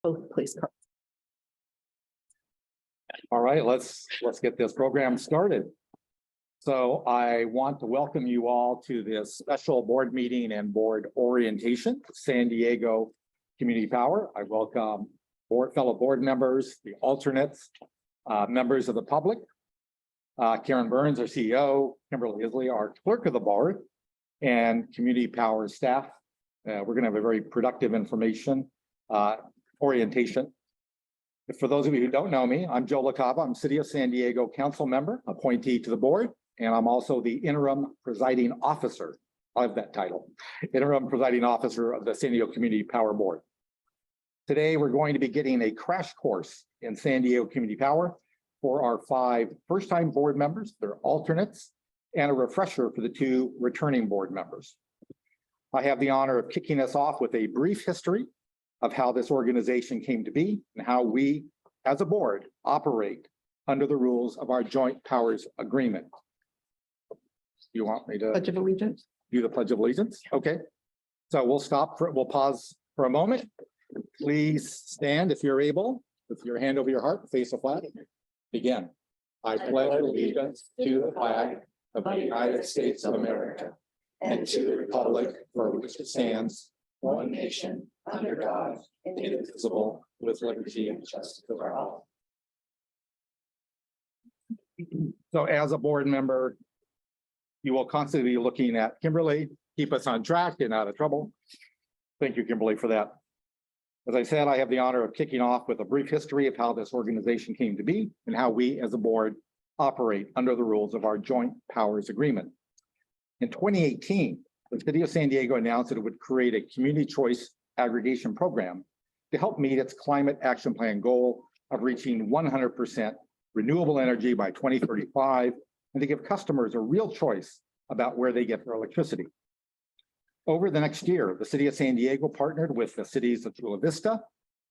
Both police cars. All right, let's get this program started. So I want to welcome you all to this special board meeting and board orientation, San Diego Community Power. I welcome fellow board members, the alternates, members of the public. Karen Burns, our CEO, Kimberly Isley, our clerk of the board, and Community Power staff. We're going to have a very productive information orientation. For those of you who don't know me, I'm Joe LaCava. I'm City of San Diego Council member, appointee to the board, and I'm also the interim presiding officer. I have that title, interim presiding officer of the San Diego Community Power Board. Today, we're going to be getting a crash course in San Diego Community Power for our 5 first-time board members, their alternates, and a refresher for the 2 returning board members. I have the honor of kicking us off with a brief history of how this organization came to be and how we, as a board, operate under the rules of our Joint Powers Agreement. You want me to Pledge of Allegiance. do the Pledge of Allegiance? Okay. So we'll pause for a moment. Please stand if you're able, with your hand over your heart, face the flag. Begin. I pledge allegiance to the flag of the United States of America and to the republic for which it stands, one nation, under God, indivisible, with liberty and justice for all. So as a board member, you will constantly be looking at Kimberly, keep us on track and out of trouble. Thank you, Kimberly, for that. As I said, I have the honor of kicking off with a brief history of how this organization came to be and how we as a board operate under the rules of our Joint Powers Agreement. In 2018, the City of San Diego announced that it would create a community choice aggregation program to help meet its climate action plan goal of reaching 100% renewable energy by 2035 and to give customers a real choice about where they get their electricity. Over the next year, the City of San Diego partnered with the cities of Chula Vista,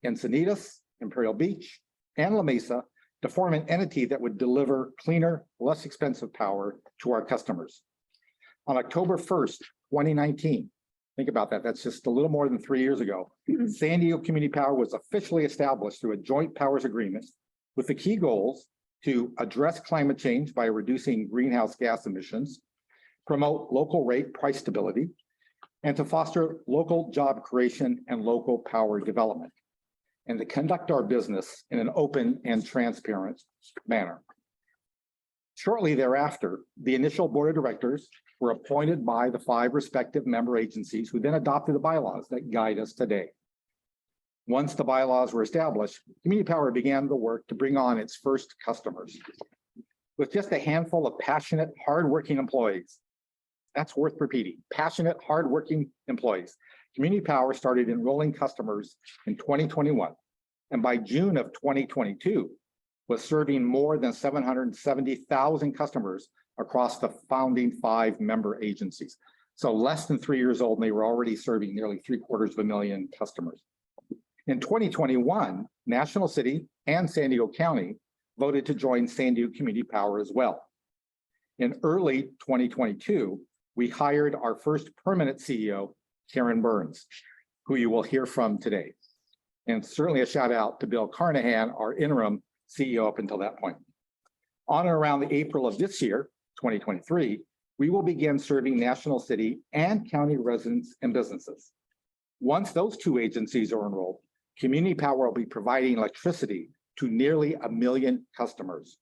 Encinitas, Imperial Beach, and La Mesa to form an entity that would deliver cleaner, less expensive power to our customers. On October 1st, 2019, think about that, that's just a little more than 3 years ago, San Diego Community Power was officially established through a Joint Powers Agreement with the key goals to address climate change by reducing greenhouse gas emissions, promote local rate price stability, and to foster local job creation and local power development, and to conduct our business in an open and transparent manner. Shortly thereafter, the initial board of directors were appointed by the 5 respective member agencies who then adopted the bylaws that guide us today. Once the bylaws were established, Community Power began the work to bring on its first customers. With just a handful of passionate, hardworking employees, that's worth repeating, passionate, hardworking employees, Community Power started enrolling customers in 2021, and by June of 2022, was serving more than 770,000 customers across the founding 5 member agencies. So less than 3 years old, and they were already serving nearly 750,000 customers. In 2021, National City and San Diego County voted to join San Diego Community Power as well. In early 2022, we hired our first permanent CEO, Karen Burns, who you will hear from today. And certainly a shout out to Bill Carnahan, our interim CEO up until that point. On and around the April of this year, 2023, we will begin serving National City and county residents and businesses. Once those 2 agencies are enrolled, Community Power will be providing electricity to nearly 1 million customers,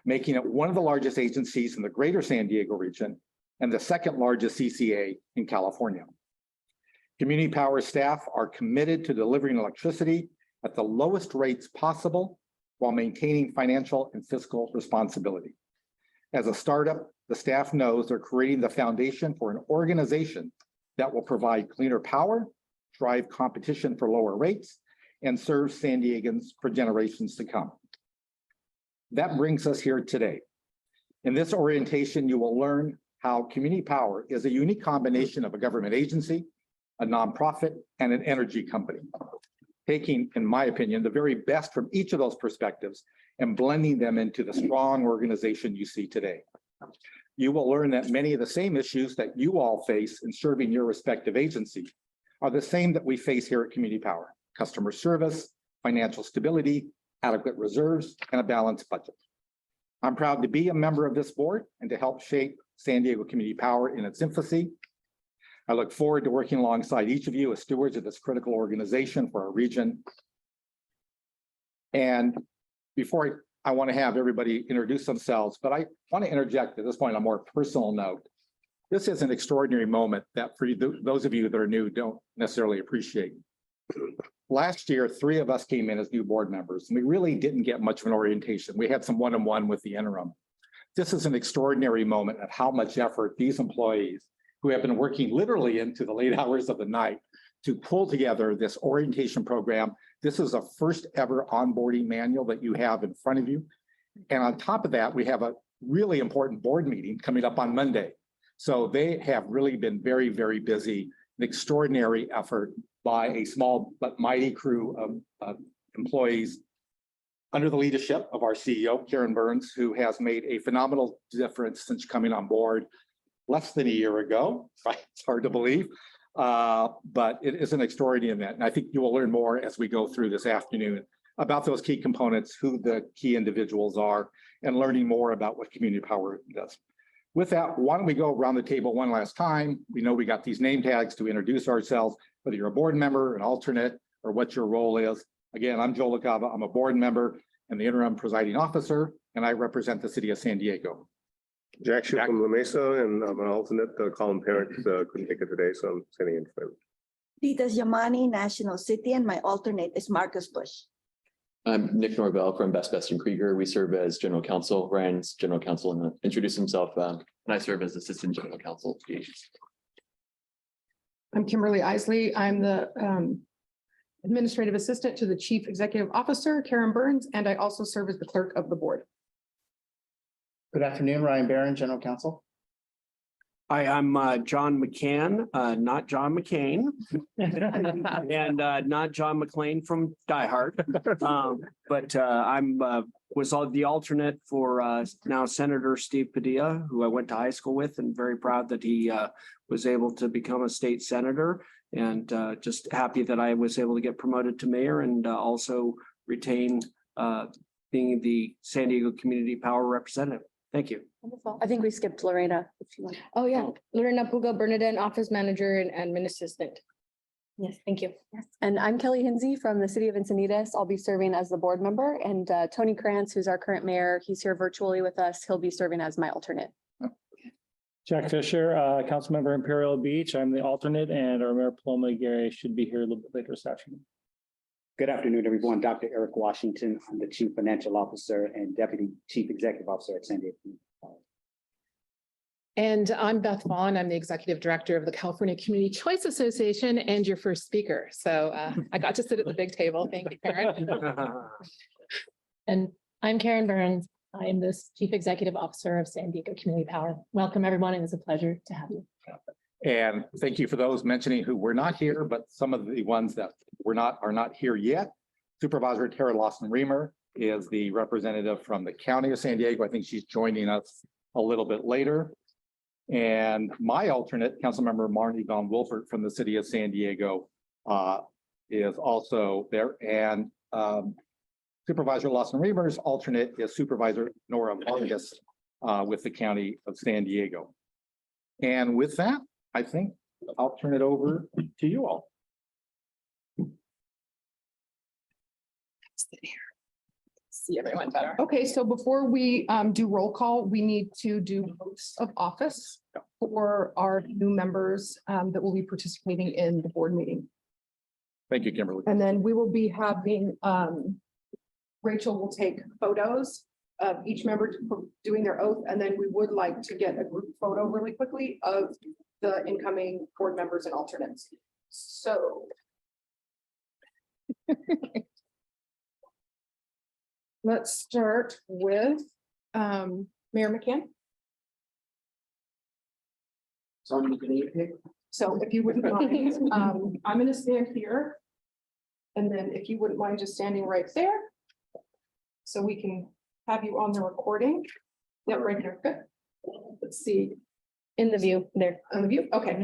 making it one of the largest agencies in the greater San Diego region and the 2nd largest CCA in California. Community Power staff are committed to delivering electricity at the lowest rates possible while maintaining financial and fiscal responsibility. As a startup, the staff knows they're creating the foundation for an organization that will provide cleaner power, drive competition for lower rates, and serve San Diegans for generations to come. That brings us here today. In this orientation, you will learn how Community Power is a unique combination of a government agency, a nonprofit, and an energy company, taking, in my opinion, the very best from each of those perspectives and blending them into the strong organization you see today. You will learn that many of the same issues that you all face in serving your respective agency are the same that we face here at Community Power. customer service, financial stability, adequate reserves, and a balanced budget. I'm proud to be a member of this board and to help shape San Diego Community Power in its infancy. I look forward to working alongside each of you as stewards of this critical organization for our region. And before I want to have everybody introduce themselves, but I want to interject at this point on a more personal note. This is an extraordinary moment that for those of you that are new don't necessarily appreciate. Last year, 3 of us came in as new board members, and we really didn't get much of an orientation. We had some one-on-one with the interim. This is an extraordinary moment of how much effort these employees who have been working literally into the late hours of the night to pull together this orientation program. This is a first ever onboarding manual that you have in front of you. And on top of that, we have a really important board meeting coming up on Monday. So they have really been very, very busy, an extraordinary effort by a small but mighty crew of employees under the leadership of our CEO, Karen Burns, who has made a phenomenal difference since coming on board less than a year ago, right? It's hard to believe, but it is an extraordinary event. And I think you will learn more as we go through this afternoon about those key components, who the key individuals are, and learning more about what community power does. With that, why don't we go around the table one last time? We know we got these name tags to introduce ourselves, whether you're a board member, an alternate, or what your role is. Again, I'm Joe LaCava. I'm a board member and the interim presiding officer, and I represent the city of San Diego. Jack Shu from La Mesa, and I'm an alternate. Colin Parent couldn't make it today, so I'm sitting in for him. Titas Yamani, National City, and my alternate is Marcus Bush. I'm Nick Norvell from Best and Krieger. We serve as general counsel. Ryan's general counsel and introduce himself. And I serve as assistant general counsel. I'm Kimberly Isley. I'm the administrative assistant to the chief executive officer, Karen Burns, and I also serve as the clerk of the board. Good afternoon, Ryan Barron, General Counsel. Hi, I'm John McCann, not John McCain, and not John McClane from Die Hard. But I'm was the alternate for now Senator Steve Padilla, who I went to high school with, and very proud that he was able to become a state senator, and just happy that I was able to get promoted to mayor and also retain being the San Diego Community Power representative. Thank you. Wonderful. I think we skipped Lorena. If you want. Oh, yeah. Lorena Puga Bernadette, office manager and admin assistant. Yes. Thank you. Yes. And I'm Kelly Hinsey from the city of Encinitas. I'll be serving as the board member, and Tony Krantz, who's our current mayor, he's here virtually with us. He'll be serving as my alternate. Jack Fisher, council member Imperial Beach. I'm the alternate, and our Mayor Paloma Gary should be here a little bit later this afternoon. Good afternoon, everyone. Dr. Eric Washington. I'm the Chief Financial Officer and Deputy Chief Executive Officer at San Diego. And I'm Beth Vaughn. I'm the executive director of the California Community Choice Association and your first speaker. So I got to sit at the big table. Thank you, Karen. And I'm Karen Burns. I am the chief executive officer of San Diego Community Power. Welcome, everyone. It is a pleasure to have you. And thank you for those mentioning who were not here, but some of the ones that are not here yet. Supervisor Tara Lawson-Remer is the representative from the county of San Diego. I think she's joining us a little bit later. And my alternate, Councilmember Marnie Von Wolfert from the city of San Diego, is also there. And Supervisor Lawson-Remer's alternate is Supervisor Nora Vargas with the county of San Diego. And with that, I think I'll turn it over to you all. See everyone better. Okay, so before we do roll call, we need to do oaths of office for our new members that will be participating in the board meeting. Thank you, Kimberly. And then we will be having Rachel will take photos of each member doing their oath, and then we would like to get a group photo really quickly of the incoming board members and alternates. So let's start with Mayor McCann. So if you wouldn't mind, I'm going to stand here. And then if you wouldn't mind just standing right there, so we can have you on the recording. Yeah, right there. Good. Let's see. In the view there. On the view, okay.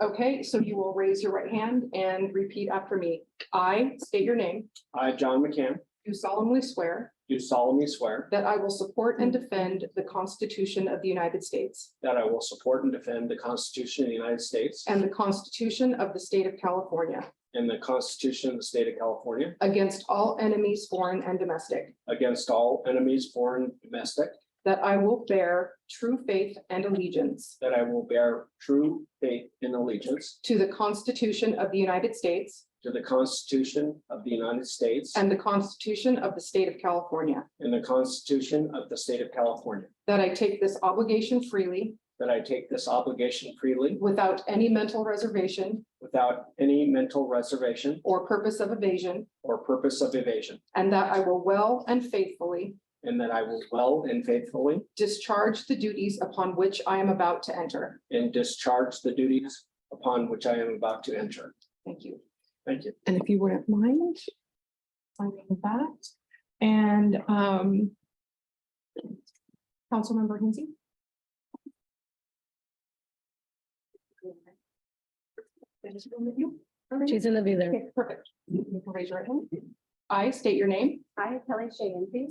Okay, so you will raise your right hand and repeat after me. I state your name, I, John McCann, do solemnly swear do solemnly swear that I will support and defend the Constitution of the United States that I will support and defend the Constitution of the United States and the Constitution of the State of California and the Constitution of the State of California against all enemies, foreign and domestic, against all enemies, foreign and domestic, that I will bear true faith and allegiance that I will bear true faith and allegiance to the Constitution of the United States to the Constitution of the United States and the Constitution of the State of California, and the Constitution of the State of California, that I take this obligation freely that I take this obligation freely without any mental reservation without any mental reservation or purpose of evasion, or purpose of evasion, and that I will well and faithfully and that I will well and faithfully discharge the duties upon which I am about to enter. and discharge the duties upon which I am about to enter. Thank you. Thank you. And if you wouldn't mind signing that, and Councilmember Hensy. She's in the view there. Okay, perfect. You can raise your right hand. I state your name, I, Kelly Shagancy,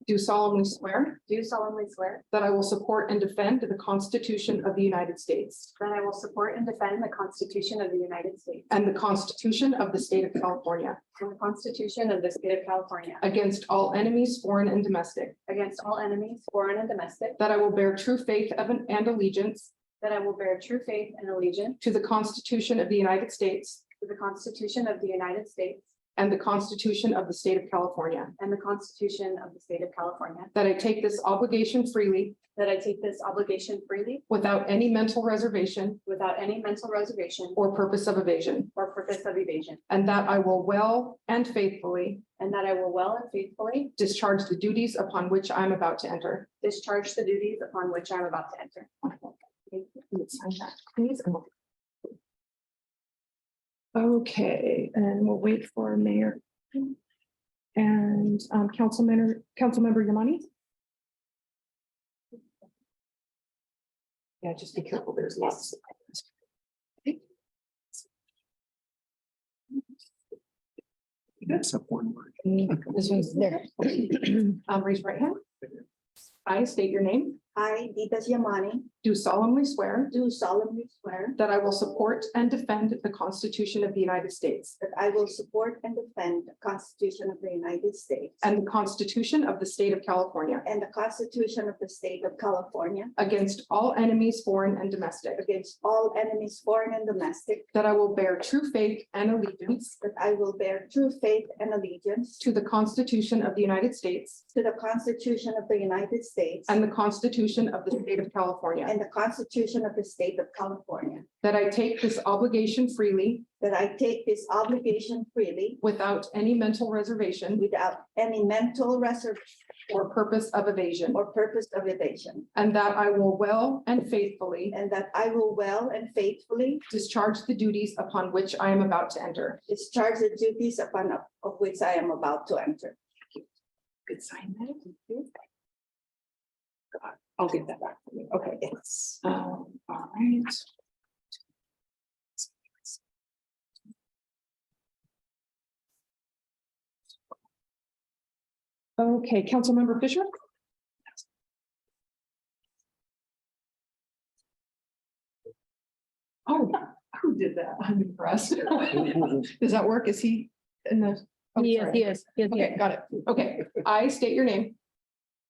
do solemnly swear do solemnly swear that I will support and defend the Constitution of the United States that I will support and defend the Constitution of the United States and the Constitution of the State of California and the Constitution of the State of California against all enemies, foreign and domestic, against all enemies, foreign and domestic, that I will bear true faith and allegiance that I will bear true faith and allegiance to the Constitution of the United States to the Constitution of the United States and the Constitution of the State of California, and the Constitution of the State of California, that I take this obligation freely that I take this obligation freely without any mental reservation without any mental reservation or purpose of evasion, or purpose of evasion, and that I will well and faithfully and that I will well and faithfully discharge the duties upon which I am about to enter. discharge the duties upon which I am about to enter. Thank you. Sign that, please. Okay, and we'll wait for Mayor and Councilmember Yamani. Yeah, just be careful, there's lots. That's up one word. This one's there. Raise your right hand. I state your name, I, Ditas Yamani, do solemnly swear do solemnly swear that I will support and defend the Constitution of the United States that I will support and defend the Constitution of the United States and the Constitution of the State of California and the Constitution of the State of California against all enemies, foreign and domestic, against all enemies, foreign and domestic, that I will bear true faith and allegiance that I will bear true faith and allegiance to the Constitution of the United States to the Constitution of the United States and the Constitution of the State of California, and the Constitution of the State of California, that I take this obligation freely that I take this obligation freely without any mental reservation without any mental reservation or purpose of evasion, or purpose of evasion, and that I will well and faithfully and that I will well and faithfully discharge the duties upon which I am about to enter. discharge the duties upon of which I am about to enter. Good sign that. I'll get that back from you. Okay. Yes. All right. Okay, Councilmember Fisher? Oh, who did that? I'm impressed. Does that work? Is he in the? oh, Yes, sorry. yes, yes, Okay, got it. Okay, I state your name,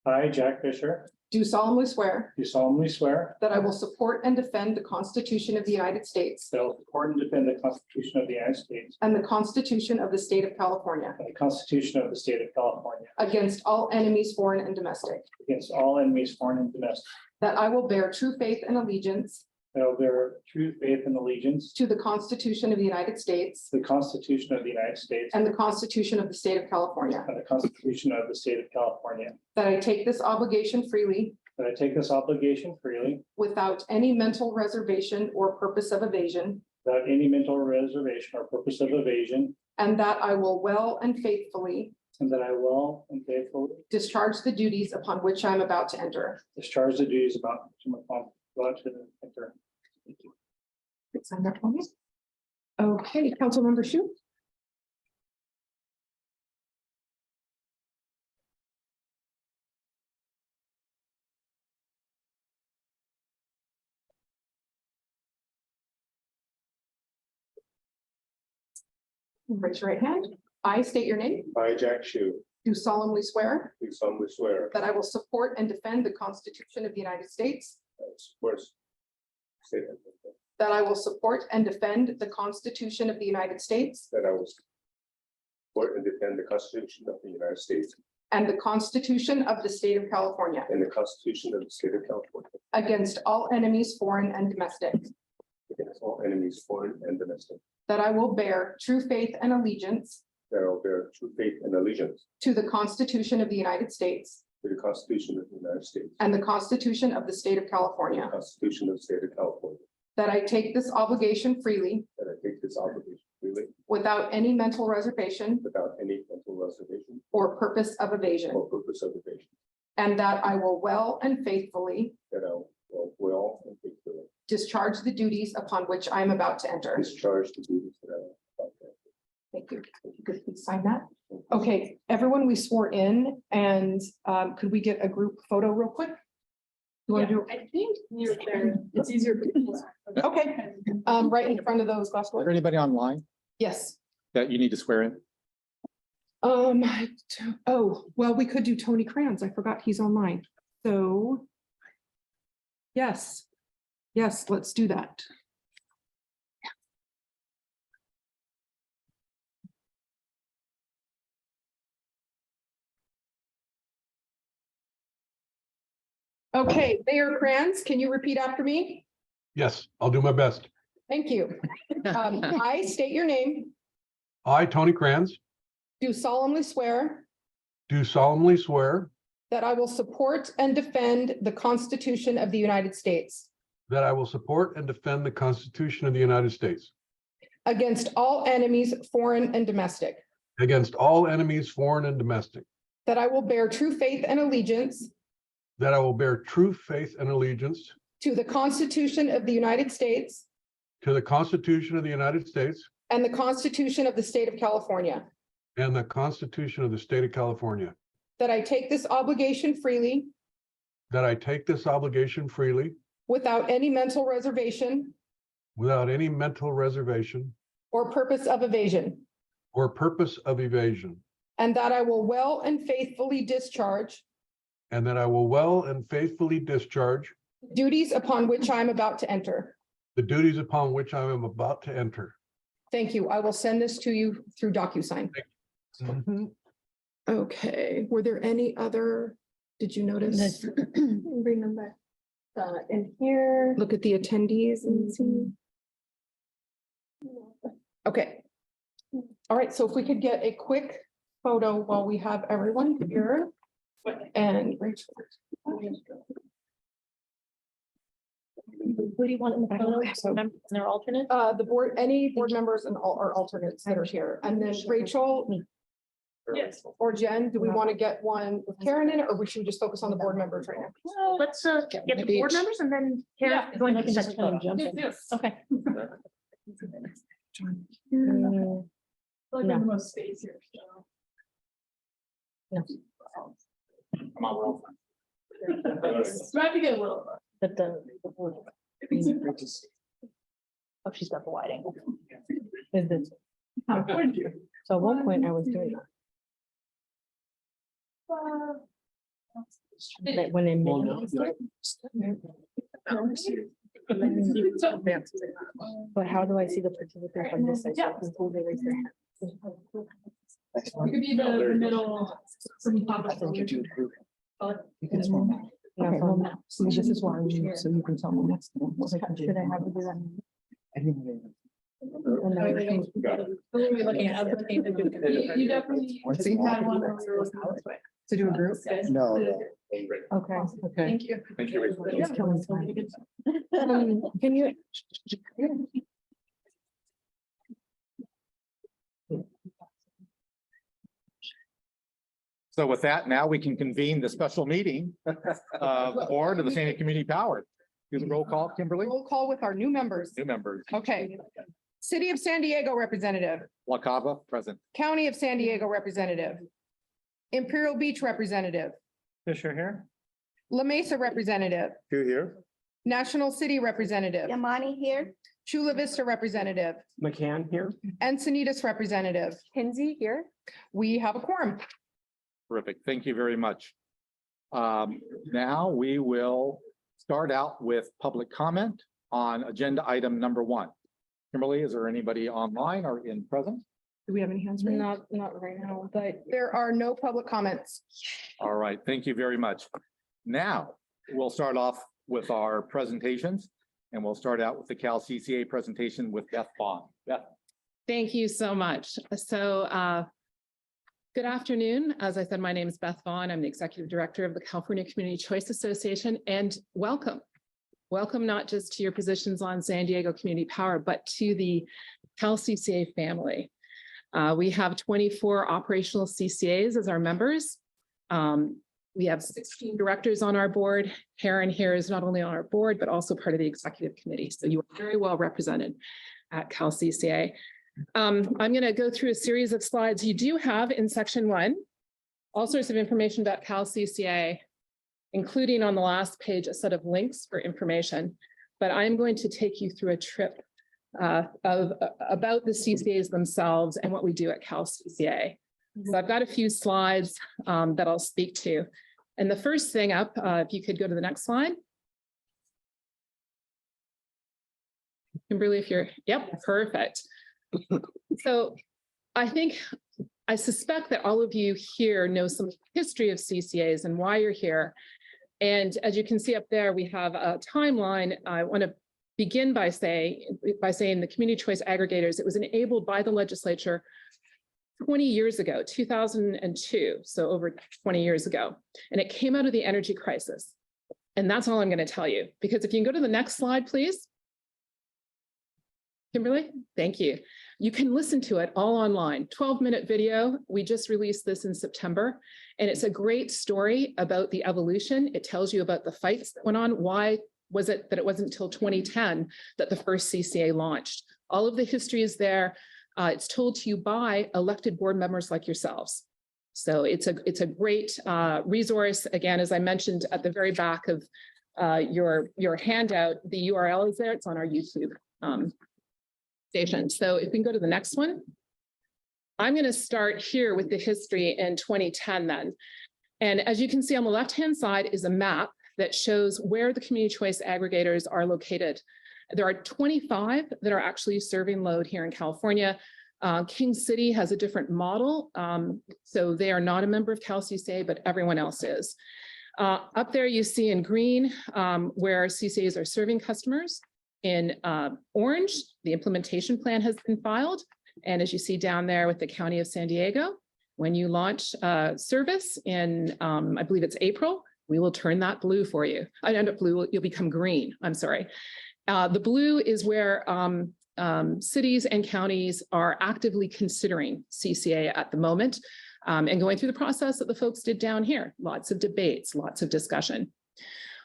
I, Jack Fisher, do solemnly swear do solemnly swear that I will support and defend the Constitution of the United States that I will support and defend the Constitution of the United States and the Constitution of the State of California and the Constitution of the State of California against all enemies, foreign and domestic, against all enemies, foreign and domestic. that I will bear true faith and allegiance That I will bear true faith and allegiance to the Constitution of the United States to the Constitution of the United States and the Constitution of the State of California, and the Constitution of the State of California. that I take this obligation freely That I take this obligation freely without any mental reservation or purpose of evasion, without any mental reservation or purpose of evasion, and that I will well and faithfully and that I will and faithfully discharge the duties upon which I am about to enter. discharge the duties upon Sign that for me. Okay, Councilmember Shu. Raise your right hand. I state your name. I, Jack Shu, Do solemnly swear do solemnly swear that I will support and defend the Constitution of the United States, that I will support and defend the Constitution of the United States that I will support and defend the Constitution of the United States and the Constitution of the State of California and the Constitution of the State of California against all enemies, foreign and domestic, against all enemies, foreign and domestic, that I will bear true faith and allegiance that I will bear true faith and allegiance to the Constitution of the United States to the Constitution of the United States and the Constitution of the State of and California, the Constitution of the State of California, that I take this obligation freely that I take this obligation freely without any mental reservation without any mental reservation or purpose of evasion, or purpose of evasion, and that I will well and faithfully that I will and faithfully discharge the duties upon which I am about to enter. discharge the duties that I am about to enter. Thank you. If you could please sign that. Okay, everyone we swore in, and could we get a group photo real quick? You want to do? I think you're there. It's easier. Okay, right in front of those glass Is there doors. anybody online Yes. that you need to swear in? Oh, well, we could do Tony Kranz. I forgot he's online. So. Yes. Yes, let's do that. Okay, Mayor Kranz, can you repeat after me? Yes, I'll do my best. Thank you. I state your name, I, Tony Kranz, do solemnly swear do solemnly swear that I will support and defend the Constitution of the United States that I will support and defend the Constitution of the United States against all enemies, foreign and domestic, against all enemies, foreign and domestic, that I will bear true faith and allegiance that I will bear true faith and allegiance to the Constitution of the United States to the Constitution of the United States and the Constitution of the State of California, and the Constitution of the State of California, that I take this obligation freely that I take this obligation freely without any mental reservation without any mental reservation or purpose of evasion, or purpose of evasion, and that I will well and faithfully discharge and that I will well and faithfully discharge duties upon which I am about to enter. the duties upon which I am about to enter. Thank you. I will send this to you through DocuSign. Okay, were there any other, did you notice? Bring them back. In here. Look at the attendees and see. Okay. All right, so if we could get a quick photo while we have everyone here. And Rachel. Who do you want in the photo? Members and their alternate? The board, any board members and all our alternates that are here, and then Rachel. Yes. Or Jen, do we want to get one with Karen in it, or we should just focus on the board members right now? Let's get the board members and then Karen is going to just kind of jump in. Okay. Like No. the most space here. Might be good a little. But the. Oh, she's got the wide angle. Is this? So at one point I was doing that. That when in. But how do I see the participant from this side? So I can pull they raise their hand. It could be the middle. Okay, well, so this is why we, so you can tell me next time. Should I have to do that? You definitely. had one where we were to do a group. No. Okay, okay. Thank you. Thank you, Rachel. It's killing time. Can you? So with that, now we can convene the special meeting of the Board of the San Diego Community Power. Do the roll call, Kimberly? Roll call with our new members. New members. Okay. City of San Diego representative, La Cava, present. County of San Diego representative, Imperial Beach representative, Fisher here. La Mesa representative, Here. National City Representative. Yamani here. Chula Vista representative, McCann here. Encinitas representative. Kinsey here. We have a quorum. Terrific. Thank you very much. Now we will start out with public comment on agenda item number 1. Kimberly, is there anybody online or in present? Do we have any hands raised? Not right now, but There are no public comments. All right, thank you very much. Now, we'll start off with our presentations, and we'll start out with the Cal CCA presentation with Beth Bond. Beth. Thank you so much. So good afternoon. As I said, my name is Beth Vaughn. I'm the Executive Director of the California Community Choice Association, and welcome. Welcome not just to your positions on San Diego Community Power, but to the Cal CCA family. We have 24 operational CCAs as our members. We have 16 directors on our board. Karen here is not only on our board, but also part of the executive committee. So you are very well represented at Cal CCA. I'm going to go through a series of slides. You do have in section 1 all sorts of information about Cal CCA, including on the last page a set of links for information. But I'm going to take you through a trip about the CCAs themselves and what we do at Cal CCA. So I've got a few slides that I'll speak to. And the first thing up, if you could go to the next slide. Kimberly, if you're, yep, perfect. So I suspect that all of you here know some history of CCAs and why you're here. And as you can see up there, we have a timeline. I want to begin by saying the community choice aggregators, it was enabled by the legislature 20 years ago, 2002, so over 20 years ago, and it came out of the energy crisis. And that's all I'm going to tell you, because if you can go to the next slide, please. Kimberly, thank you. You can listen to it all online, 12-minute video. We just released this in September, and it's a great story about the evolution. It tells you about the fights that went on. Why was it that it wasn't until 2010 that the first CCA launched? All of the history is there. It's told to you by elected board members like yourselves. So it's a great resource. Again, as I mentioned at the very back of your handout, the URL is there. It's on our YouTube station. So if we can go to the next one. I'm going to start here with the history in 2010 then. And as you can see on the left-hand side is a map that shows where the community choice aggregators are located. There are 25 that are actually serving load here in California. King City has a different model. So they are not a member of Cal CCA, but everyone else is. Up there you see in green where CCAs are serving customers. In orange, the implementation plan has been filed. And as you see down there with the County of San Diego, when you launch service in, I believe it's April, we will turn that blue for you. I end up blue, you'll become green, I'm sorry. The blue is where cities and counties are actively considering CCA at the moment and going through the process that the folks did down here. Lots of debates, lots of discussion.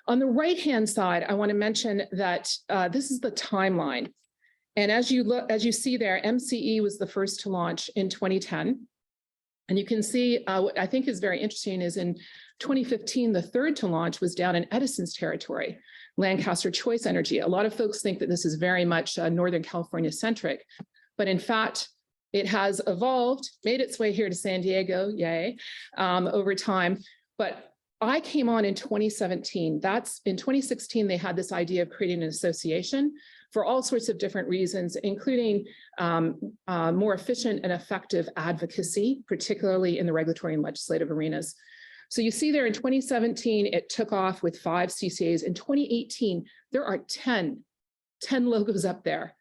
On the right-hand side, I want to mention that this is the timeline. And as you see there, MCE was the first to launch in 2010. And you can see what I think is very interesting is in 2015, the third to launch was down in Edison's territory, Lancaster Choice Energy. A lot of folks think that this is very much Northern California centric, but in fact, it has evolved, made its way here to San Diego, yay, over time. But I came on in 2017. In 2016, they had this idea of creating an association for all sorts of different reasons, including more efficient and effective advocacy, particularly in the regulatory and legislative arenas. So you see there in 2017, it took off with 5 CCAs. In 2018, there are 10 logos up there.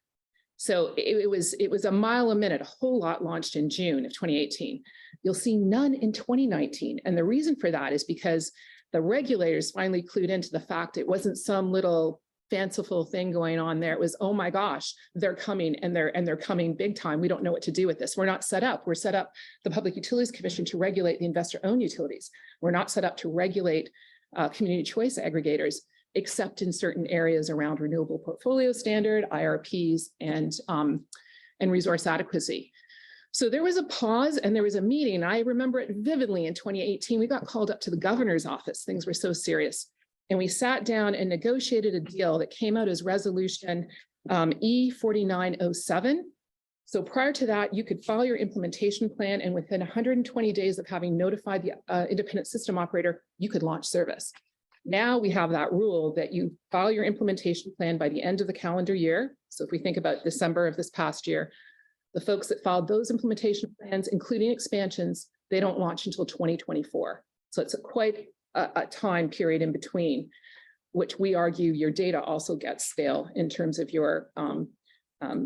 So it was a mile a minute, a whole lot launched in June of 2018. You'll see none in 2019. And the reason for that is because the regulators finally clued into the fact it wasn't some little fanciful thing going on there. It was, oh my gosh, they're coming and they're coming big time. We don't know what to do with this. We're not set up. We're set up the Public Utilities Commission to regulate the investor-owned utilities. We're not set up to regulate community choice aggregators. except in certain areas around renewable portfolio standard, IRPs, and resource adequacy. So there was a pause and there was a meeting. I remember it vividly in 2018. We got called up to the governor's office. Things were so serious. And we sat down and negotiated a deal that came out as resolution E4907. So prior to that, you could file your implementation plan, and within 120 days of having notified the independent system operator, you could launch service. Now we have that rule that you file your implementation plan by the end of the calendar year. So if we think about December of this past year, the folks that filed those implementation plans, including expansions, they don't launch until 2024. So it's quite a time period in between, which we argue your data also gets stale in terms of your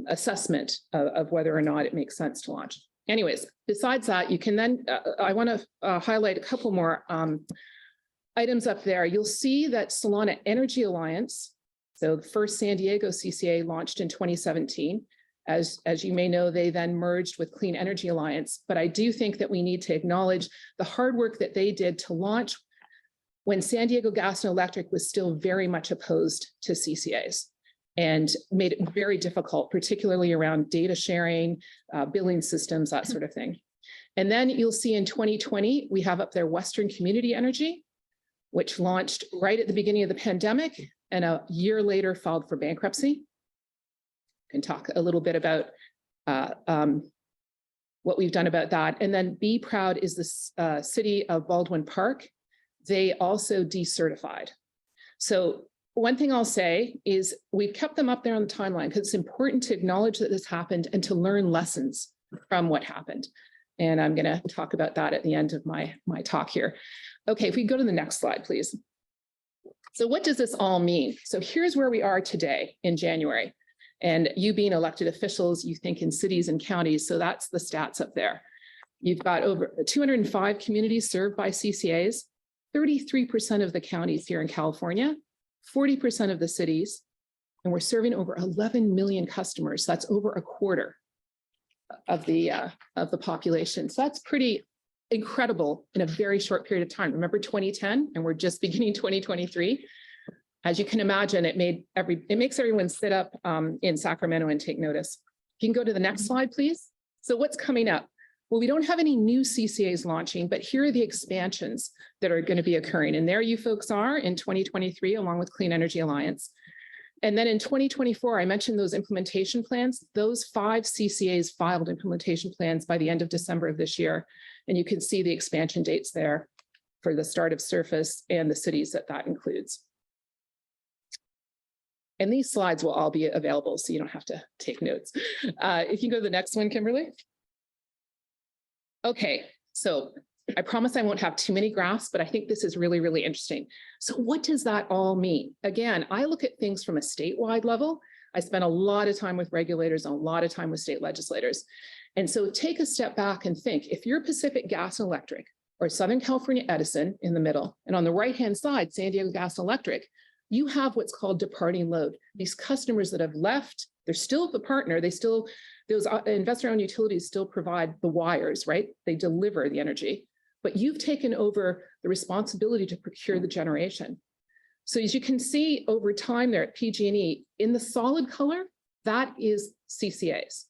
assessment of whether or not it makes sense to launch. Anyways, besides that, you can then, I want to highlight a couple more items up there. You'll see that Solana Energy Alliance, so the first San Diego CCA launched in 2017. As you may know, they then merged with Clean Energy Alliance. But I do think that we need to acknowledge the hard work that they did to launch when San Diego Gas and Electric was still very much opposed to CCAs and made it very difficult, particularly around data sharing, billing systems, that sort of thing. And then you'll see in 2020, we have up there Western Community Energy, which launched right at the beginning of the pandemic and a year later filed for bankruptcy. Can talk a little bit about what we've done about that. And then Be Proud is the city of Baldwin Park. They also decertified. So one thing I'll say is we've kept them up there on the timeline because it's important to acknowledge that this happened and to learn lessons from what happened. And I'm going to talk about that at the end of my talk here. Okay, if we go to the next slide, please. So what does this all mean? So here's where we are today in January. And you being elected officials, you think in cities and counties. So that's the stats up there. You've got over 205 communities served by CCAs, 33% of the counties here in California, 40% of the cities, and we're serving over 11 million customers. That's over a quarter of the population. So that's pretty incredible in a very short period of time. Remember 2010, and we're just beginning 2023. As you can imagine, it makes everyone sit up in Sacramento and take notice. You can go to the next slide, please. So what's coming up? Well, we don't have any new CCAs launching, but here are the expansions that are going to be occurring. And there you folks are in 2023, along with Clean Energy Alliance. And then in 2024, I mentioned those implementation plans. Those 5 CCAs filed implementation plans by the end of December of this year. And you can see the expansion dates there for the start of surface and the cities that includes. And these slides will all be available, so you don't have to take notes. If you go to the next one, Kimberly. Okay, so I promise I won't have too many graphs, but I think this is really, really interesting. So what does that all mean? Again, I look at things from a statewide level. I spent a lot of time with regulators and a lot of time with state legislators. And so take a step back and think, if you're Pacific Gas and Electric or Southern California Edison in the middle, and on the right-hand side, San Diego Gas and Electric, you have what's called departing load. These customers that have left, they're still the partner, those investor-owned utilities still provide the wires, right? They deliver the energy, but you've taken over the responsibility to procure the generation. So as you can see over time there at PG&E, in the solid color, that is CCAs.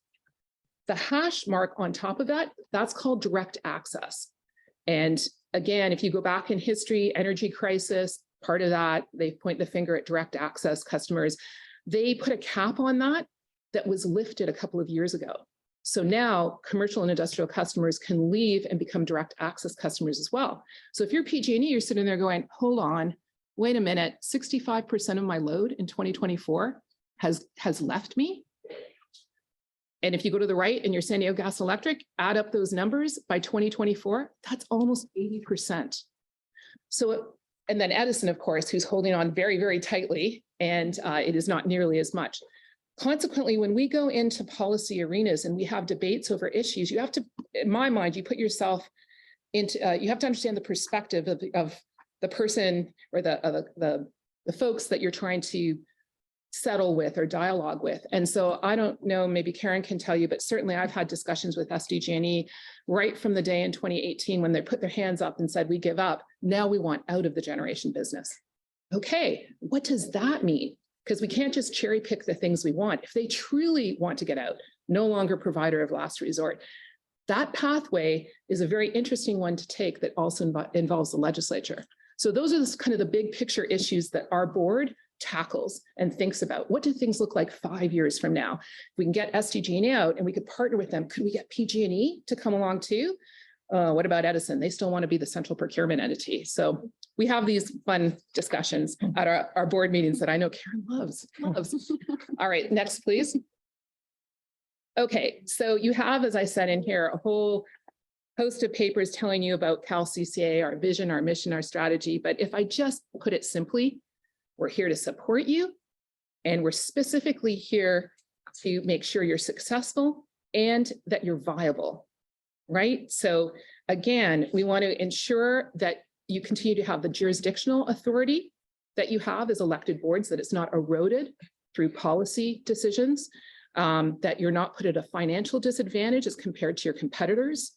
The hash mark on top of that, that's called direct access. And again, if you go back in history, energy crisis, part of that, they point the finger at direct access customers. They put a cap on that was lifted a couple of years ago. So now commercial and industrial customers can leave and become direct access customers as well. So if you're PG&E, you're sitting there going, hold on, wait a minute, 65% of my load in 2024 has left me. And if you go to the right and you're San Diego Gas and Electric, add up those numbers by 2024, that's almost 80%. So, and then Edison, of course, who's holding on very, very tightly, and it is not nearly as much. Consequently, when we go into policy arenas and we have debates over issues, you have to, in my mind, you put yourself into, you have to understand the perspective of the person or the folks that you're trying to settle with or dialogue with. And so I don't know, maybe Karen can tell you, but certainly I've had discussions with SDG&E right from the day in 2018 when they put their hands up and said, we give up. Now we want out of the generation business. Okay, what does that mean? Because we can't just cherry pick the things we want. If they truly want to get out, no longer provider of last resort, that pathway is a very interesting one to take that also involves the legislature. So those are kind of the big picture issues that our board tackles and thinks about. What do things look like 5 years from now? If we can get SDG&E out and we could partner with them, could we get PG&E to come along too? What about Edison? They still want to be the central procurement entity. So we have these fun discussions at our board meetings that I know Karen loves. All right, next, please. Okay, so you have, as I said in here, a whole host of papers telling you about Cal CCA, our vision, our mission, our strategy. But if I just put it simply, we're here to support you, and we're specifically here to make sure you're successful and that you're viable, right? So again, we want to ensure that you continue to have the jurisdictional authority that you have as elected boards, that it's not eroded through policy decisions, that you're not put at a financial disadvantage as compared to your competitors.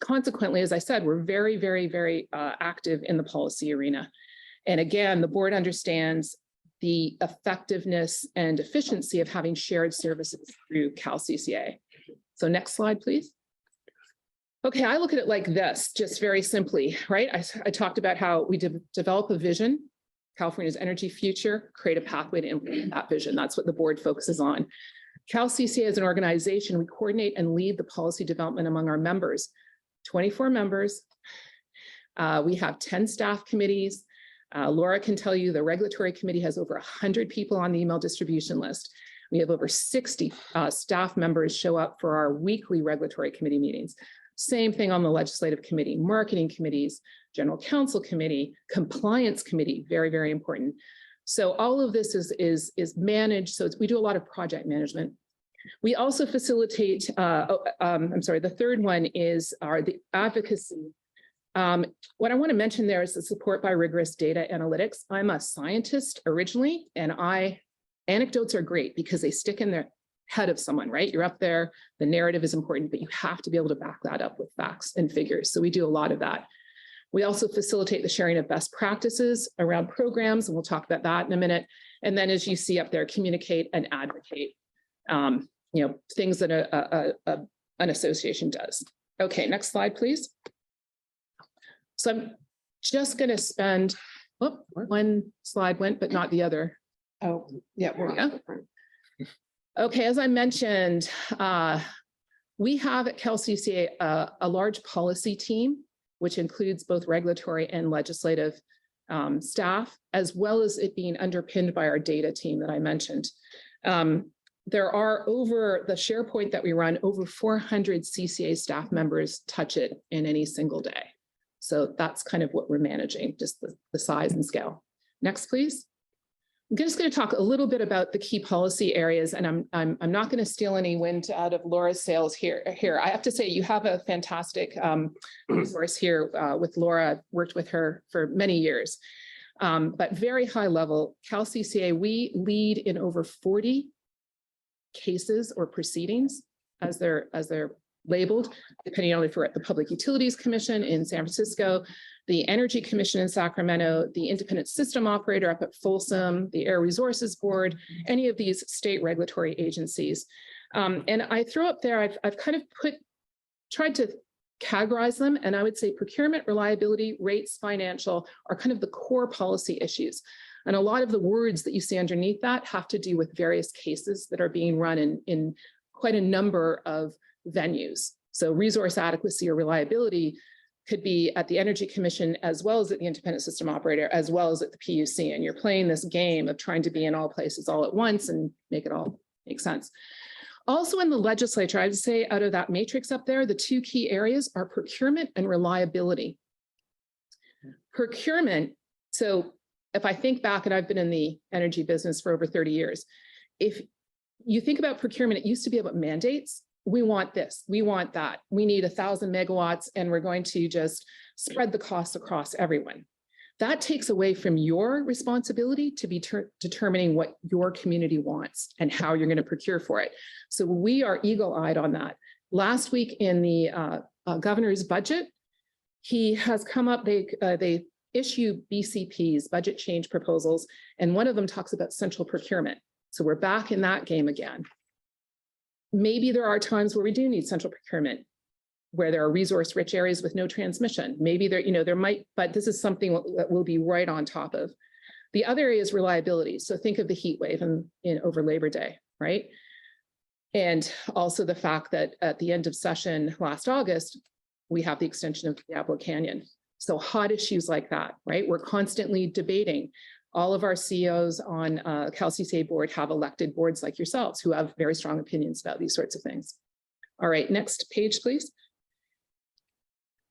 Consequently, as I said, we're very, very, very active in the policy arena. And again, the board understands the effectiveness and efficiency of having shared services through Cal CCA. So next slide, please. Okay, I look at it like this, just very simply, right? I talked about how we develop a vision, California's energy future, create a pathway to implement that vision. That's what the board focuses on. Cal CCA as an organization, we coordinate and lead the policy development among our members, 24 members. We have 10 staff committees. Laura can tell you the regulatory committee has over 100 people on the email distribution list. We have over 60 staff members show up for our weekly regulatory committee meetings. Same thing on the legislative committee, marketing committees, general counsel committee, compliance committee, very, very important. So all of this is managed. So we do a lot of project management. We also facilitate, the third one is the advocacy. What I want to mention there is the support by rigorous data analytics. I'm a scientist originally, and anecdotes are great because they stick in the head of someone, right? You're up there, the narrative is important, but you have to be able to back that up with facts and figures. So we do a lot of that. We also facilitate the sharing of best practices around programs, and we'll talk about that in a minute. And then as you see up there, communicate and advocate, things that an association does. Okay, next slide, please. So I'm just going to spend, one slide went, but not the other. Oh, yeah, there we go. Okay, as I mentioned, we have at Cal CCA a large policy team, which includes both regulatory and legislative staff, as well as it being underpinned by our data team that I mentioned. There are over the SharePoint that we run, over 400 CCA staff members touch it in any single day. So that's kind of what we're managing, just the size and scale. Next, please. I'm just going to talk a little bit about the key policy areas, and I'm not going to steal any wind out of Laura's sails here. I have to say you have a fantastic resource here with Laura. I've worked with her for many years, but very high level. Cal CCA, we lead in over 40 cases or proceedings as they're labeled, depending on if we're at the Public Utilities Commission in San Francisco, the Energy Commission in Sacramento, the Independent System Operator up at Folsom, the Air Resources Board, any of these state regulatory agencies. And I throw up there, I've kind of tried to categorize them, and I would say procurement, reliability, rates, financial are kind of the core policy issues. And a lot of the words that you see underneath that have to do with various cases that are being run in quite a number of venues. So resource adequacy or reliability could be at the Energy Commission, as well as at the Independent System Operator, as well as at the PUC. And you're playing this game of trying to be in all places all at once and make it all make sense. Also in the legislature, I would say out of that matrix up there, the two key areas are procurement and reliability. Procurement, so if I think back, and I've been in the energy business for over 30 years, if you think about procurement, it used to be about mandates. We want this, we want that. We need 1,000 megawatts and we're going to just spread the costs across everyone. That takes away from your responsibility to be determining what your community wants and how you're going to procure for it. So we are eagle-eyed on that. Last week in the governor's budget, he has come up, they issue BCPs, budget change proposals, and one of them talks about central procurement. So we're back in that game again. Maybe there are times where we do need central procurement, where there are resource-rich areas with no transmission. Maybe there, there might, but this is something that we'll be right on top of. The other area is reliability. So think of the heat wave in over Labor Day, right? And also the fact that at the end of session last August, we have the extension of Diablo Canyon. So hot issues like that, right? We're constantly debating. All of our CEOs on CalCCA board have elected boards like yourselves who have very strong opinions about these sorts of things. All right, next page, please.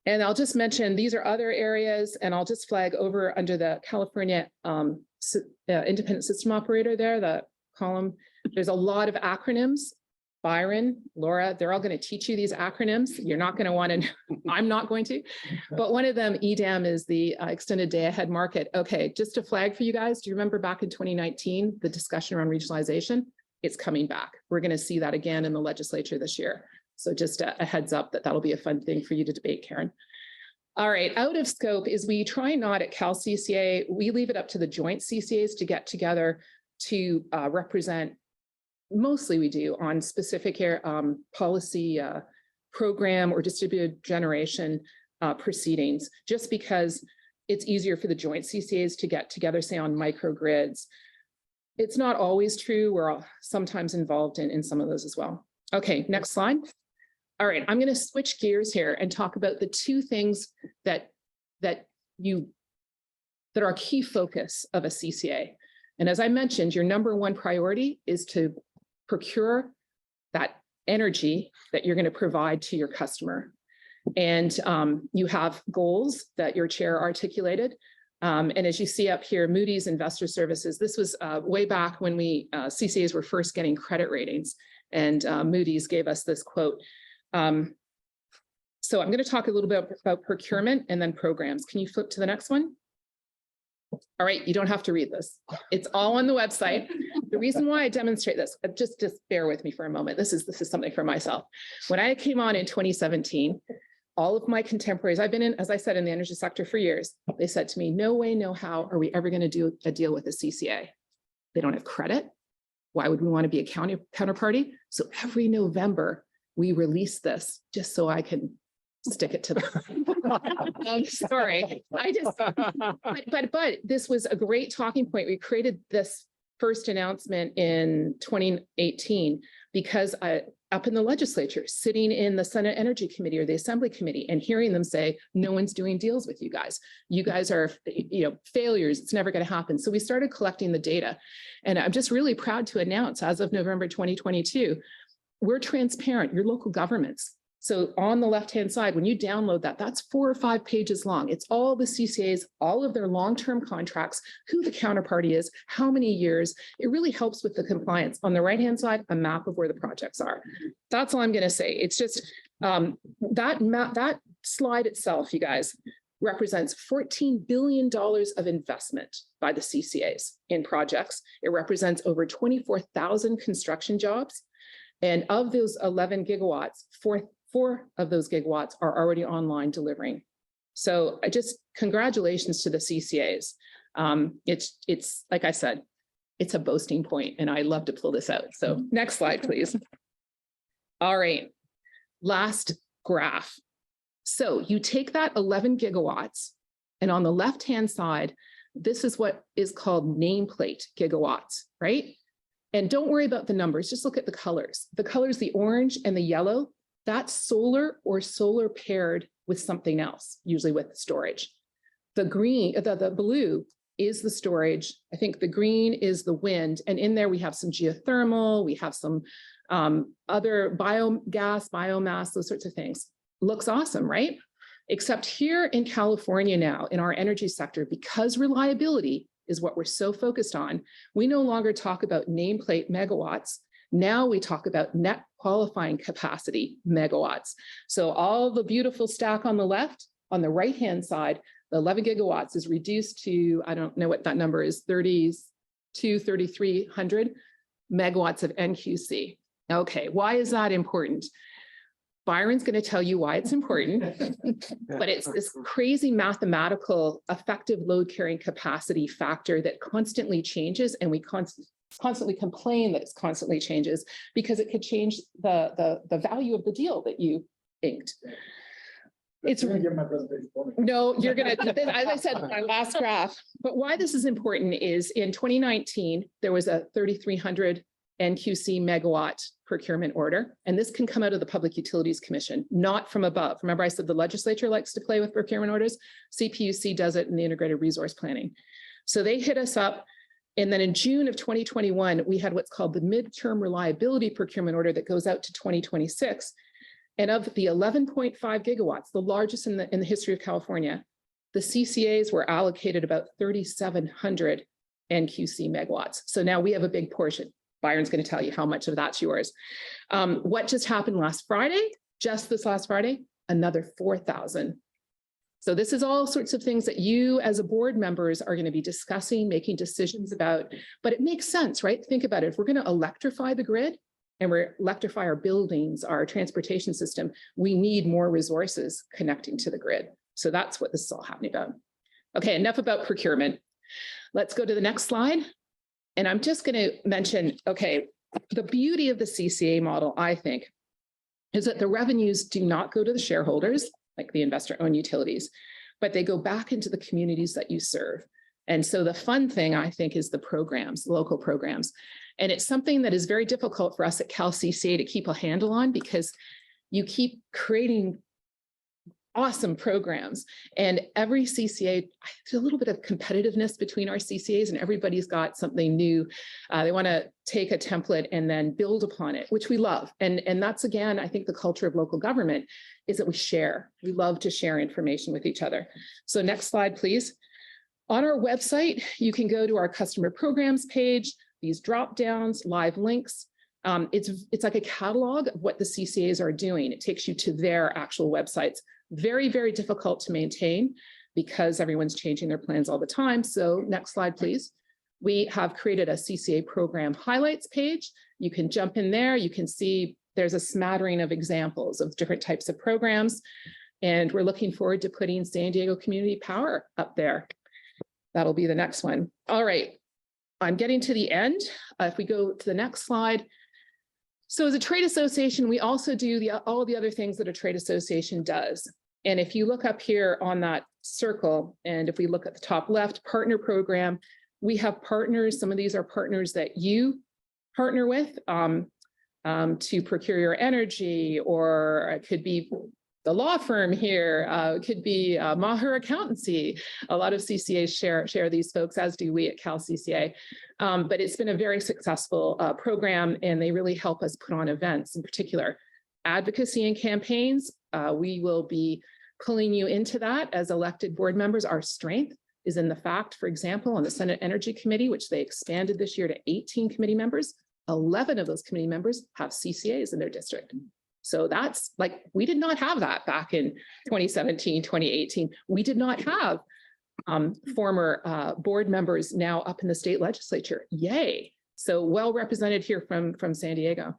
And I'll just mention, these are other areas, and I'll just flag over under the California Independent System Operator there, the column. There's a lot of acronyms. Byron, Laura, they're all going to teach you these acronyms. You're not going to want to, I'm not going to, but one of them, EDAM, is the extended day ahead market. Okay, just to flag for you guys, do you remember back in 2019, the discussion around regionalization? It's coming back. We're going to see that again in the legislature this year. So just a heads up that that'll be a fun thing for you to debate, Karen. All right, out of scope is we try not at CalCCA, we leave it up to the joint CCAs to get together to represent, mostly we do on specific policy program or distributed generation proceedings, just because it's easier for the joint CCAs to get together, say on microgrids. It's not always true. We're sometimes involved in some of those as well. Okay, next slide. All right, I'm going to switch gears here and talk about the two things that are a key focus of a CCA. And as I mentioned, your number one priority is to procure that energy that you're going to provide to your customer. And you have goals that your chair articulated. And as you see up here, Moody's Investor Services, this was way back when CCAs were first getting credit ratings. And Moody's gave us this quote. So I'm going to talk a little bit about procurement and then programs. Can you flip to the next one? All right, you don't have to read this. It's all on the website. The reason why I demonstrate this, just bear with me for a moment. This is something for myself. When I came on in 2017, all of my contemporaries, I've been in, as I said, in the energy sector for years. They said to me, no way, no how are we ever going to do a deal with a CCA? They don't have credit. Why would we want to be a counterparty? So every November, we release this just so I can stick it to them. Sorry, but this was a great talking point. We created this first announcement in 2018 because up in the legislature, sitting in the Senate Energy Committee or the Assembly Committee and hearing them say, no one's doing deals with you guys. You guys are, failures. It's never going to happen. So we started collecting the data. And I'm just really proud to announce, as of November 2022, we're transparent, your local governments. So on the left-hand side, when you download that, that's 4 or 5 pages long. It's all the CCAs, all of their long-term contracts, who the counterparty is, how many years. It really helps with the compliance. On the right-hand side, a map of where the projects are. That's all I'm going to say. It's just that slide itself, you guys, represents $14 billion of investment by the CCAs in projects. It represents over 24,000 construction jobs. And of those 11 gigawatts, four of those gigawatts are already online delivering. So congratulations to the CCAs. It's like I said, it's a boasting point, and I love to pull this out. So next slide, please. All right, last graph. So you take that 11 gigawatts, and on the left-hand side, this is what is called nameplate gigawatts, right? And don't worry about the numbers, just look at the colors. The colors, the orange and the yellow, that's solar or solar paired with something else, usually with storage. The green, the blue is the storage. I think the green is the wind. And in there we have some geothermal, we have some other biogas, biomass, those sorts of things. Looks awesome, right? Except here in California now, in our energy sector, because reliability is what we're so focused on, we no longer talk about nameplate megawatts. Now we talk about net qualifying capacity megawatts. So all the beautiful stack on the left, on the right-hand side, the 11 gigawatts is reduced to, I don't know what that number is, 3,300 megawatts of NQC. Okay, why is that important? Byron's going to tell you why it's important, but it's this crazy mathematical effective load carrying capacity factor that constantly changes, and we constantly complain that it's constantly changes because it could change the value of the deal that you inked. It's no, you're gonna, as I said, my last graph, but why this is important is in 2019, there was a 3,300 NQC megawatt procurement order, and this can come out of the Public Utilities Commission, not from above. Remember, I said the legislature likes to play with procurement orders. CPUC does it in the integrated resource planning. So they hit us up. And then in June of 2021, we had what's called the midterm reliability procurement order that goes out to 2026. And of the 11.5 gigawatts, the largest in the history of California, the CCAs were allocated about 3,700 NQC megawatts. So now we have a big portion. Byron's going to tell you how much of that's yours. What just happened last Friday, just this last Friday, another 4,000. So this is all sorts of things that you as a board members are going to be discussing, making decisions about, but it makes sense, right? Think about it. If we're going to electrify the grid and we're electrify our buildings, our transportation system, we need more resources connecting to the grid. So that's what this is all happening about. Okay, enough about procurement. Let's go to the next slide. And I'm just going to mention, okay, the beauty of the CCA model, I think, is that the revenues do not go to the shareholders, like the investor-owned utilities, but they go back into the communities that you serve. And so the fun thing, I think, is the programs, local programs. And it's something that is very difficult for us at Cal CCA to keep a handle on because you keep creating awesome programs. And every CCA, there's a little bit of competitiveness between our CCAs and everybody's got something new. They want to take a template and then build upon it, which we love. And that's, again, I think the culture of local government is that we share. We love to share information with each other. So next slide, please. On our website, you can go to our customer programs page, these drop downs, live links. It's like a catalog of what the CCAs are doing. It takes you to their actual websites. Very, very difficult to maintain because everyone's changing their plans all the time. So next slide, please. We have created a CCA program highlights page. You can jump in there. You can see there's a smattering of examples of different types of programs. And we're looking forward to putting San Diego Community Power up there. That'll be the next one. All right, I'm getting to the end. If we go to the next slide. So as a trade association, we also do all the other things that a trade association does. And if you look up here on that circle, and if we look at the top left, partner program, we have partners. Some of these are partners that you partner with to procure your energy, or it could be the law firm here, it could be Maher Accountancy. A lot of CCAs share these folks, as do we at Cal CCA. But it's been a very successful program, and they really help us put on events, in particular advocacy and campaigns. We will be pulling you into that as elected board members. Our strength is in the fact, for example, on the Senate Energy Committee, which they expanded this year to 18 committee members, 11 of those committee members have CCAs in their district. So that's like, we did not have that back in 2017, 2018. We did not have former board members now up in the state legislature. Yay. So well represented here from San Diego.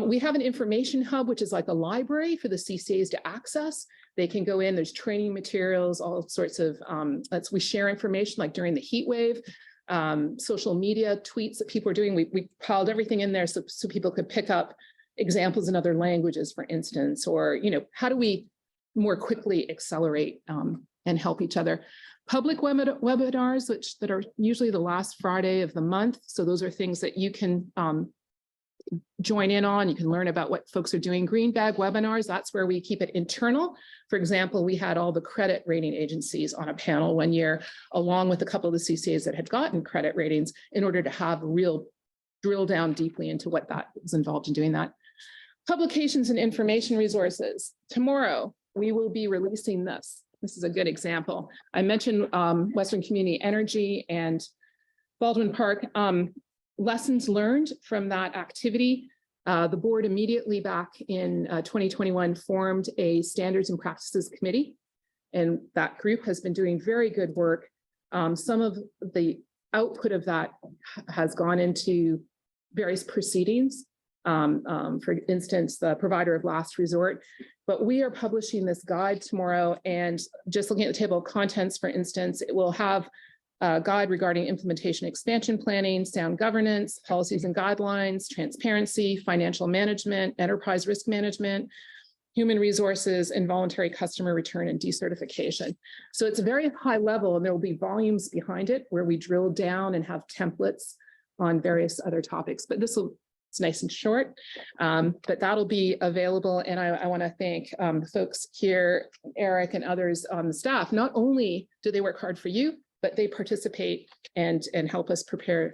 We have an information hub, which is like a library for the CCAs to access. They can go in, there's training materials, all sorts of, we share information like during the heat wave, social media tweets that people are doing. We piled everything in there so people could pick up examples in other languages, for instance, or, how do we more quickly accelerate and help each other. Public webinars, that are usually the last Friday of the month. So those are things that you can join in on. You can learn about what folks are doing. Green bag webinars, that's where we keep it internal. For example, we had all the credit rating agencies on a panel one year, along with a couple of the CCAs that had gotten credit ratings, in order to have real drill down deeply into what that is involved in doing that. Publications and information resources. Tomorrow, we will be releasing this. This is a good example. I mentioned Western Community Energy and Baldwin Park. Lessons learned from that activity. The board immediately back in 2021 formed a Standards and Practices Committee, and that group has been doing very good work. Some of the output of that has gone into various proceedings For instance, the provider of last resort. But we are publishing this guide tomorrow, and just looking at the table of contents, for instance, it will have a guide regarding implementation, expansion planning, sound governance, policies and guidelines, transparency, financial management, enterprise risk management, human resources, and voluntary customer return and decertification. So it's very high level, and there will be volumes behind it where we drill down and have templates on various other topics. But it's nice and short, but that'll be available. And I want to thank the folks here, Eric and others on the staff. Not only do they work hard for you, but they participate and help us prepare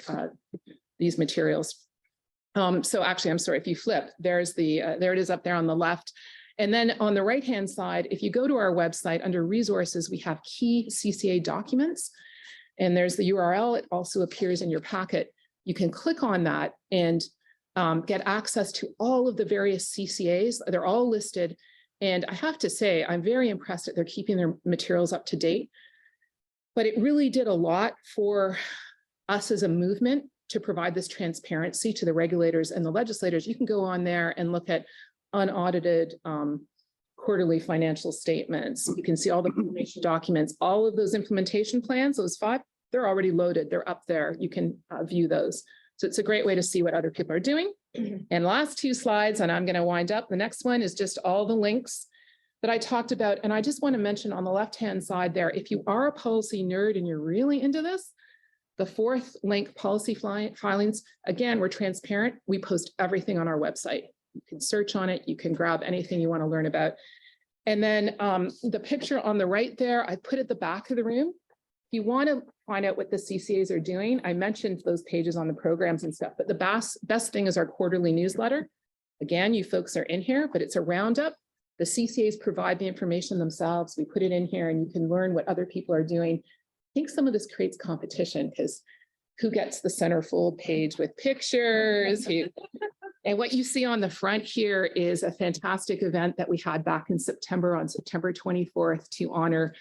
these materials. So actually, I'm sorry, if you flip, there it is up there on the left. And then on the right-hand side, if you go to our website under resources, we have key CCA documents, and there's the URL. It also appears in your packet. You can click on that and get access to all of the various CCAs. They're all listed. And I have to say, I'm very impressed that they're keeping their materials up to date. But it really did a lot for us as a movement to provide this transparency to the regulators and the legislators. You can go on there and look at unaudited quarterly financial statements. You can see all the information documents, all of those implementation plans, those 5, they're already loaded. They're up there. You can view those. So it's a great way to see what other people are doing. And last 2 slides, and I'm going to wind up. The next one is just all the links that I talked about. And I just want to mention on the left-hand side there, if you are a policy nerd and you're really into this, the 4th link, policy filings, again, we're transparent. We post everything on our website. You can search on it. You can grab anything you want to learn about. And then the picture on the right there, I put at the back of the room. If you want to find out what the CCAs are doing, I mentioned those pages on the programs and stuff, but the best thing is our quarterly newsletter. Again, you folks are in here, but it's a roundup. The CCAs provide the information themselves. We put it in here and you can learn what other people are doing. I think some of this creates competition because who gets the centerfold page with pictures? And what you see on the front here is a fantastic event that we had back in September, on September 24th, to honor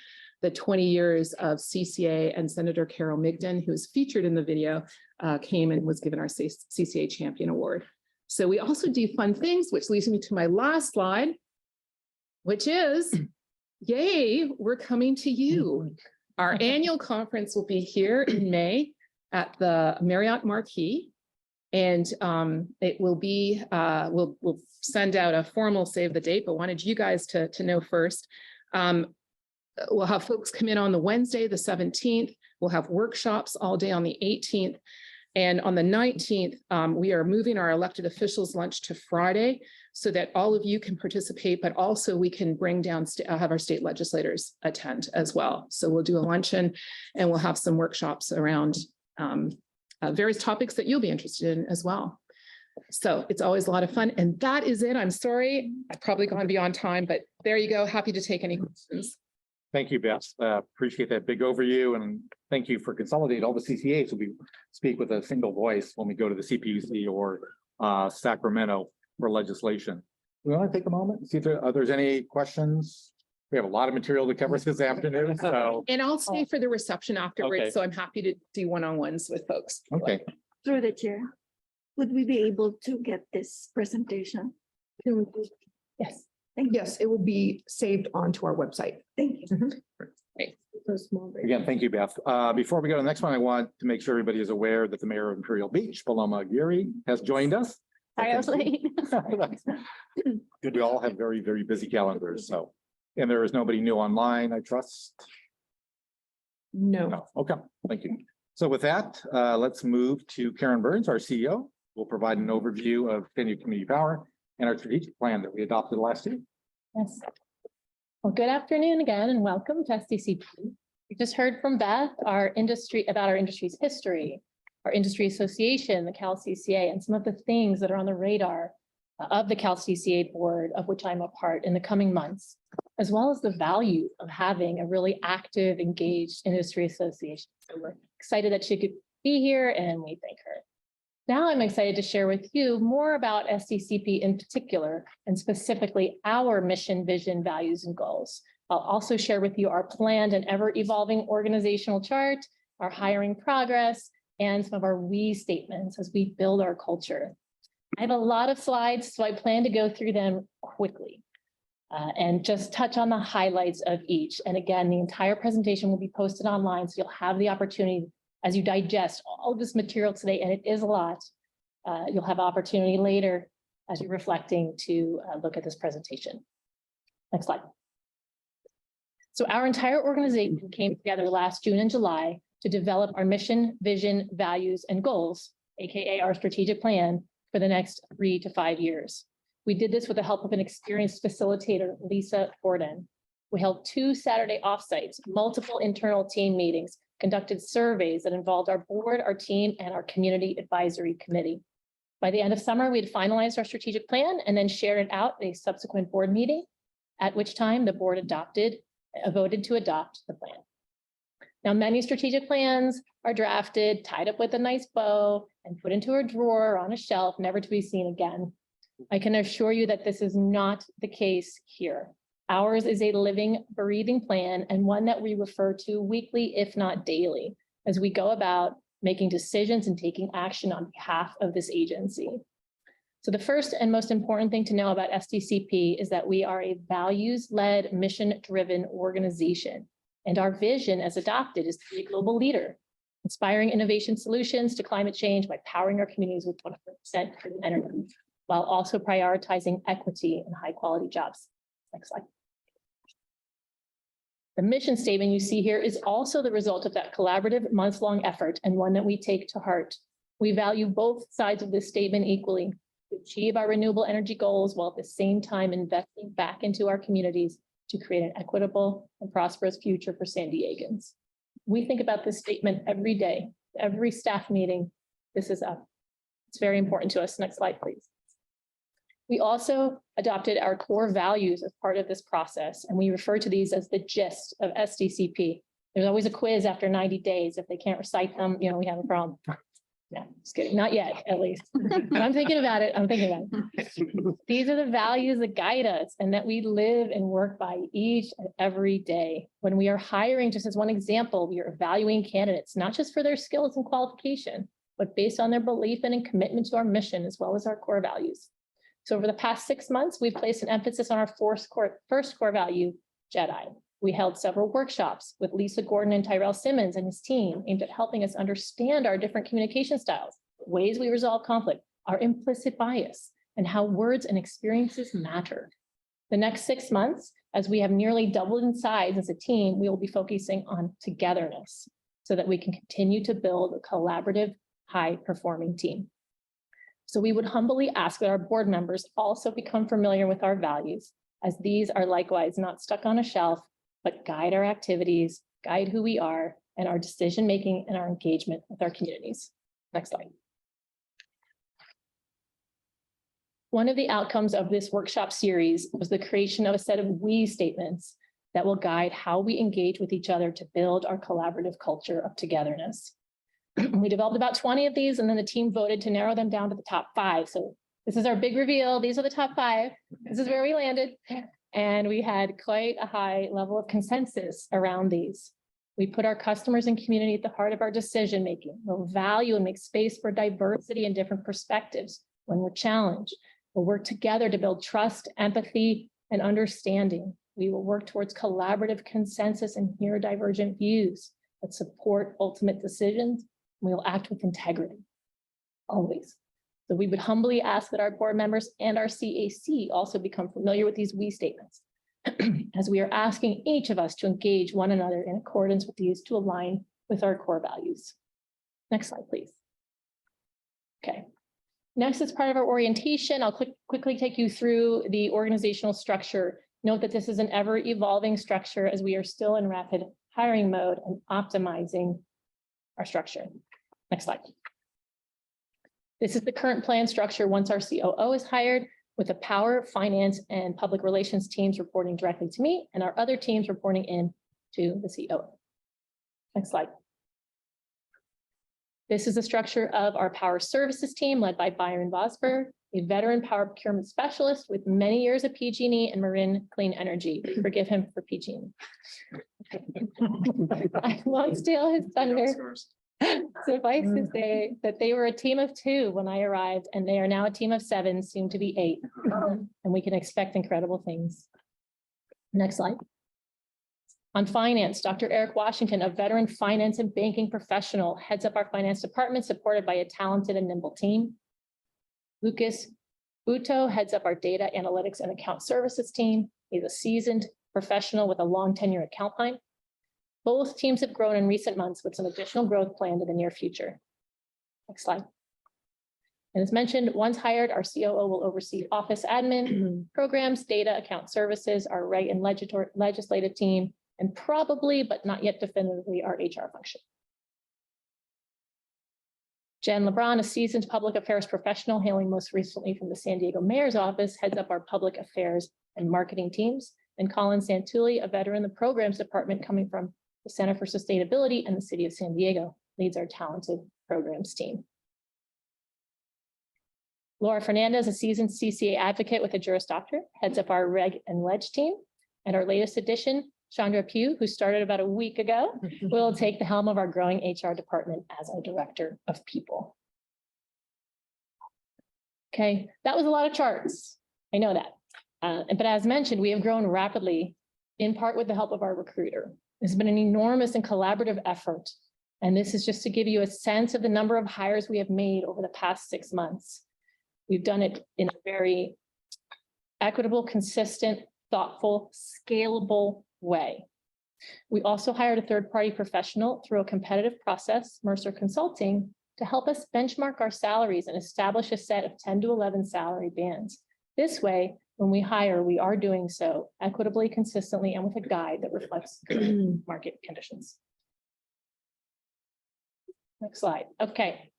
the 20 years of CCA, and Senator Carol Migden, who is featured in the video, came and was given our CCA Champion Award. So we also do fun things, which leads me to my last slide, which is, yay, we're coming to you. Our annual conference will be here in May at the Marriott Marquis. And it will be, we'll send out a formal save the date, but wanted you guys to know first. We'll have folks come in on the Wednesday, the 17th. We'll have workshops all day on the 18th. And on the 19th, we are moving our elected officials lunch to Friday so that all of you can participate, but also we can bring down, have our state legislators attend as well. So we'll do a luncheon and we'll have some workshops around various topics that you'll be interested in as well. So it's always a lot of fun. And that is it. I'm sorry, I've probably gone beyond time, but there you go. Happy to take any questions. Thank you, Beth. Appreciate that big overview, and thank you for consolidating all the CCAs so we speak with a single voice when we go to the CPUC or Sacramento for legislation. We want to take a moment and see if there's any questions. We have a lot of material to cover this afternoon, so. And I'll stay for the reception afterwards, Okay. so I'm happy to do one-on-ones with folks. Okay, Through the chair, would we be able to get this presentation? Yes. Thank you. Yes, it will be saved onto our website. Thank you. So small. again, thank you, Beth. Before we go to the next one, I want to make sure everybody is aware that the mayor of Imperial Beach, Paloma Aguirre, has joined us. Sorry, I was late. Good, we all have very, very busy calendars, so. And there is nobody new online, I trust? No. No, okay, thank you. So with that, let's move to Karen Burns, our CEO. We'll provide an overview of Continued Community Power and our strategic plan that we adopted last year. Yes. Well, good afternoon again and welcome to SDCP. We just heard from Beth, about our industry's history, our industry association, the Cal CCA, and some of the things that are on the radar of the Cal CCA board, of which I'm a part, in the coming months, as well as the value of having a really active, engaged industry association. So we're excited that she could be here and we thank her. Now I'm excited to share with you more about SDCP in particular, and specifically our mission, vision, values, and goals. I'll also share with you our planned and ever-evolving organizational chart, our hiring progress, and some of our we statements as we build our culture. I have a lot of slides, so I plan to go through them quickly. And just touch on the highlights of each. And again, the entire presentation will be posted online, so you'll have the opportunity as you digest all of this material today, and it is a lot. You'll have opportunity later as you're reflecting to look at this presentation. Next slide. So our entire organization came together last June and July to develop our mission, vision, values, and goals, AKA our strategic plan for the next 3 to 5 years. We did this with the help of an experienced facilitator, Lisa Forden. We held 2 Saturday offsites, multiple internal team meetings, conducted surveys that involved our board, our team, and our community advisory committee. By the end of summer, we had finalized our strategic plan and then shared it out at a subsequent board meeting, at which time the board voted to adopt the plan. Now, many strategic plans are drafted, tied up with a nice bow, and put into a drawer or on a shelf, never to be seen again. I can assure you that this is not the case here. Ours is a living, breathing plan and one that we refer to weekly, if not daily, as we go about making decisions and taking action on behalf of this agency. So the first and most important thing to know about SDCP is that we are a values-led, mission-driven organization. And our vision as adopted is to be a global leader, inspiring innovation solutions to climate change by powering our communities with 100% clean energy, while also prioritizing equity and high-quality jobs. Next slide. The mission statement you see here is also the result of that collaborative months-long effort and one that we take to heart. We value both sides of this statement equally to achieve our renewable energy goals while at the same time investing back into our communities to create an equitable and prosperous future for San Diegans. We think about this statement every day, every staff meeting. This is up. It's very important to us. Next slide, please. We also adopted our core values as part of this process, and we refer to these as the gist of SDCP. There's always a quiz after 90 days. If they can't recite them, we have a problem. No, just kidding. Not yet, at least. But I'm thinking about it. These are the values that guide us and that we live and work by each and every day. When we are hiring, just as one example, we are evaluating candidates, not just for their skills and qualification, but based on their belief and in commitment to our mission, as well as our core values. So over the past 6 months, we've placed an emphasis on our first core value, JEDI. We held several workshops with Lisa Gordon and Tyrell Simmons and his team aimed at helping us understand our different communication styles, ways we resolve conflict, our implicit bias, and how words and experiences matter. The next 6 months, as we have nearly doubled in size as a team, we will be focusing on togetherness so that we can continue to build a collaborative, high-performing team. So we would humbly ask that our board members also become familiar with our values, as these are likewise not stuck on a shelf, but guide our activities, guide who we are, and our decision-making and our engagement with our communities. Next slide. One of the outcomes of this workshop series was the creation of a set of we statements that will guide how we engage with each other to build our collaborative culture of togetherness. We developed about 20 of these, and then the team voted to narrow them down to the top 5. So this is our big reveal. These are the top 5. This is where we landed. And we had quite a high level of consensus around these. We put our customers and community at the heart of our decision-making. We'll value and make space for diversity and different perspectives when we're challenged. We'll work together to build trust, empathy, and understanding. We will work towards collaborative consensus and hear divergent views that support ultimate decisions. We will act with integrity, always. So we would humbly ask that our board members and our CAC also become familiar with these we statements, as we are asking each of us to engage one another in accordance with these to align with our core values. Next slide, please. Okay. Next, as part of our orientation, I'll quickly take you through the organizational structure. Note that this is an ever-evolving structure as we are still in rapid hiring mode and optimizing our structure. Next slide. This is the current plan structure once our COO is hired, with the power, finance, and public relations teams reporting directly to me and our other teams reporting in to the COO. Next slide. This is the structure of our power services team led by Byron Vosberg, a veteran power procurement specialist with many years of PG&E and Marin Clean Energy. Forgive him for PG&E. I won't steal his thunder. Suffice to say that they were a team of 2 when I arrived, and they are now a team of 7, soon to be 8. And we can expect incredible things. Next slide. On finance, Dr. Eric Washington, a veteran finance and banking professional, heads up our finance department, supported by a talented and nimble team. Lucas Buto heads up our data analytics and account services team. He's a seasoned professional with a long tenure at Calpine. Both teams have grown in recent months with some additional growth planned in the near future. Next slide. And as mentioned, once hired, our COO will oversee office admin, programs, data, account services, our reg and legislative team, and probably, but not yet definitively, our HR function. Jen LeBron, a seasoned public affairs professional hailing most recently from the San Diego Mayor's office, heads up our public affairs and marketing teams. And Colin Santulli, a veteran in the programs department coming from the Center for Sustainability and the City of San Diego, leads our talented programs team. Laura Fernandez, a seasoned CCA advocate with a Juris Doctorate, heads up our reg and ledge team. And our latest addition, Chandra Pugh, who started about a week ago, will take the helm of our growing HR department as our Director of People. Okay, that was a lot of charts. I know that. But as mentioned, we have grown rapidly, in part with the help of our recruiter. It's been an enormous and collaborative effort. And this is just to give you a sense of the number of hires we have made over the past 6 months. We've done it in a very equitable, consistent, thoughtful, scalable way. We also hired a third-party professional through a competitive process, Mercer Consulting, to help us benchmark our salaries and establish a set of 10 to 11 salary bands. This way, when we hire, we are doing so equitably, consistently, and with a guide that reflects current market conditions. Next slide. Okay,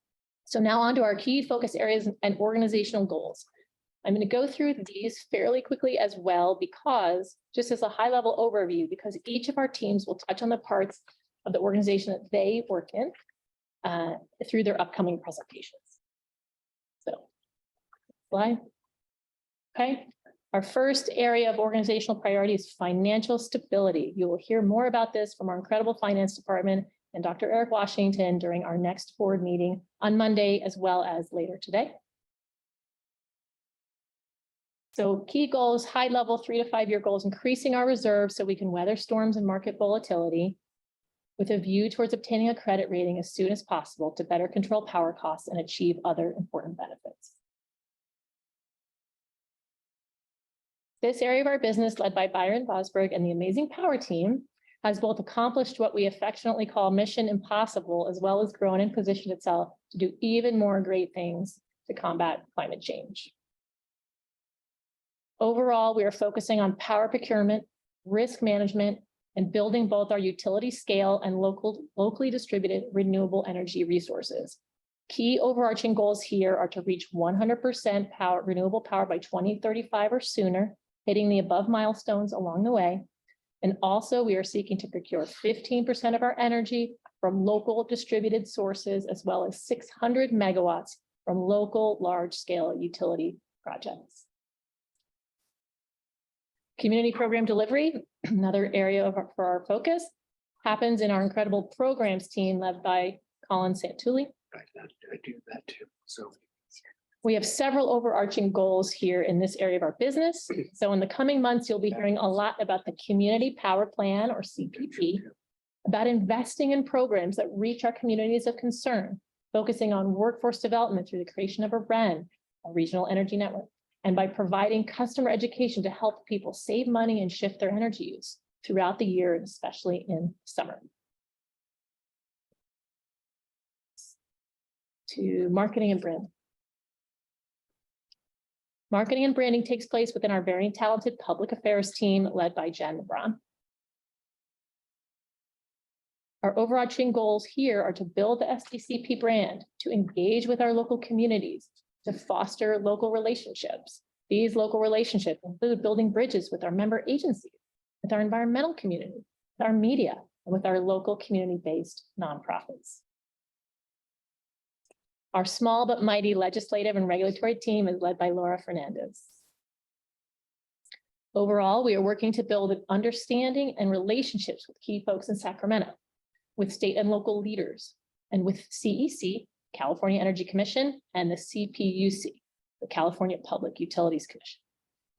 so now on to our key focus areas and organizational goals. I'm going to go through these fairly quickly as well, because just as a high-level overview, because each of our teams will touch on the parts of the organization that they work in through their upcoming presentations. So, slide. Okay, our first area of organizational priority is financial stability. You will hear more about this from our incredible finance department and Dr. Eric Washington during our next board meeting on Monday, as well as later today. So key goals, high level 3 to 5 year goals, increasing our reserves so we can weather storms and market volatility with a view towards obtaining a credit rating as soon as possible to better control power costs and achieve other important benefits. This area of our business, led by Byron Vosberg and the amazing power team, has both accomplished what we affectionately call mission impossible, as well as grown and positioned itself to do even more great things to combat climate change. Overall, we are focusing on power procurement, risk management, and building both our utility scale and locally distributed renewable energy resources. Key overarching goals here are to reach 100% renewable power by 2035 or sooner, hitting the above milestones along the way. And also, we are seeking to procure 15% of our energy from local distributed sources, as well as 600 megawatts from local large-scale utility projects. Community program delivery, another area for our focus, happens in our incredible programs team led by Colin Santulli. I do that too. So we have several overarching goals here in this area of our business. So in the coming months, you'll be hearing a lot about the Community Power Plan, or CPP, about investing in programs that reach our communities of concern, focusing on workforce development through the creation of a REN, a regional energy network, and by providing customer education to help people save money and shift their energy use throughout the year, and especially in summer. To marketing and branding. Marketing and branding takes place within our very talented public affairs team led by Jen LeBron. Our overarching goals here are to build the SDCP brand, to engage with our local communities, to foster local relationships. These local relationships include building bridges with our member agencies, with our environmental community, with our media, and with our local community-based nonprofits. Our small but mighty legislative and regulatory team is led by Laura Fernandez. Overall, we are working to build an understanding and relationships with key folks in Sacramento, with state and local leaders, and with CEC, California Energy Commission, and the CPUC, the California Public Utilities Commission.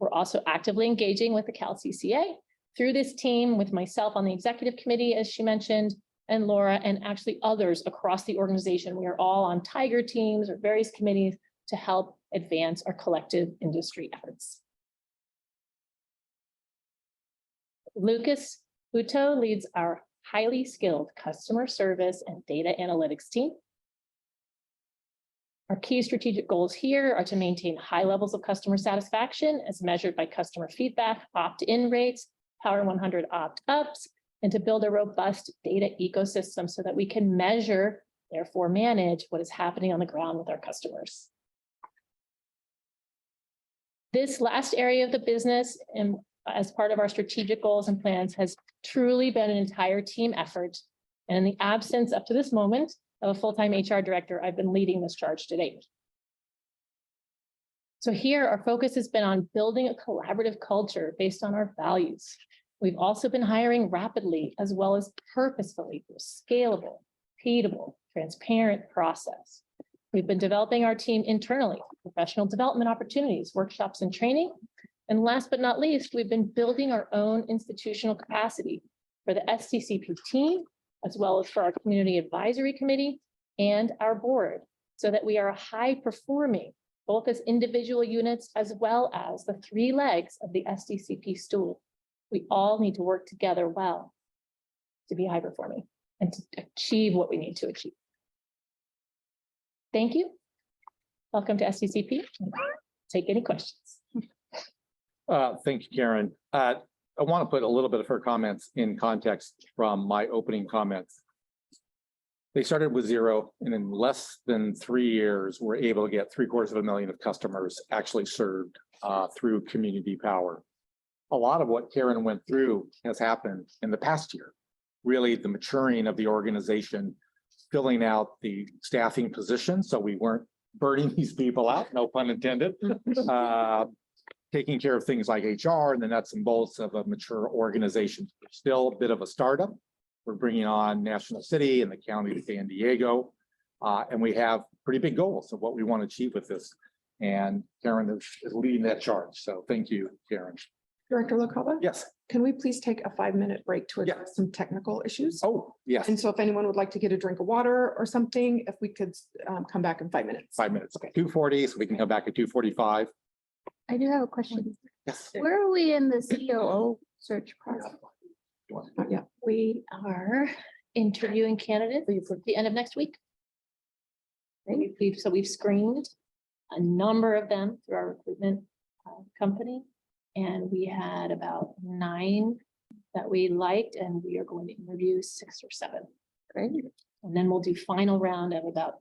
We're also actively engaging with the CalCCA through this team with myself on the executive committee, as she mentioned, and Laura, and actually others across the organization. We are all on tiger teams or various committees to help advance our collective industry efforts. Lucas Uto leads our highly skilled customer service and data analytics team. Our key strategic goals here are to maintain high levels of customer satisfaction as measured by customer feedback, opt-in rates, Power 100 opt-ups, and to build a robust data ecosystem so that we can measure, therefore manage what is happening on the ground with our customers. This last area of the business, and as part of our strategic goals and plans, has truly been an entire team effort. And in the absence up to this moment of a full-time HR director, I've been leading this charge to date. So here, our focus has been on building a collaborative culture based on our values. We've also been hiring rapidly as well as purposefully through a scalable, repeatable, transparent process. We've been developing our team internally, professional development opportunities, workshops, and training. And last but not least, we've been building our own institutional capacity for the STCP team, as well as for our community advisory committee and our board, so that we are high performing, both as individual units, as well as the three legs of the STCP stool. We all need to work together well to be high performing and to achieve what we need to achieve. Thank you. Welcome to STCP. Take any questions. Thank you, Karen. I want to put a little bit of her comments in context from my opening comments. They started with 0, and in less than 3 years, we're able to get 750,000 of customers actually served through community power. A lot of what Karen went through has happened in the past year. Really, the maturing of the organization, filling out the staffing positions, so we weren't burning these people out, no pun intended. Taking care of things like HR and the nuts and bolts of a mature organization. We're still a bit of a startup. We're bringing on National City and the County of San Diego, and we have pretty big goals of what we want to achieve with this. And Karen is leading that charge. So thank you, Karen. Director LaCava? Yes. Can we please take a 5-minute break to address some technical issues? Oh, yes. And so if anyone would like to get a drink of water or something, if we could come back in 5 minutes. 5 minutes. Okay. 2:40, so we can come back at 2:45. I do have a question. Yes. Where are we in the COO search process? Not yet. We are interviewing candidates at the end of next week. So we've screened a number of them through our recruitment company. And we had about 9 that we liked, and we are going to interview 6 or 7. Great. And then we'll do final round of about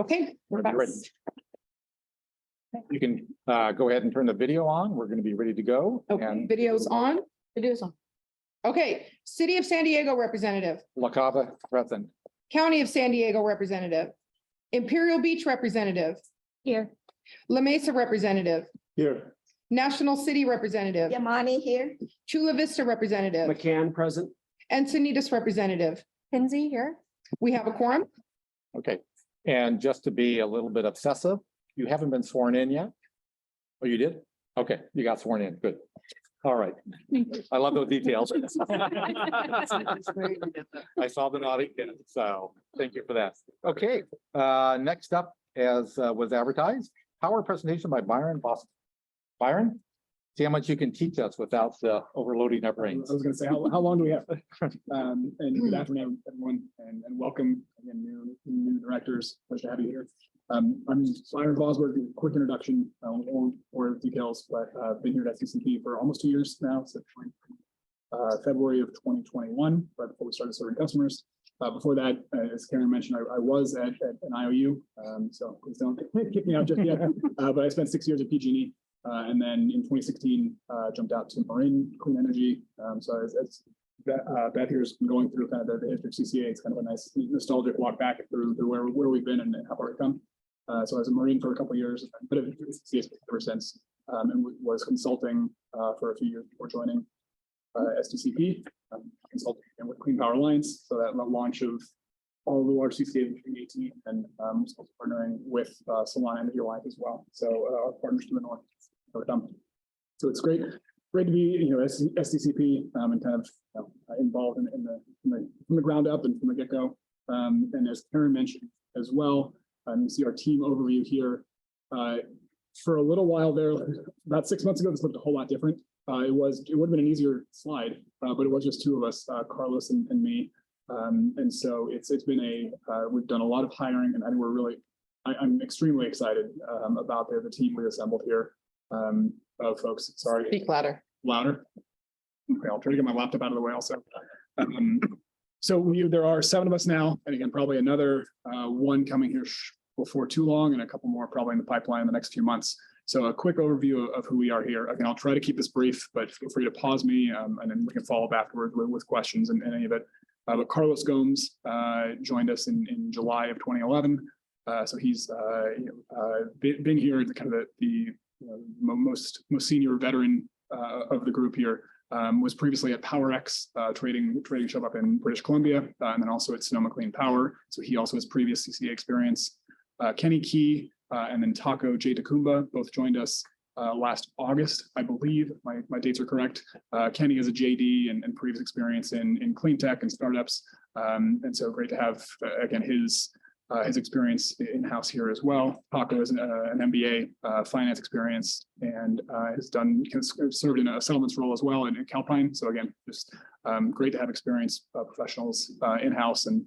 Okay. We're gonna be ready. You can go ahead and turn the video on. We're going to be ready to go. Okay, And video's on. Video's on. Okay, City of San Diego representative, La Cava present. County of San Diego representative, Imperial Beach representative, Here. La Mesa representative, Here. National City representative, Yamani here. Chula Vista representative, McCann present. Encinitas representative. Kinsey here. We have a quorum. Okay. And just to be a little bit obsessive, you haven't been sworn in yet? Oh, you did? Okay, you got sworn in. Good. All right. I love those details. I saw the nodding, so thank you for that. Okay, next up, as was advertised, power presentation by Byron Boston. Byron, see how much you can teach us without overloading our brains. I was gonna say, how long do we have? And good afternoon, everyone, and welcome again, new directors. Pleasure to have you here. I'm Byron Bosworth. Quick introduction, or details, but I've been here at SDCP for almost 2 years now, so February of 2021, right before we started serving customers. Before that, as Karen mentioned, I was at an IOU, so please don't kick me out just yet. But I spent 6 years at PG&E. And then in 2016, jumped out to Marin Clean Energy. So as Beth here has been going through kind of the history of CCA, it's kind of a nice nostalgic walk back through where we've been and how far we've come. So I was a Marine for a couple of years, but I've been with CCA ever since, and was consulting for a few years before joining SDCP, consulting with Clean Power Alliance. So that launch of all the large CCAs in 2018, and also partnering with Solana Energy Alliance as well. So our partners to the north. So it's great to be, SDCP and kind of involved in from the ground up and from the get go. And as Karen mentioned as well, you see our team overview here. For a little while there, about 6 months ago, this looked a whole lot different. It would have been an easier slide, but it was just two of us, Carlos and me. And so it's been we've done a lot of hiring, and I'm extremely excited about the team we assembled here. Folks, sorry. Speak louder. Louder. Okay, I'll try to get my laptop out of the way also. So there are 7 of us now, and again, probably another one coming here before too long, and a couple more probably in the pipeline in the next few months. So a quick overview of who we are here. Again, I'll try to keep this brief, but feel free to pause me, and then we can follow up afterwards with questions and any of it. But Carlos Gomes joined us in July of 2011. So he's been here, kind of the most senior veteran of the group here. Was previously at PowerX trading shop up in British Columbia, and then also at Sonoma Clean Power. So he also has previous CCA experience. Kenny Key and then Taco J. Tacumba both joined us last August, I believe. My dates are correct. Kenny has a JD and previous experience in clean tech and startups. And so great to have, again, his experience in-house here as well. Taco has an MBA finance experience and has served in a settlements role as well in Calpine. So again, just great to have experienced professionals in-house and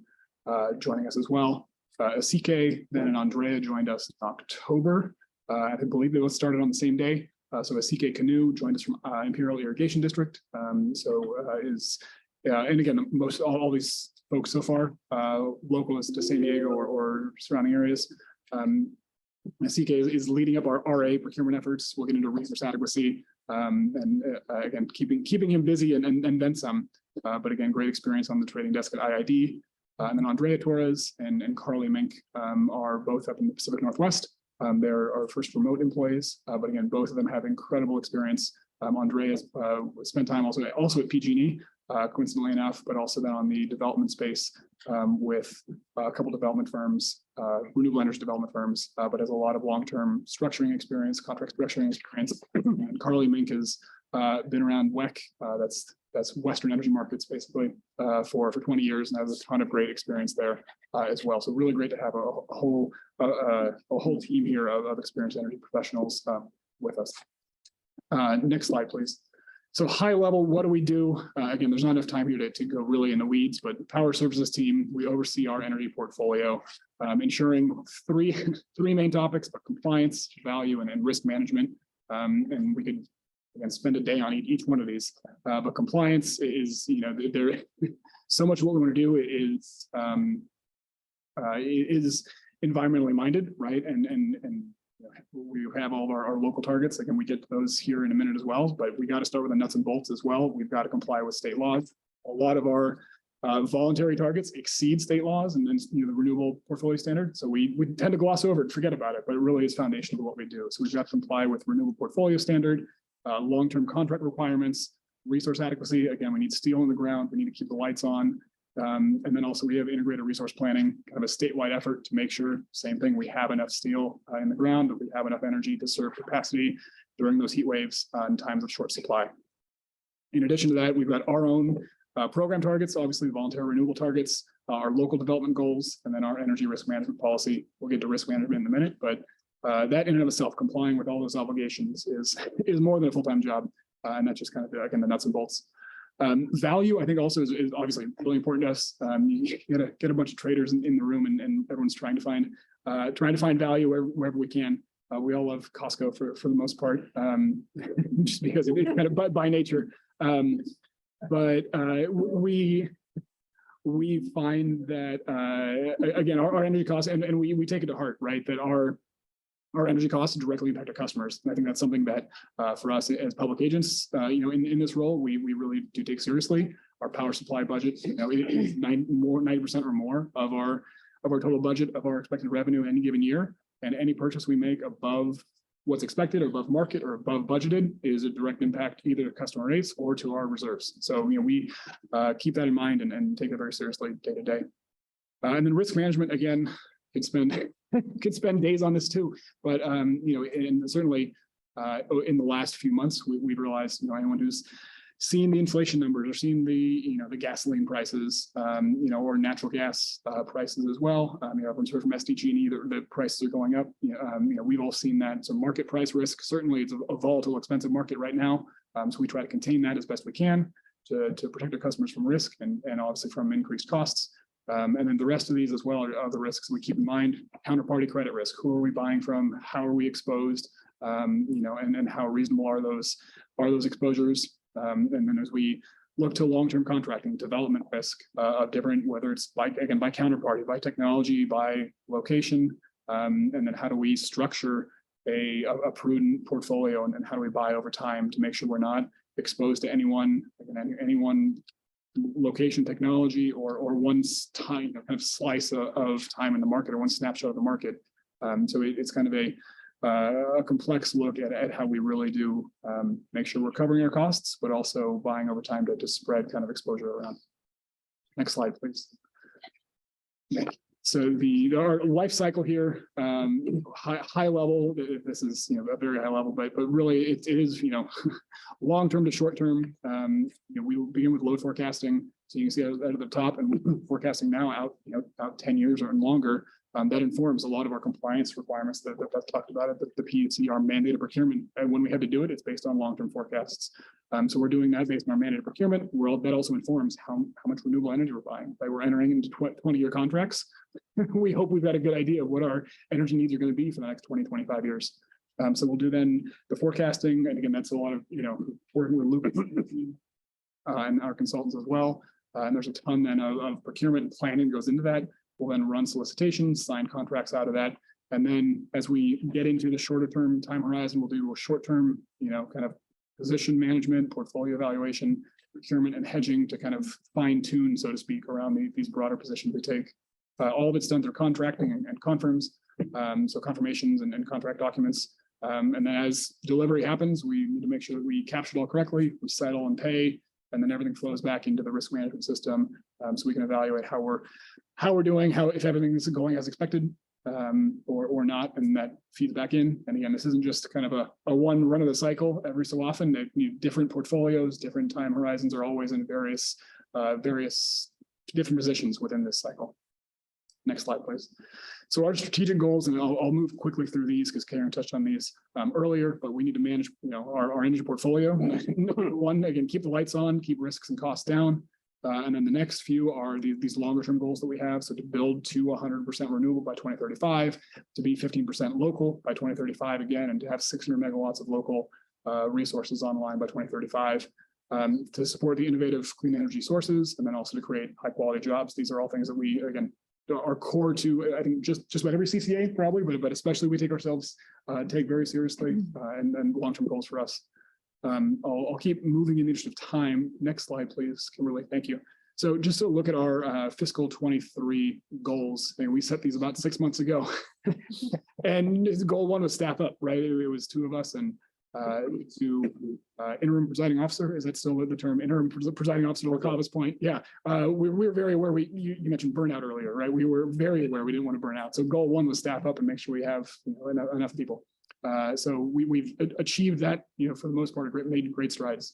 joining us as well. Asike, then and Andrea joined us in October. I believe they both started on the same day. So Asike Canoe joined us from Imperial Irrigation District. And again, all these folks so far, local to San Diego or surrounding areas. Asike is leading up our RA procurement efforts. We'll get into resource adequacy and again, keeping him busy and then some. But again, great experience on the trading desk at IID. And then Andrea Torres and Carly Mink are both up in the Pacific Northwest. They're our first remote employees, but again, both of them have incredible experience. Andrea spent time also at PG&E, coincidentally enough, but also then on the development space with a couple development firms, renewable energy development firms, but has a lot of long-term structuring experience, contract structuring experience. And Carly Mink has been around WEC, that's Western Energy Markets, basically, for 20 years, and has a ton of great experience there as well. So really great to have a whole team here of experienced energy professionals with us. Next slide, please. So high level, what do we do? Again, there's not enough time here to go really in the weeds, but the Power Services team, we oversee our energy portfolio, ensuring three main topics: but compliance, value, and risk management. And we could again spend a day on each one of these. But compliance is, there so much of what we want to do is environmentally minded, right? And you know, we have all of our local targets. Again, we get to those here in a minute as well, but we got to start with the nuts and bolts as well. We've got to comply with state laws. A lot of our voluntary targets exceed state laws and you know, the renewable portfolio standard. So we tend to gloss over it and forget about it, but it really is foundational to what we do. So we've got to comply with renewable portfolio standard, long-term contract requirements, resource adequacy. Again, we need steel in the ground. We need to keep the lights on. And then also we have integrated resource planning, kind of a statewide effort to make sure, same thing, we have enough steel in the ground, that we have enough energy to serve capacity during those heat waves in times of short supply. In addition to that, we've got our own program targets, obviously the voluntary renewable targets, our local development goals, and then our energy risk management policy. We'll get to risk management in a minute, but that in and of itself, complying with all those obligations is more than a full-time job. And that's just kind of, again, the nuts and bolts. Value, I think also is obviously really important to us. You get a bunch of traders in the room and everyone's trying to find value wherever we can. We all love Costco for the most part, just because it's kind of by nature. But we find that, again, our energy costs, and we take it to heart, right? That our energy costs directly impact our customers. And I think that's something that for us as public agents, you know, in this role, we really do take seriously. Our power supply budget, you know, it is 90% or more of our total budget of our expected revenue any given year. And any purchase we make above what's expected or above market or above budgeted is a direct impact either to customer rates or to our reserves. So, you know, we keep that in mind and take it very seriously day to day. And then risk management, again, could spend days on this too, but you know, and certainly in the last few months, we've realized, you know, anyone who's seen the inflation numbers or seen the, you know, the gasoline prices, you know, or natural gas prices as well. You know, everyone's heard from SDG&E that the prices are going up. You know, we've all seen that. So market price risk, certainly it's a volatile, expensive market right now. So we try to contain that as best we can to protect our customers from risk and obviously from increased costs. And then the rest of these as well are the risks we keep in mind. Counterparty credit risk, who are we buying from? How are we exposed? You know, and how reasonable are those exposures? And then as we look to long-term contracting, development risk of different, whether it's by counterparty, by technology, by location, and then how do we structure a prudent portfolio and how do we buy over time to make sure we're not exposed to any one location, technology, or one time, kind of slice of time in the market or one snapshot of the market. So it's kind of a complex look at how we really do make sure we're covering our costs, but also buying over time to spread kind of exposure around. Next slide, please. So our life cycle here, high level, this is, you know, a very high level, but really it is, you know, long-term to short-term. You know, we will begin with load forecasting. So you can see at the top, and forecasting now out, you know, out 10 years or longer. That informs a lot of our compliance requirements that Beth talked about it, the PUC, our mandated procurement. And when we have to do it, it's based on long-term forecasts. So we're doing that based on our mandated procurement. That also informs how much renewable energy we're buying. Like we're entering into 20-year contracts. We hope we've got a good idea of what our energy needs are going to be for the next 20, 25 years. So we'll do then the forecasting. And again, that's a lot of, you know, working with Luke and our consultants as well. And there's a ton then of procurement and planning goes into that. We'll then run solicitations, sign contracts out of that. And then as we get into the shorter term time horizon, we'll do a short term, you know, kind of position management, portfolio evaluation, procurement and hedging to kind of fine tune, so to speak, around these broader positions we take. All of it's done through contracting and confirms. So confirmations and contract documents. And then as delivery happens, we need to make sure that we capture it all correctly, we settle and pay, and then everything flows back into the risk management system. So we can evaluate how we're doing, if everything is going as expected, or not, and that feeds back in. And again, this isn't just kind of a one run of the cycle every so often. They need different portfolios, different time horizons are always in various different positions within this cycle. Next slide, please. So our strategic goals, and I'll move quickly through these because Karen touched on these earlier, but we need to manage, you know, our energy portfolio. Number one, again, keep the lights on, keep risks and costs down. And then the next few are these longer term goals that we have. So to build to 100% renewable by 2035, to be 15% local by 2035 again, and to have 600 megawatts of local resources online by 2035. To support the innovative clean energy sources, and then also to create high quality jobs. These are all things that we, again, are core to, I think, just about every CCA probably, but especially we take ourselves, take very seriously, and long-term goals for us. I'll keep moving in the interest of time. Next slide, please, Kimberly. Thank you. So just to look at our fiscal 23 goals, and we set these about 6 months ago. And goal one was staff up, right? It was 2 of us and to interim presiding officer. Is that still the term? Interim presiding officer to Kava's point. Yeah, we were very aware. You mentioned burnout earlier, right? We were very aware we didn't want to burn out. So goal one was staff up and make sure we have enough people. So we've achieved that, for the most part, made great strides.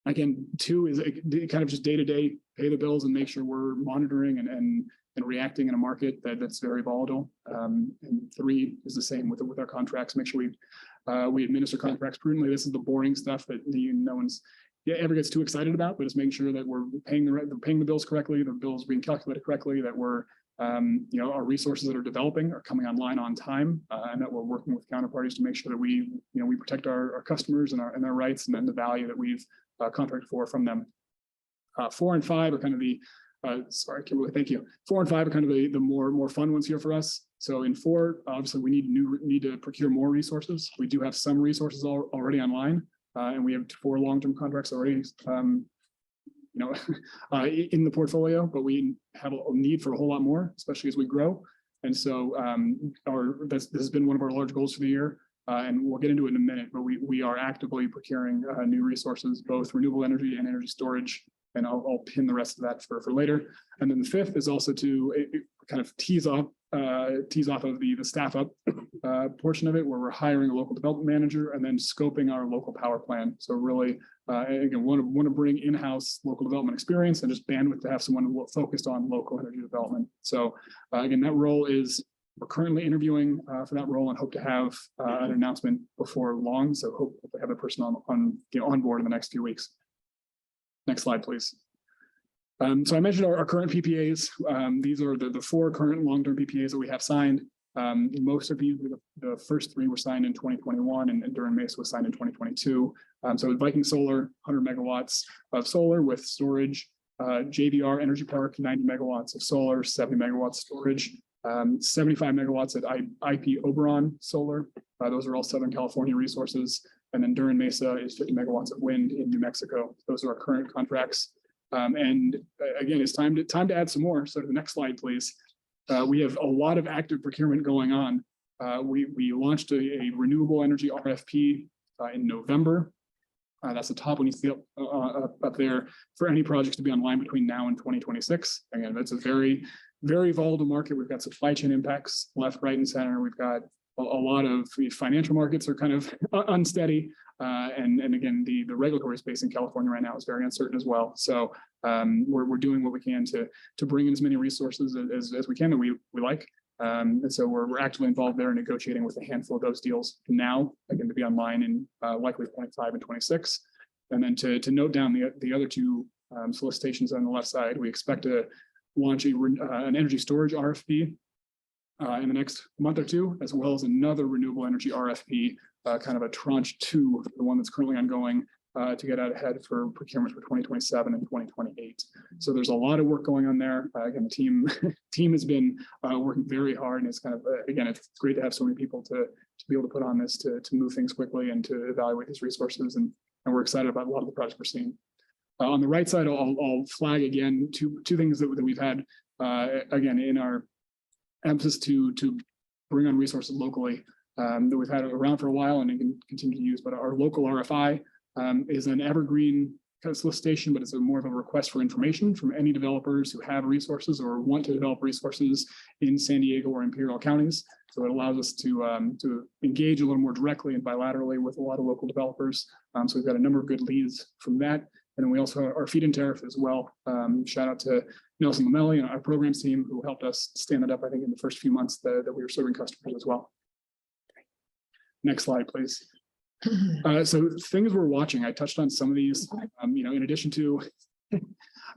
Again, 2 is kind of just day-to-day pay the bills and make sure we're monitoring and reacting in a market that's very volatile. And 3 is the same with our contracts. Make sure we administer contracts prudently. This is the boring stuff that no one's ever gets too excited about, but it's making sure that we're paying the bills correctly, the bills being calculated correctly, that we're our resources that are developing are coming online on time, and that we're working with counterparties to make sure that we protect our customers and their rights and then the value that we've contracted for from them. 4 and 5 are kind of the sorry, Kimberly, thank you. 4 and 5 are kind of the more fun ones here for us. So in 4, obviously we need to procure more resources. We do have some resources already online, and we have 4 long-term contracts already in the portfolio, but we have a need for a whole lot more, especially as we grow. And so this has been one of our large goals for the year, and we'll get into it in a minute, but we are actively procuring new resources, both renewable energy and energy storage, and I'll pin the rest of that for later. And then the 5th is also to kind of tease off of the staff up portion of it, where we're hiring a local development manager and then scoping our local power plan. So really, again, want to bring in-house local development experience and just bandwidth to have someone focused on local energy development. So again, that role we're currently interviewing for that role and hope to have an announcement before long. So hope to have a person on board in the next few weeks. Next slide, please. So I mentioned our current PPAs. These are the 4 current long-term PPAs that we have signed. Most of these, the first 3 were signed in 2021, and Durham Mesa was signed in 2022. So Viking Solar, 100 megawatts of solar with storage. JVR Energy Park, 90 megawatts of solar, 70 megawatts storage. 75 megawatts at IP Oberon Solar. Those are all Southern California resources. And then Durham Mesa is 50 megawatts of wind in New Mexico. Those are our current contracts. And again, it's time to add some more. So to the next slide, please. We have a lot of active procurement going on. We launched a renewable energy RFP in November. That's the top one you see up there for any projects to be online between now and 2026. Again, that's a very, very volatile market. We've got supply chain impacts left, right, and center. We've got a lot of financial markets are kind of unsteady. And again, the regulatory space in California right now is very uncertain as well. So we're doing what we can to bring in as many resources as we can that we like. And so we're actively involved there in negotiating with a handful of those deals now, again, to be online in likely 25 and 26. And then to note down the other 2 solicitations on the left side, we expect to launch an energy storage RFP in the next month or 2, as well as another renewable energy RFP, kind of a tranche 2, the one that's currently ongoing, to get out ahead for procurement for 2027 and 2028. So there's a lot of work going on there. Again, the team has been working very hard, and it's kind of again, it's great to have so many people to be able to put on this to move things quickly and to evaluate these resources, and we're excited about a lot of the projects we're seeing. On the right side, I'll flag again two things that we've had again in our emphasis to bring on resources locally that we've had around for a while and can continue to use. But our local RFI is an evergreen kind of solicitation, but it's more of a request for information from any developers who have resources or want to develop resources in San Diego or Imperial counties. So it allows us to engage a little more directly and bilaterally with a lot of local developers. So we've got a number of good leads from that. And then we also have our feed-in tariff as well. Shout out to Nelson Lamelli and our programs team who helped us stand it up, I think, in the first few months that we were serving customers as well. Next slide, please. So things we're watching, I touched on some of these, in addition to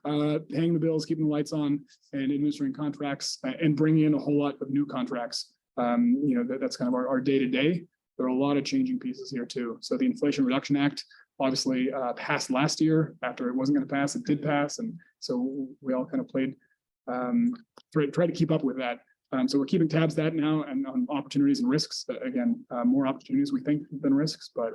paying the bills, keeping the lights on, and administering contracts, and bringing in a whole lot of new contracts. That's kind of our day-to-day. There are a lot of changing pieces here too. So the Inflation Reduction Act obviously passed last year. After it wasn't going to pass, it did pass. And so we all kind of played try to keep up with that. So we're keeping tabs that now and on opportunities and risks. Again, more opportunities we think than risks, but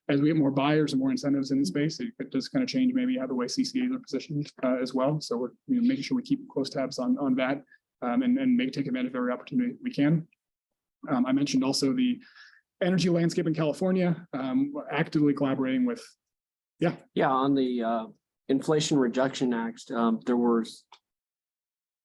as we get more buyers and more incentives in the space, it does kind of change maybe how the way CCAs are positioned as well. So we're making sure we keep close tabs on that and take advantage of every opportunity we can. I mentioned also the energy landscape in California, actively collaborating with. Yeah, on the Inflation Reduction Act, there was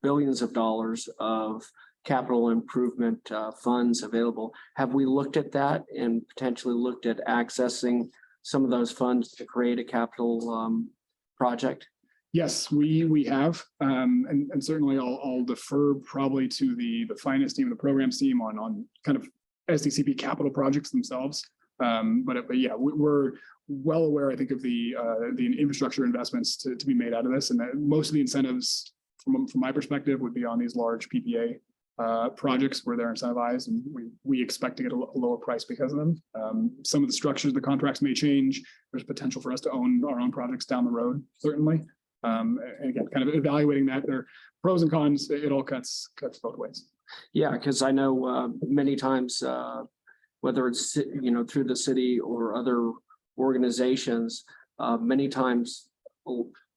billions of dollars of capital improvement funds available. Have we looked at that and potentially looked at accessing some of those funds to create a capital project? Yes, we have, and certainly I'll defer probably to the finance team and the programs team on kind of SDCP capital projects themselves. But yeah, we're well aware, I think, of the infrastructure investments to be made out of this, and that most of the incentives from my perspective would be on these large PPA projects where they're incentivized, and we expect to get a lower price because of them. Some of the structures of the contracts may change. There's potential for us to own our own projects down the road, certainly. And again, kind of evaluating that, there are pros and cons. It all cuts both ways. Yeah, because I know many times, whether it's through the city or other organizations, many times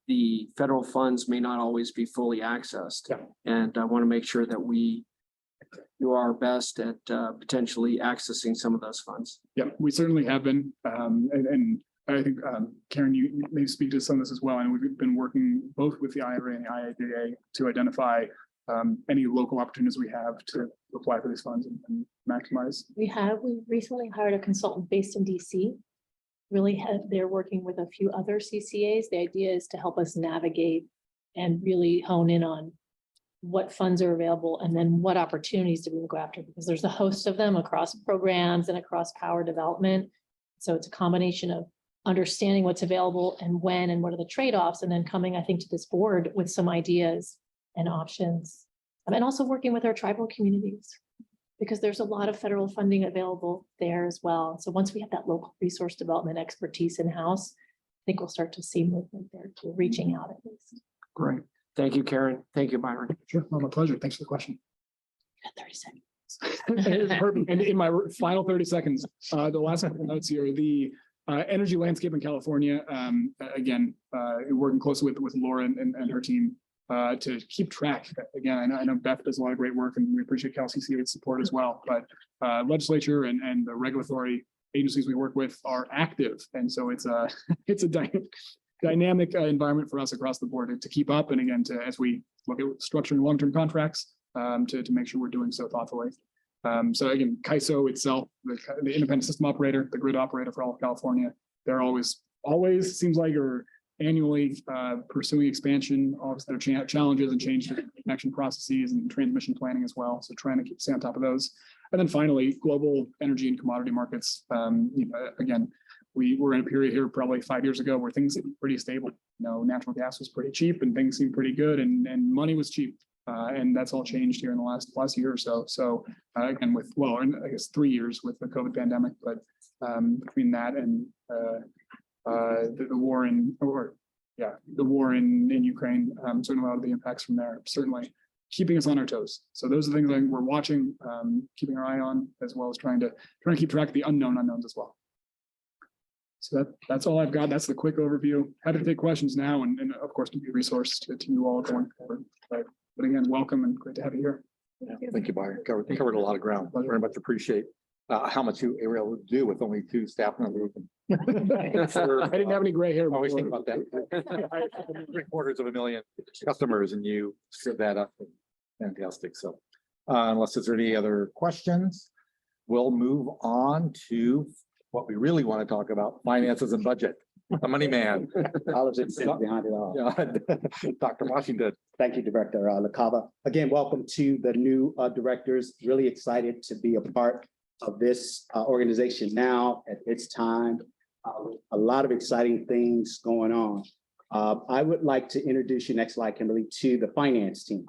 the federal funds may not always be fully accessed. Yeah. And I want to make sure that we do our best at potentially accessing some of those funds. Yeah, we certainly have been. And I think, Karen, you may speak to some of this as well. And we've been working both with the IRA and the IIJA to identify any local opportunities we have to apply for these funds and maximize. We recently hired a consultant based in DC. They're working with a few other CCAs. The idea is to help us navigate and really hone in on what funds are available and then what opportunities do we go after, because there's a host of them across programs and across power development. So it's a combination of understanding what's available and when and what are the trade-offs, and then coming, I think, to this board with some ideas and options. And also working with our tribal communities, because there's a lot of federal funding available there as well. So once we have that local resource development expertise in-house, I think we'll start to see movement there. We're reaching out at least. Great. Thank you, Karen. Thank you, Byron. Sure, well, my pleasure. Thanks for the question. 30 seconds. Perfect. And in my final 30 seconds, the last couple of notes here, the energy landscape in California, again, working closely with Laura and her team to keep track. Again, I know Beth does a lot of great work, and we appreciate CalCCA's support as well, but legislature and the regulatory agencies we work with are active. And so it's a dynamic environment for us across the board to keep up. And again, as we look at structuring long-term contracts, to make sure we're doing so thoughtfully. So again, CAISO itself, the independent system operator, the grid operator for all of California, they're always seems like are annually pursuing expansion of their challenges and change their connection processes and transmission planning as well. So trying to stay on top of those. And then finally, global energy and commodity markets. Again, we were in a period here probably 5 years ago where things seemed pretty stable. Natural gas was pretty cheap and things seemed pretty good, and money was cheap. And that's all changed here in the last year or so. So again, I guess 3 years with the COVID pandemic, but between that and the war in Ukraine, certainly a lot of the impacts from there, certainly keeping us on our toes. So those are the things I think we're watching, keeping our eye on, as well as trying to keep track of the unknowns as well. So that's all I've got. That's the quick overview. Happy to take questions now, and of course to be a resource to you all going forward. But again, welcome and great to have you here. Thank you, Byron. Covered a lot of ground. I very much appreciate how much you were able to do with only 2 staff members. I didn't have any gray hair. Always think about that. 750,000 customers, and you stood that up. Fantastic. So unless there's any other questions, we'll move on to what we really want to talk about: finances and budget. The money man. All of it sits behind it all. Yeah. Dr. Washington. Thank you, Director LaCava. Again, welcome to the new directors. Really excited to be a part of this organization now at its time. A lot of exciting things going on. I would like to introduce you, next slide, Kimberly, to the finance team.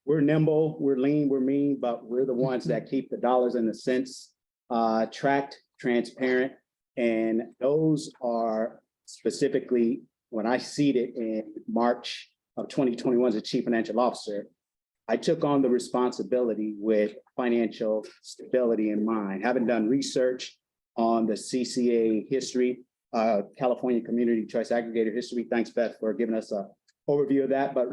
We're nimble, we're lean, we're mean, but we're the ones that keep the dollars and the cents tracked, transparent, and those are specifically when I seated in March of 2021 as a chief financial officer, I took on the responsibility with financial stability in mind, having done research on the CCA history, California Community Choice Aggregator history. Thanks, Beth, for giving us a overview of that, but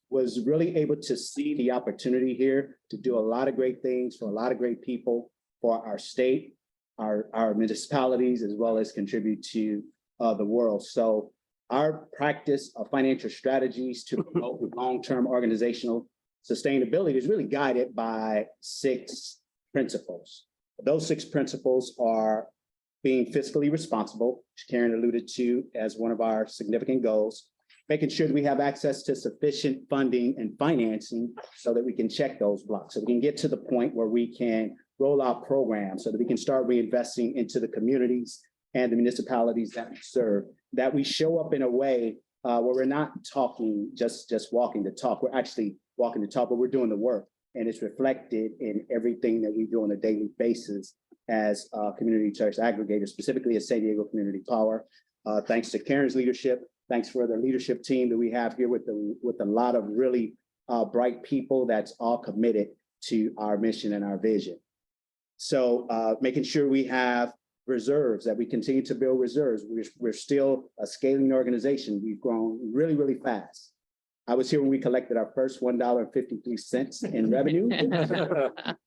was really able to see the opportunity here to do a lot of great things for a lot of great people, for our state, our municipalities, as well as contribute to the world. So our practice of financial strategies to promote long-term organizational sustainability is really guided by 6 principles. Those 6 principles are being fiscally responsible, which Karen alluded to as one of our significant goals, making sure that we have access to sufficient funding and financing so that we can check those blocks, so we can get to the point where we can roll out programs so that we can start reinvesting into the communities and the municipalities that we serve, that we show up in a way where we're not talking, just walking the talk. We're actually walking the talk, but we're doing the work. And it's reflected in everything that we do on a daily basis as community choice aggregators, specifically as San Diego Community Power. Thanks to Karen's leadership, thanks for the leadership team that we have here with a lot of really bright people that's all committed to our mission and our vision. So making sure we have reserves, that we continue to build reserves. We're still a scaling organization. We've grown really, really fast. I was here when we collected our first $1.53 in revenue.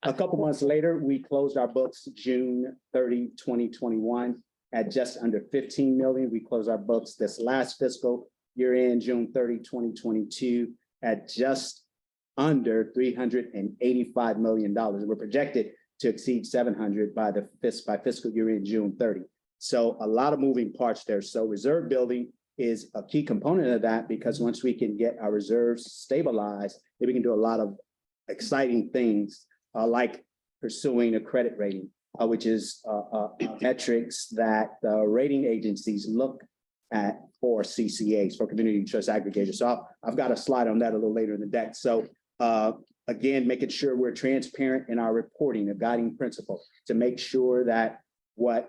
A couple months later, we closed our books June 30, 2021 at just under 15 million. We closed our books this last fiscal year in June 30, 2022 at just under $385 million. We're projected to exceed 700 by fiscal year in June 30. So a lot of moving parts there. So reserve building is a key component of that, because once we can get our reserves stabilized, then we can do a lot of exciting things like pursuing a credit rating, which is metrics that the rating agencies look at for CCAs, for community choice aggregators. So I've got a slide on that a little later in the deck. So again, making sure we're transparent in our reporting, a guiding principle to make sure that what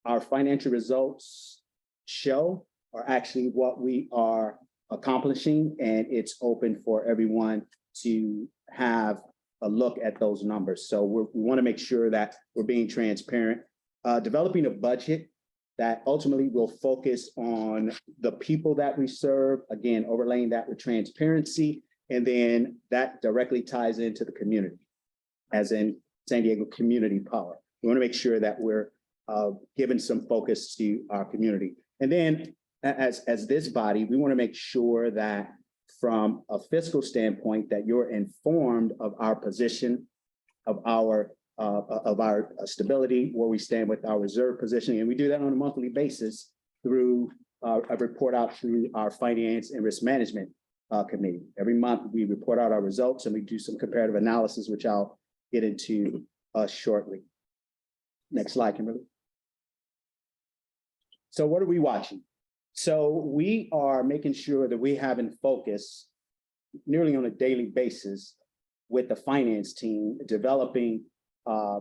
our financial results show are actually what we are accomplishing, and it's open for everyone to have a look at those numbers. So we want to make sure that we're being transparent, developing a budget that ultimately will focus on the people that we serve, again, overlaying that with transparency, and then that directly ties into the community, as in San Diego Community Power. We want to make sure that we're giving some focus to our community. And then as this body, we want to make sure that from a fiscal standpoint, that you're informed of our position, of our stability, where we stand with our reserve position. And we do that on a monthly basis through a report out through our finance and risk management committee. Every month we report out our results and we do some comparative analysis, which I'll get into shortly. Next slide, Kimberly. So what are we watching? So we are making sure that we have in focus nearly on a daily basis with the finance team, developing a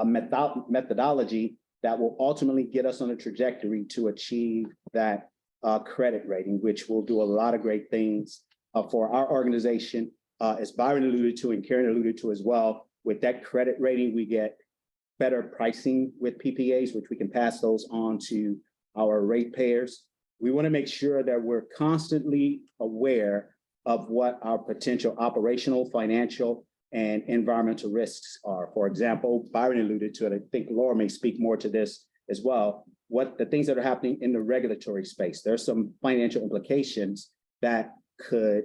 methodology that will ultimately get us on a trajectory to achieve that credit rating, which will do a lot of great things for our organization. As Byron alluded to and Karen alluded to as well, with that credit rating, we get better pricing with PPAs, which we can pass those on to our ratepayers. We want to make sure that we're constantly aware of what our potential operational, financial, and environmental risks are. For example, Byron alluded to it. I think Laura may speak more to this as well. What the things that are happening in the regulatory space. There's some financial implications that could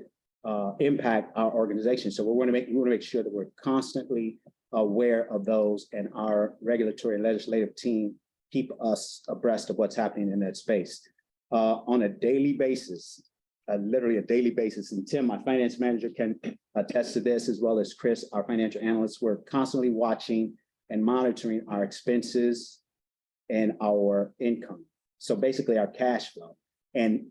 impact our organization. So we want to make sure that we're constantly aware of those, and our regulatory and legislative team keep us abreast of what's happening in that space. On a daily basis, literally a daily basis. And Tim, my finance manager, can attest to this, as well as Chris, our financial analyst. We're constantly watching and monitoring our expenses and our income. So basically our cash flow. And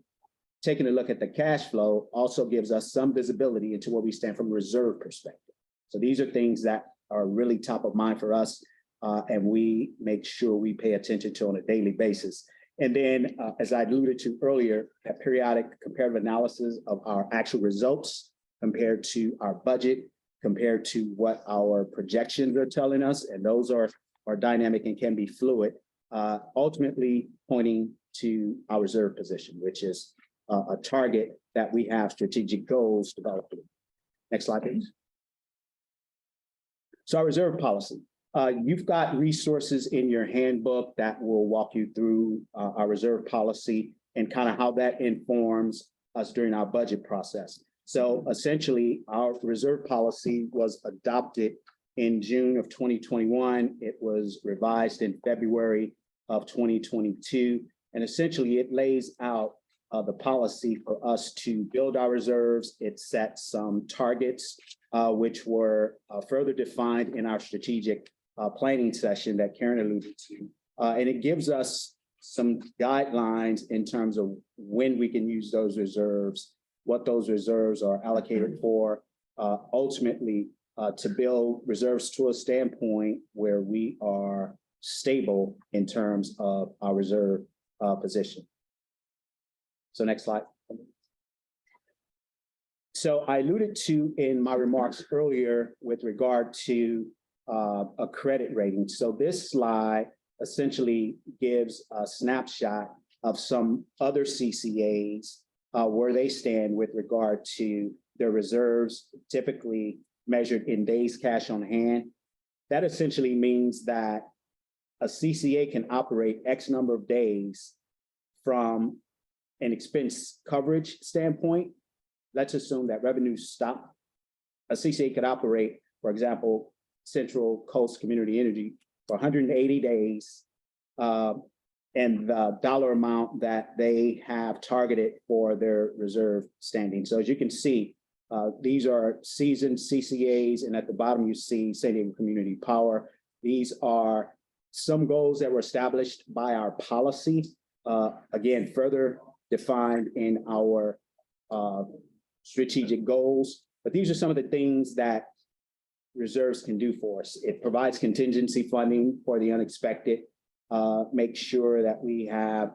taking a look at the cash flow also gives us some visibility into where we stand from a reserve perspective. So these are things that are really top of mind for us, and we make sure we pay attention to on a daily basis. And then, as I alluded to earlier, that periodic comparative analysis of our actual results compared to our budget, compared to what our projections are telling us, and those are dynamic and can be fluid, ultimately pointing to our reserve position, which is a target that we have strategic goals developed. Next slide, please. So our reserve policy. You've got resources in your handbook that will walk you through our reserve policy and kind of how that informs us during our budget process. So essentially, our reserve policy was adopted in June of 2021. It was revised in February of 2022. And essentially, it lays out the policy for us to build our reserves. It sets some targets, which were further defined in our strategic planning session that Karen alluded to. And it gives us some guidelines in terms of when we can use those reserves, what those reserves are allocated for, ultimately to build reserves to a standpoint where we are stable in terms of our reserve position. So next slide. So I alluded to in my remarks earlier with regard to a credit rating. So this slide essentially gives a snapshot of some other CCAs where they stand with regard to their reserves, typically measured in days cash on hand. That essentially means that a CCA can operate X number of days from an expense coverage standpoint. Let's assume that revenues stop. A CCA could operate, for example, Central Coast Community Energy for 180 days, and the dollar amount that they have targeted for their reserve standing. So as you can see, these are seasoned CCAs, and at the bottom you see San Diego Community Power. These are some goals that were established by our policy, again, further defined in our strategic goals. But these are some of the things that reserves can do for us. It provides contingency funding for the unexpected, make sure that we have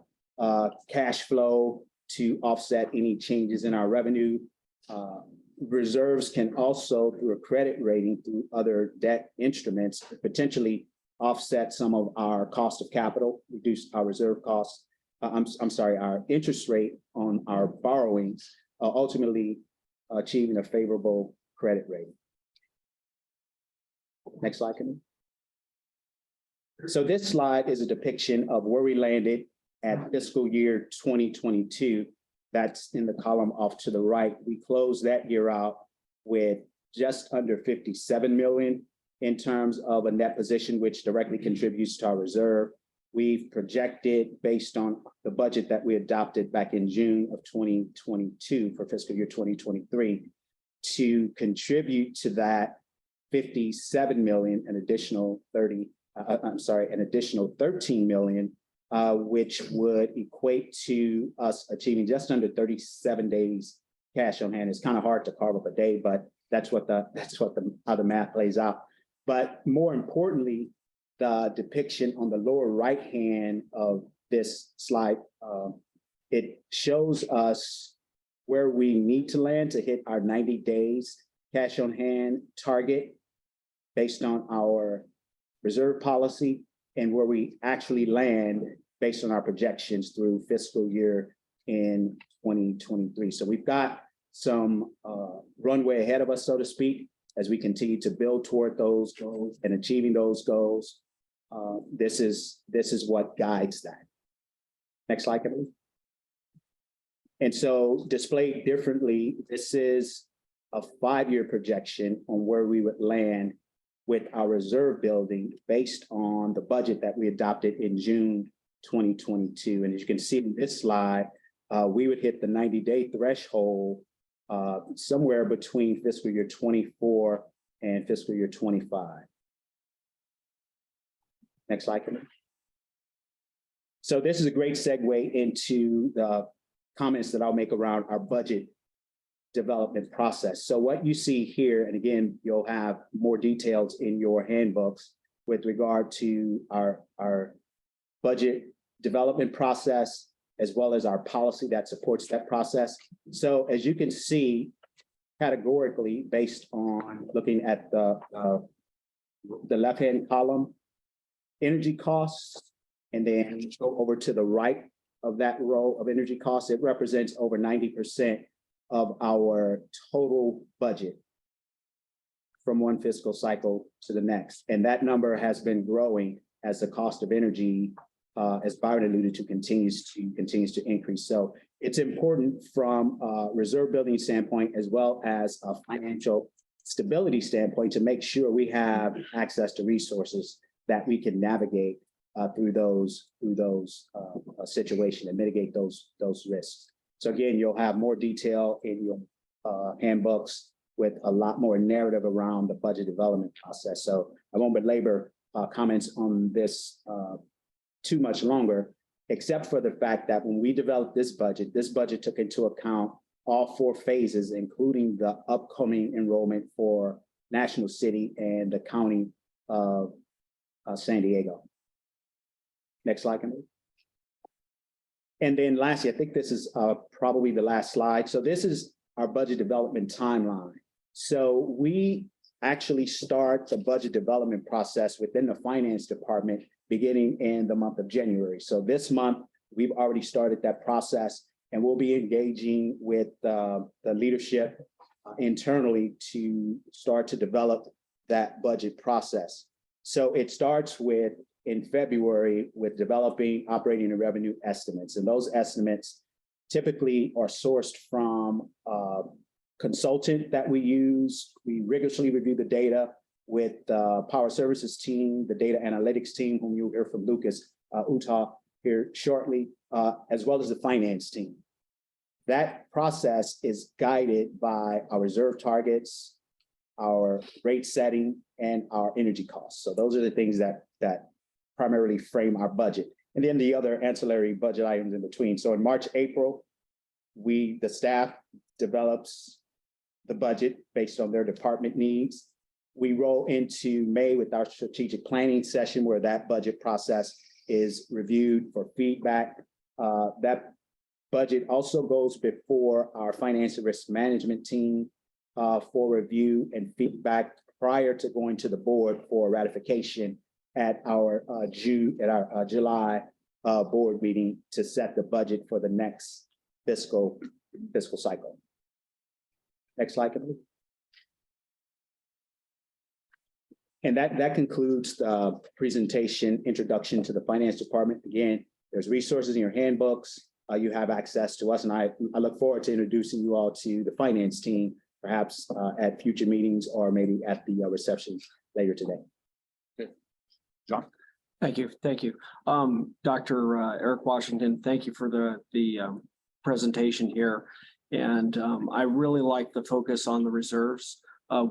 cash flow to offset any changes in our revenue. Reserves can also, through a credit rating, through other debt instruments, potentially offset some of our cost of capital, reduce our reserve costs. I'm sorry, our interest rate on our borrowings, ultimately achieving a favorable credit rating. Next slide, can you? So this slide is a depiction of where we landed at fiscal year 2022. That's in the column off to the right. We closed that year out with just under 57 million in terms of a net position, which directly contributes to our reserve. We've projected, based on the budget that we adopted back in June of 2022 for fiscal year 2023, to contribute to that 57 million, an additional 13 million, which would equate to us achieving just under 37 days cash on hand. It's kind of hard to carve up a day, but that's how the math plays out. But more importantly, the depiction on the lower right hand of this slide, it shows us where we need to land to hit our 90 days cash on hand target based on our reserve policy, and where we actually land based on our projections through fiscal year in 2023. So we've got some runway ahead of us, so to speak, as we continue to build toward those goals and achieving those goals. This is what guides that. Next slide, please. And so displayed differently, this is a 5-year projection on where we would land with our reserve building based on the budget that we adopted in June 2022. And as you can see in this slide, we would hit the 90-day threshold somewhere between fiscal year 24 and fiscal year 25. Next slide, please. So this is a great segue into the comments that I'll make around our budget development process. So what you see here, and again, you'll have more details in your handbooks with regard to our budget development process, as well as our policy that supports that process. So as you can see, categorically, based on looking at the left-hand column, energy costs, and then go over to the right of that row of energy costs, it represents over 90% of our total budget from one fiscal cycle to the next. And that number has been growing as the cost of energy, as Byron alluded to, continues to increase. So it's important from a reserve building standpoint, as well as a financial stability standpoint, to make sure we have access to resources that we can navigate through those situations and mitigate those risks. So again, you'll have more detail in your handbooks with a lot more narrative around the budget development process. So I won't belabor comments on this too much longer, except for the fact that when we developed this budget took into account all 4 phases, including the upcoming enrollment for National City and the County of San Diego. Next slide, can we? And then lastly, I think this is probably the last slide. So this is our budget development timeline. So we actually start the budget development process within the finance department beginning in the month of January. So this month, we've already started that process, and we'll be engaging with the leadership internally to start to develop that budget process. So it starts with, in February, with developing operating and revenue estimates. And those estimates typically are sourced from a consultant that we use. We rigorously review the data with the Power Services team, the data analytics team, whom you'll hear from Lucas Utah here shortly, as well as the finance team. That process is guided by our reserve targets, our rate setting, and our energy costs. So those are the things that primarily frame our budget. And then the other ancillary budget items in between. So in March, April, the staff develops the budget based on their department needs. We roll into May with our strategic planning session, where that budget process is reviewed for feedback. That budget also goes before our finance and risk management team for review and feedback prior to going to the board for ratification at our July board meeting to set the budget for the next fiscal cycle. Next slide, please. And that concludes the presentation introduction to the finance department. Again, there's resources in your handbooks. You have access to us, and I look forward to introducing you all to the finance team, perhaps at future meetings or maybe at the reception later today. John. Thank you. Dr. Eric Washington, thank you for the presentation here. And I really like the focus on the reserves.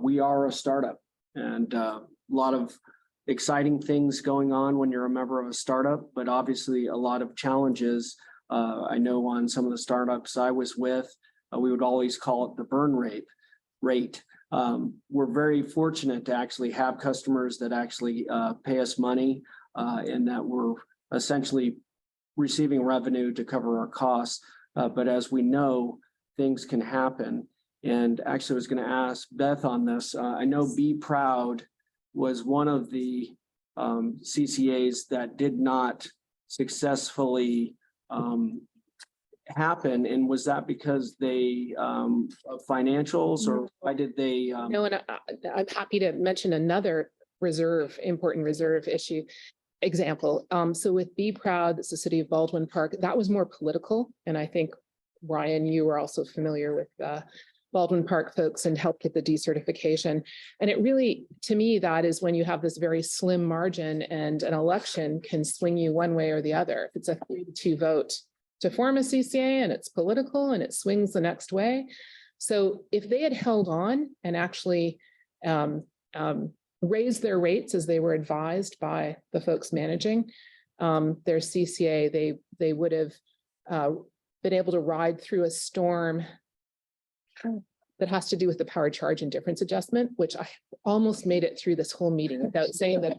We are a startup, and a lot of exciting things going on when you're a member of a startup, but obviously a lot of challenges. I know on some of the startups I was with, we would always call it the burn rate. We're very fortunate to actually have customers that actually pay us money and that we're essentially receiving revenue to cover our costs. But as we know, things can happen. And actually I was going to ask Beth on this. I know Be Proud was one of the CCAs that did not successfully happen. And was that because they financials, or why did they? No, and I'm happy to mention another important reserve issue example. So with Be Proud, it's the city of Baldwin Park, that was more political. And I think, Ryan, you were also familiar with Baldwin Park folks and helped get the decertification. And it really, to me, that is when you have this very slim margin and an election can swing you one way or the other. If it's a 3-2 vote to form a CCA and it's political and it swings the next way. So if they had held on and actually raised their rates as they were advised by the folks managing their CCA, they would have been able to ride through a storm that has to do with the power charge and difference adjustment, which I almost made it through this whole meeting without saying that.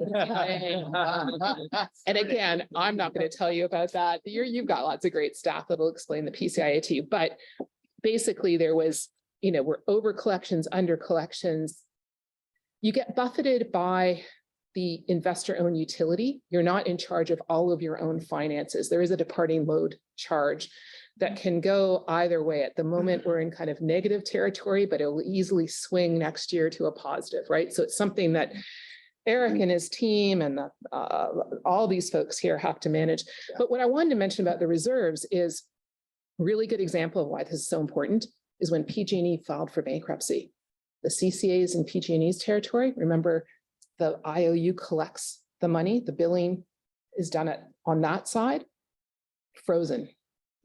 And again, I'm not going to tell you about that. You've got lots of great staff that'll explain the PCIA to you, but basically there was, we're over collections, under collections. You get buffeted by the investor-owned utility. You're not in charge of all of your own finances. There is a departing load charge that can go either way. At the moment, we're in kind of negative territory, but it will easily swing next year to a positive, right? So it's something that Eric and his team and all these folks here have to manage. But what I wanted to mention about the reserves is a really good example of why this is so important is when PG&E filed for bankruptcy. The CCAs in PG&E's territory, remember, the IOU collects the money, the billing is done on that side, frozen.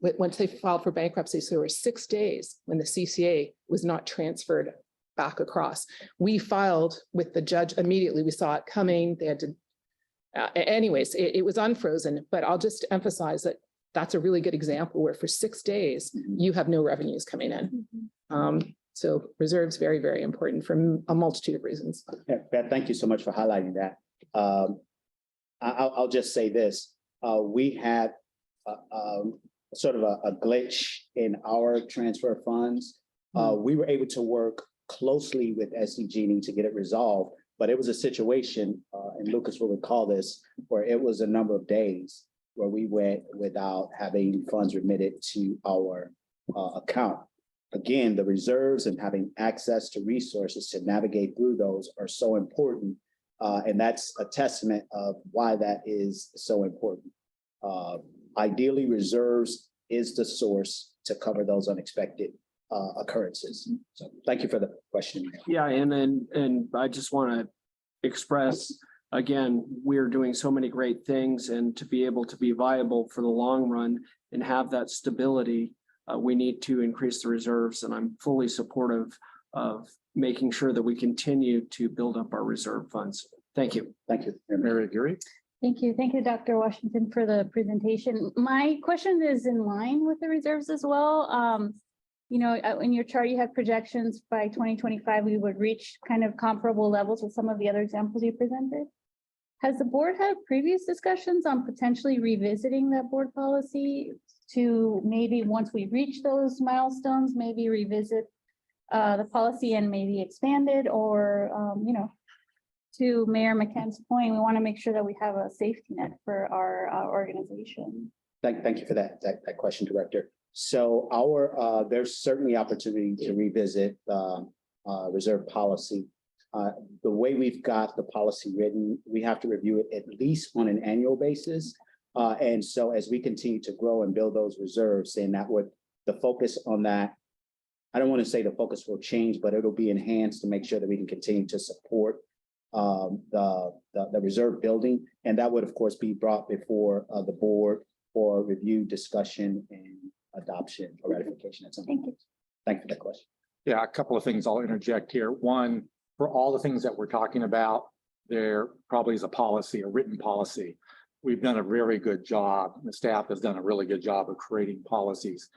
Once they filed for bankruptcy, so there were 6 days when the CCA was not transferred back across. We filed with the judge immediately. We saw it coming. They had to, anyways, it was unfrozen, but I'll just emphasize that that's a really good example where for 6 days, you have no revenues coming in. So reserves, very, very important for a multitude of reasons. Yeah, Beth, thank you so much for highlighting that. I'll just say this. We had sort of a glitch in our transfer of funds. We were able to work closely with SDG&E to get it resolved, but it was a situation, and Lucas will recall this, where it was a number of days where we went without having funds remitted to our account. Again, the reserves and having access to resources to navigate through those are so important. And that's a testament of why that is so important. Ideally, reserves is the source to cover those unexpected occurrences. So thank you for the question. Yeah, and I just want to express, again, we're doing so many great things, and to be able to be viable for the long run and have that stability, we need to increase the reserves, and I'm fully supportive of making sure that we continue to build up our reserve funds. Thank you. Thank you. Mary Geary. Thank you. Thank you, Dr. Washington, for the presentation. My question is in line with the reserves as well. In your chart, you have projections by 2025, we would reach kind of comparable levels with some of the other examples you presented. Has the board had previous discussions on potentially revisiting that board policy to maybe once we reach those milestones, maybe revisit the policy and maybe expand it, or, to Mayor McCann's point, we want to make sure that we have a safety net for our organization. Thank you for that question, Director. So there's certainly opportunity to revisit reserve policy. The way we've got the policy written, we have to review it at least on an annual basis. And so as we continue to grow and build those reserves, and the focus on that, I don't want to say the focus will change, but it'll be enhanced to make sure that we can continue to support the reserve building. And that would, of course, be brought before the board for review, discussion, and adoption or ratification at some point. Thank you. Thank you for that question. Yeah, a couple of things I'll interject here. One, for all the things that we're talking about, there probably is a policy, a written policy. We've done a very good job. The staff has done a really good job of creating policies.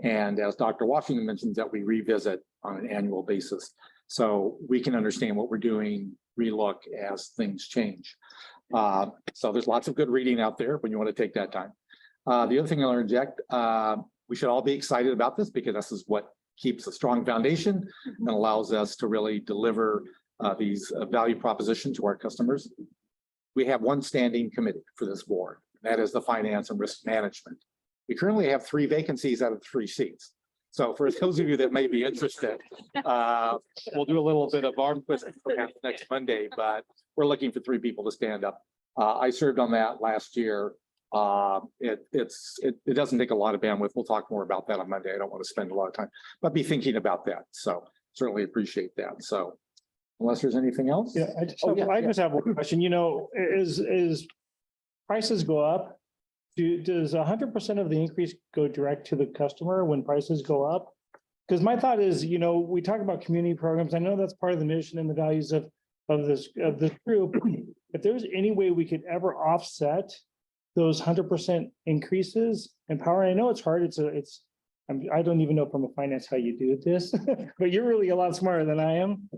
And as Dr. Washington mentions, that we revisit on an annual basis. So we can understand what we're doing, relook as things change. So there's lots of good reading out there when you want to take that time. The other thing I'll interject, we should all be excited about this because this is what keeps a strong foundation and allows us to really deliver these value propositions to our customers. We have one standing committee for this board. That is the Finance and Risk Management. We currently have 3 vacancies out of 3 seats. So for those of you that may be interested, we'll do a little bit of arm twisting perhaps next Monday, but we're looking for 3 people to stand up. I served on that last year. It doesn't take a lot of bandwidth. We'll talk more about that on Monday. I don't want to spend a lot of time, but be thinking about that. So certainly appreciate that. So unless there's anything else. Yeah, I just have one question. As prices go up, does 100% of the increase go direct to the customer when prices go up? Because my thought is, we talk about community programs. I know that's part of the mission and the values of this group. If there's any way we could ever offset those 100% increases in power, I know it's hard. It's I don't even know from a finance how you do this, but you're really a lot smarter than I am.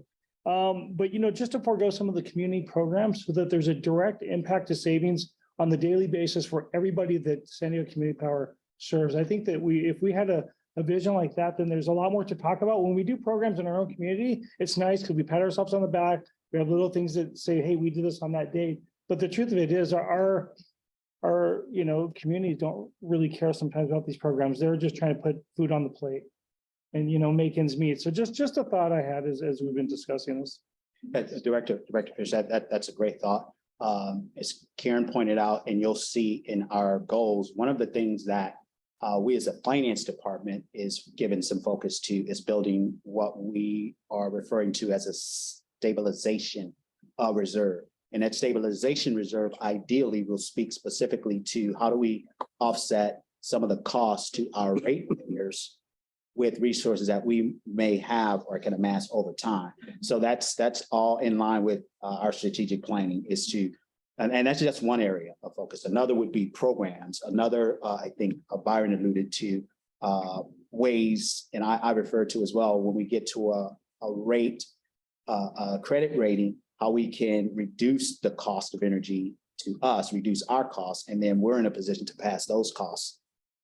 But just to forego some of the community programs so that there's a direct impact to savings on the daily basis for everybody that San Diego Community Power serves. I think that if we had a vision like that, then there's a lot more to talk about. When we do programs in our own community, it's nice because we pat ourselves on the back. We have little things that say, hey, we did this on that date. But the truth of it is our communities don't really care sometimes about these programs. They're just trying to put food on the plate and, make ends meet. So just a thought I had as we've been discussing this. Director Fish, that's a great thought. As Karen pointed out, and you'll see in our goals, one of the things that we as a finance department is given some focus to is building what we are referring to as a stabilization reserve. And that stabilization reserve ideally will speak specifically to how do we offset some of the costs to our ratepayers with resources that we may have or can amass over time. So that's all in line with our strategic planning is to, and that's just one area of focus. Another would be programs. Another, I think Byron alluded to ways, and I refer to as well, when we get to a rate, credit rating, how we can reduce the cost of energy to us, reduce our costs, and then we're in a position to pass those costs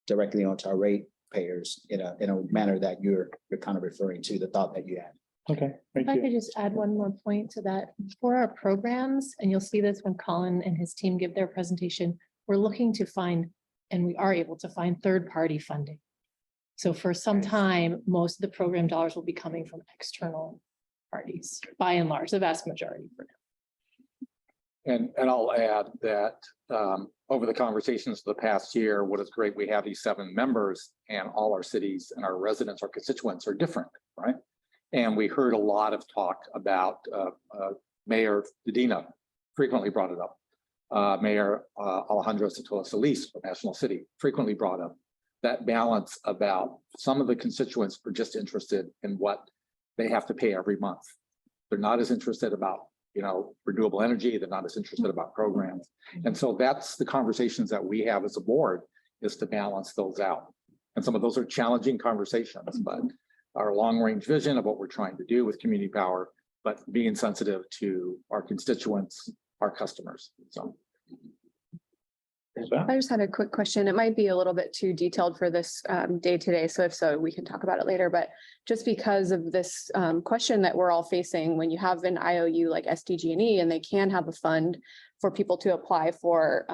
directly onto our ratepayers in a manner that you're kind of referring to, the thought that you had. Okay, If thank I you. could just add one more point to that, for our programs, and you'll see this when Colin and his team give their presentation, we're looking to find, and we are able to find third-party funding. So for some time, most of the program dollars will be coming from external parties, by and large, the vast majority for now. And I'll add that over the conversations of the past year, what is great, we have these 7 members and all our cities and our residents, our constituents are different, right? And we heard a lot of talk about Mayor Medina frequently brought it up. Mayor Alejandro Sotelo Solis from National City frequently brought up that balance about some of the constituents are just interested in what they have to pay every month. They're not as interested about, renewable energy. They're not as interested about programs. And so that's the conversations that we have as a board is to balance those out. And some of those are challenging conversations, but our long range vision of what we're trying to do with community power, but being sensitive to our constituents, our customers. So. I just had a quick question. It might be a little bit too detailed for this day today. So if so, we can talk about it later. But just because of this question that we're all facing, when you have an IOU like SDG&E and they can have a fund for people to apply for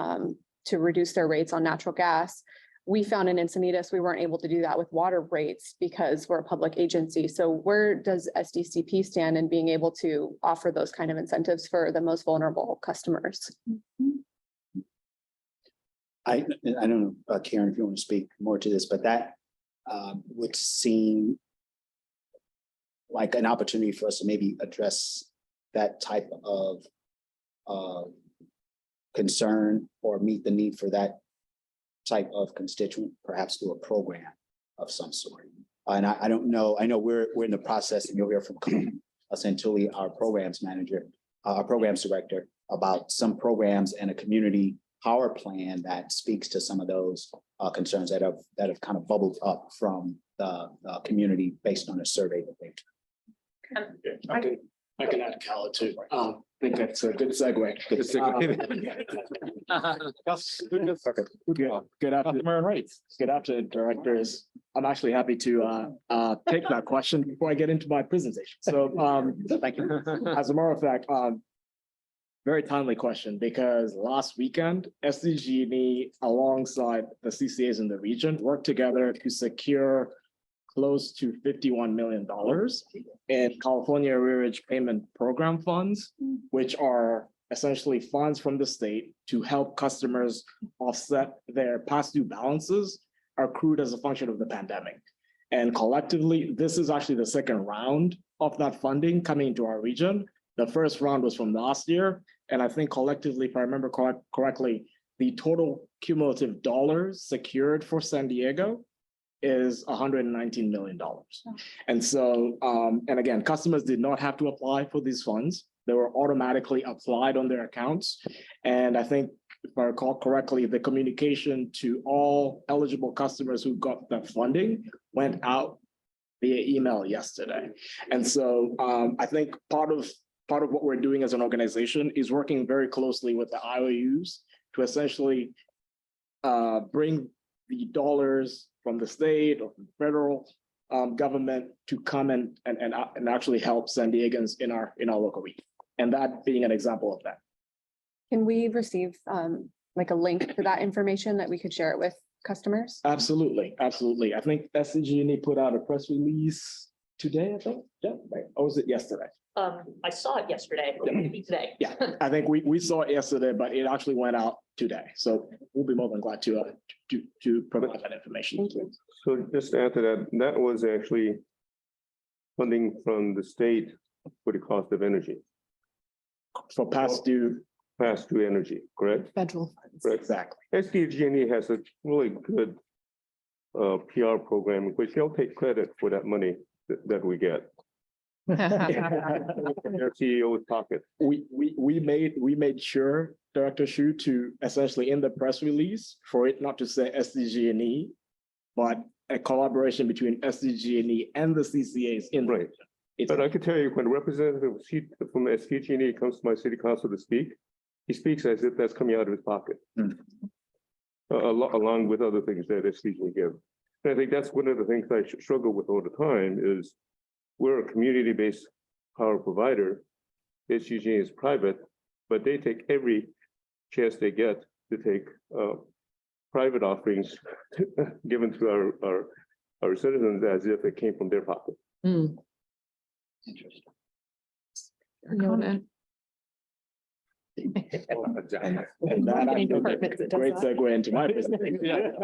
to reduce their rates on natural gas, we found in Encinitas, we weren't able to do that with water rates because we're a public agency. So where does SDCP stand in being able to offer those kind of incentives for the most vulnerable customers? I don't know, Karen, if you want to speak more to this, but that would seem like an opportunity for us to maybe address that type of concern or meet the need for that type of constituent, perhaps through a program of some sort. And I don't know, I know we're in the process, and you'll hear from Santulli, our programs manager, our programs director, about some programs and a community power plan that speaks to some of those concerns that have kind of bubbled up from the community based on a survey that they took. I can add Cal too. I think that's a good segue. Good afternoon. Good afternoon, directors. I'm actually happy to take that question before I get into my presentation. So thank you. As a matter of fact, very timely question, because last weekend, SDG&E alongside the CCAs in the region worked together to secure close to $51 million in California Arrearage Payment Program funds, which are essentially funds from the state to help customers offset their past due balances accrued as a function of the pandemic. And collectively, this is actually the second round of that funding coming into our region. The first round was from last year. And I think collectively, if I remember correctly, the total cumulative dollars secured for San Diego is $119 million. And so, and again, customers did not have to apply for these funds. They were automatically applied on their accounts. And I think if I recall correctly, the communication to all eligible customers who got the funding went out via email yesterday. And so I think part of what we're doing as an organization is working very closely with the IOUs to essentially bring the dollars from the state or from the federal government to come and actually help San Diegans in our local region. And that being an example of that. Can we receive like a link to that information that we could share it with customers? Absolutely, absolutely. I think SCG&E put out a press release today, I think. Yeah, right. Or was it yesterday? I saw it yesterday, but maybe today. Yeah, I think we saw it yesterday, but it actually went out today. So we'll be more than glad to provide that information. Thank you. So just to add to that, that was actually funding from the state for the cost of energy, For past due. energy, correct? Federal. Correct. Exactly. SDG&E has a really good PR program, which they'll take credit for that money that we get. Their CEO's pocket. We made sure, Director Shu, to essentially in the press release for it not to say SDG&E, but a collaboration between SDG&E and the CCAs in. Right. But I can tell you, when a representative from SDG&E comes to my city council to speak, he speaks as if that's coming out of his pocket. Along with other things that SDG&E give. And I think that's one of the things I struggle with all the time is we're a community-based power provider. SDG&E is private, but they take every chance they get to take private offerings given to our citizens as if it came from their pocket. Interesting. Comment. And that actually great segue into my presentation.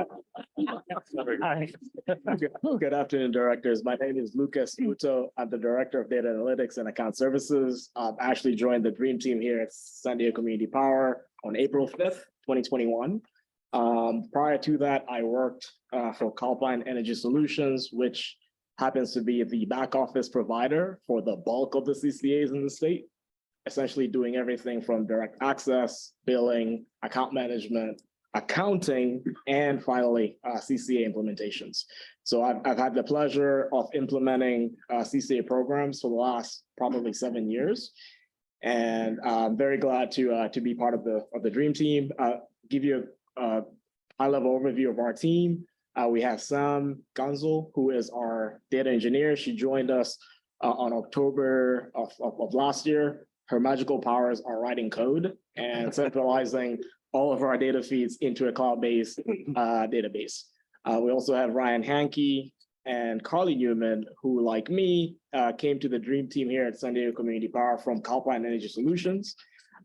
Good afternoon, directors. My name is Lucas Muto. I'm the Director of Data Analytics and Account Services. I've actually joined the Dream Team here at San Diego Community Power on April 5th, 2021. Prior to that, I worked for Calpine Energy Solutions, which happens to be the back office provider for the bulk of the CCAs in the state, essentially doing everything from direct access, billing, account management, accounting, and finally, CCA implementations. So I've had the pleasure of implementing CCA programs for the last probably 7 years. And I'm very glad to be part of the Dream Team. Give you a high-level overview of our team. We have Sam Gonzel, who is our data engineer. She joined us on October of last year. Her magical powers are writing code and centralizing all of our data feeds into a cloud-based database. We also have Ryan Hankey and Carly Newman, who, like me, came to the Dream Team here at San Diego Community Power from Calpine Energy Solutions.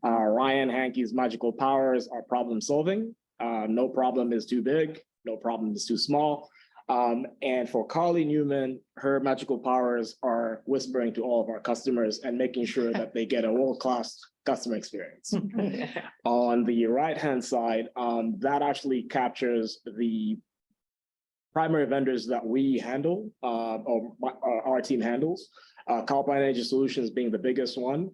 Ryan Hankey's magical powers are problem solving. No problem is too big, no problem is too small. And for Carly Newman, her magical powers are whispering to all of our customers and making sure that they get a world-class customer experience. On the right-hand side, that actually captures the primary vendors that we handle, or our team handles. Calpine Energy Solutions being the biggest one.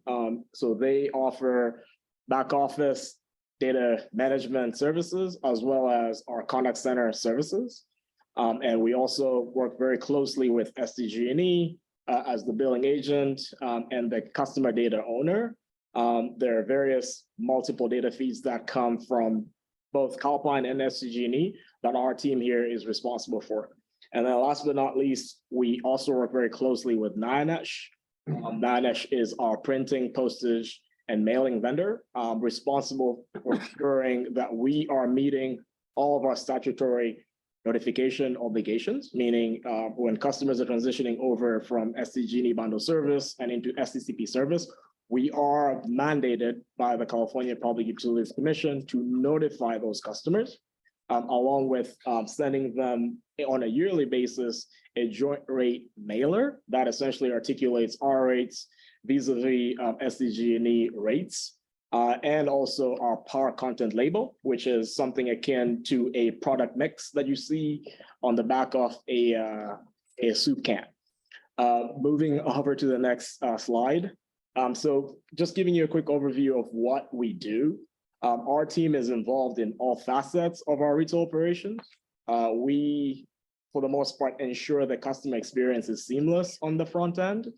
So they offer back office data management services, as well as our contact center services. And we also work very closely with SDG&E as the billing agent and the customer data owner. There are various multiple data feeds that come from both Calpine and SDG&E that our team here is responsible for. And then last but not least, we also work very closely with Nyanesh. Nyanesh is our printing, postage, and mailing vendor, responsible for ensuring that we are meeting all of our statutory notification obligations, meaning when customers are transitioning over from SDG&E bundle service and into SDCP service, we are mandated by the California Public Utilities Commission to notify those customers, along with sending them on a yearly basis a joint rate mailer that essentially articulates our rates vis-a-vis SDG&E rates. And also our power content label, which is something akin to a product mix that you see on the back of a soup can. Moving over to the next slide. So just giving you a quick overview of what we do. Our team is involved in all facets of our retail operations. We, for the most part, ensure the customer experience is seamless on the front end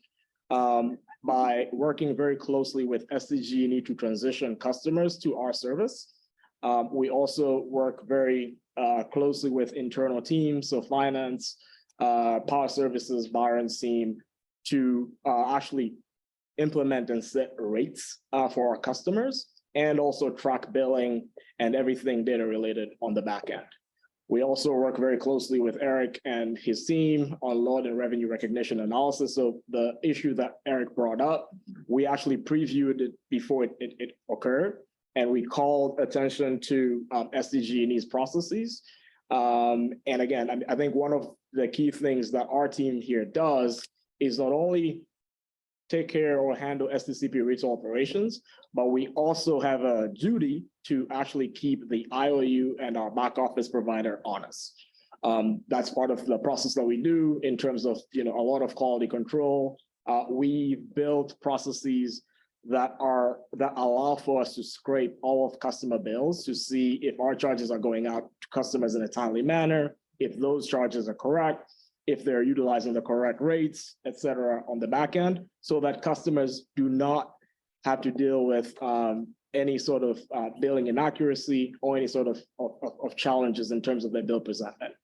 by working very closely with SDG&E to transition customers to our service. We also work very closely with internal teams, so finance, power services, Byron's team, to actually implement and set rates for our customers, and also track billing and everything data related on the back end. We also work very closely with Eric and his team on load and revenue recognition analysis. So the issue that Eric brought up, we actually previewed it before it occurred, and we called attention to SDG&E's processes. And again, I think one of the key things that our team here does is not only take care or handle STCP retail operations, but we also have a duty to actually keep the IOU and our back office provider honest. That's part of the process that we do in terms of, a lot of quality control. We build processes that allow for us to scrape all of customer bills to see if our charges are going out to customers in a timely manner, if those charges are correct, if they're utilizing the correct rates, et cetera, on the back end, so that customers do not have to deal with any sort of billing inaccuracy or any sort of challenges in terms of their bill presentment.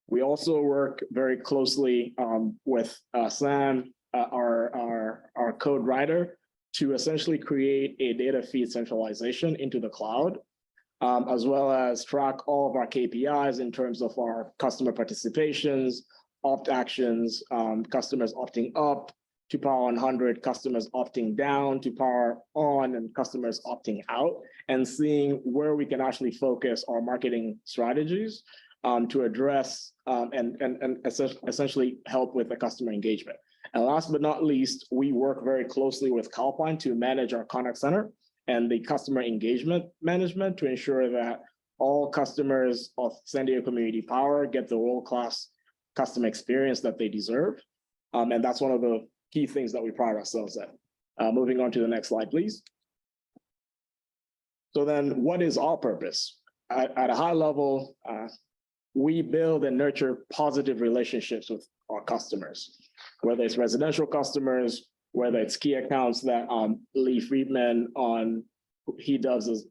We also work very closely with Sam, our code writer, to essentially create a data feed centralization into the cloud, as well as track all of our KPIs in terms of our customer participations, opt actions, customers opting up to Power 100, customers opting down to Power On, and customers opting out, and seeing where we can actually focus our marketing strategies to address and essentially help with the customer engagement. And last but not least, we work very closely with Calpine to manage our contact center and the customer engagement management to ensure that all customers of San Diego Community Power get the world-class customer experience that they deserve. And that's one of the key things that we pride ourselves at. Moving on to the next slide, please. So then what is our purpose? At a high level, we build and nurture positive relationships with our customers, whether it's residential customers, whether it's key accounts that Lee Friedman he does as,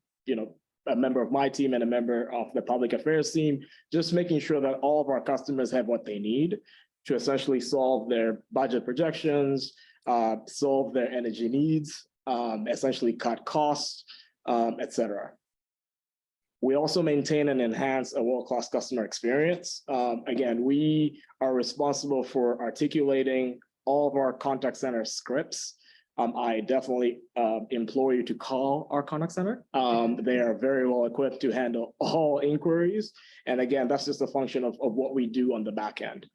a member of my team and a member of the public affairs team, just making sure that all of our customers have what they need to essentially solve their budget projections, solve their energy needs, essentially cut costs, et cetera. We also maintain and enhance a world-class customer experience. Again, we are responsible for articulating all of our contact center scripts. I definitely implore you to call our contact center. They are very well equipped to handle all inquiries. And again, that's just a function of what we do on the back end.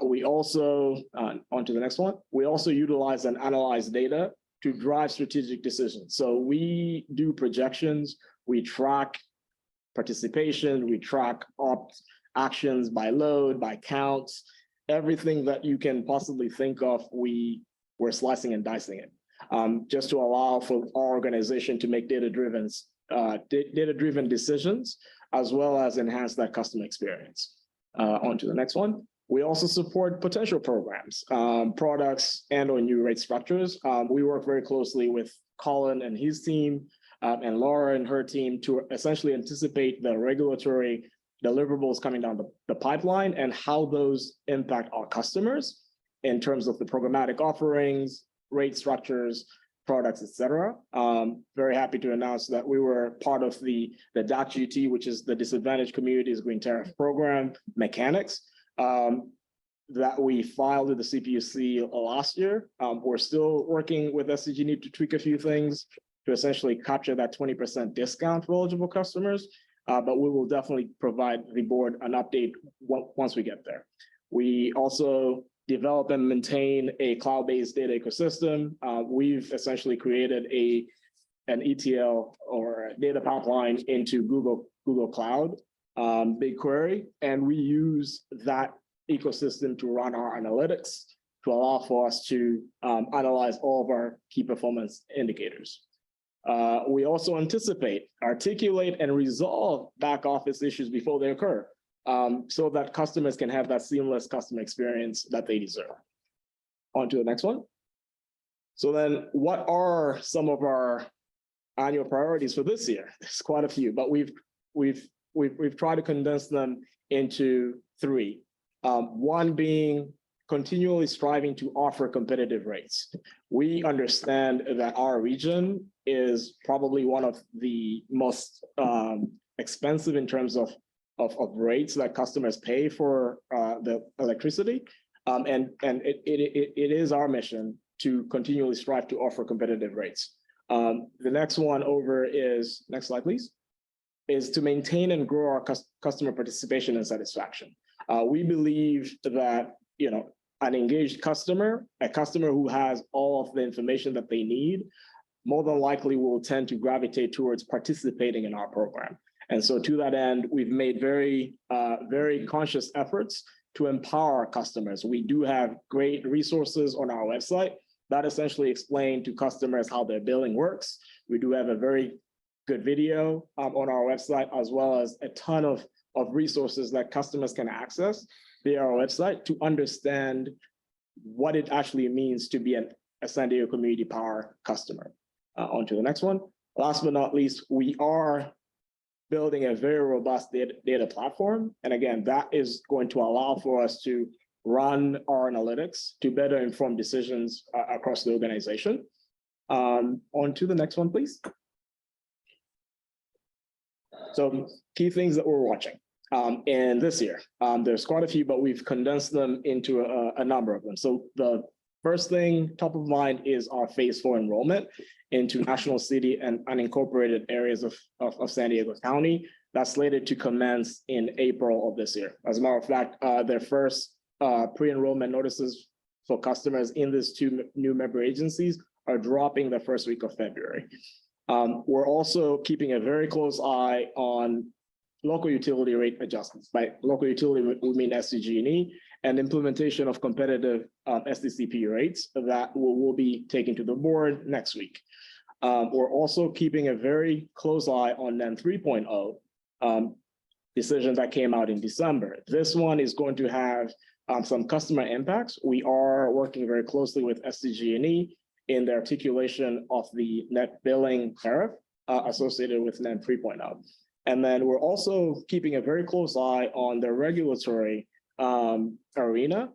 We also, on to the next one, we also utilize and analyze data to drive strategic decisions. So we do projections, we track participation, we track opt actions by load, by counts, everything that you can possibly think of, we're slicing and dicing it, just to allow for our organization to make data-driven decisions, as well as enhance that customer experience. On to the next one. We also support potential programs, products, and/or new rate structures. We work very closely with Colin and his team, and Laura and her team to essentially anticipate the regulatory deliverables coming down the pipeline and how those impact our customers in terms of the programmatic offerings, rate structures, products, et cetera. Very happy to announce that we were part of the DACGT, which is the Disadvantaged Communities Green Tariff Program mechanics, that we filed with the CPUC last year. We're still working with SDG&E to tweak a few things to essentially capture that 20% discount for eligible customers, but we will definitely provide the board an update once we get there. We also develop and maintain a cloud-based data ecosystem. We've essentially created an ETL or a data pipeline into Google Cloud, BigQuery, and we use that ecosystem to run our analytics to allow for us to analyze all of our key performance indicators. We also anticipate, articulate, and resolve back office issues before they occur, so that customers can have that seamless customer experience that they deserve. On to the next one. So then what are some of our annual priorities for this year? There's quite a few, but we've tried to condense them into three. One being continually striving to offer competitive rates. We understand that our region is probably one of the most expensive in terms of rates that customers pay for the electricity. And it is our mission to continually strive to offer competitive rates. The next one over is, next slide, please, is to maintain and grow our customer participation and satisfaction. We believe that, you know, an engaged customer, a customer who has all of the information that they need, more than likely will tend to gravitate towards participating in our program. And so to that end, we've made very conscious efforts to empower our customers. We do have great resources on our website that essentially explain to customers how their billing works. We do have a very good video on our website, as well as a ton of resources that customers can access via our website to understand what it actually means to be a San Diego Community Power customer. On to the next one. Last but not least, we are building a very robust data platform. And again, that is going to allow for us to run our analytics to better inform decisions across the organization. On to the next one, please. So key things that we're watching in this year. There's quite a few, but we've condensed them into a number of them. So the first thing top of mind is our phase 4 enrollment into National City and unincorporated areas of San Diego County. That's slated to commence in April of this year. As a matter of fact, their first pre-enrollment notices for customers in these two new member agencies are dropping the first week of February. We're also keeping a very close eye on local utility rate adjustments. By local utility, we mean SDG&E, and implementation of competitive SDCP rates that we'll be taking to the board next week. We're also keeping a very close eye on NEM 3.0 decision that came out in December. This one is going to have some customer impacts. We are working very closely with SDG&E in the articulation of the net billing tariff associated with NEM 3.0. And then we're also keeping a very close eye on the regulatory arena,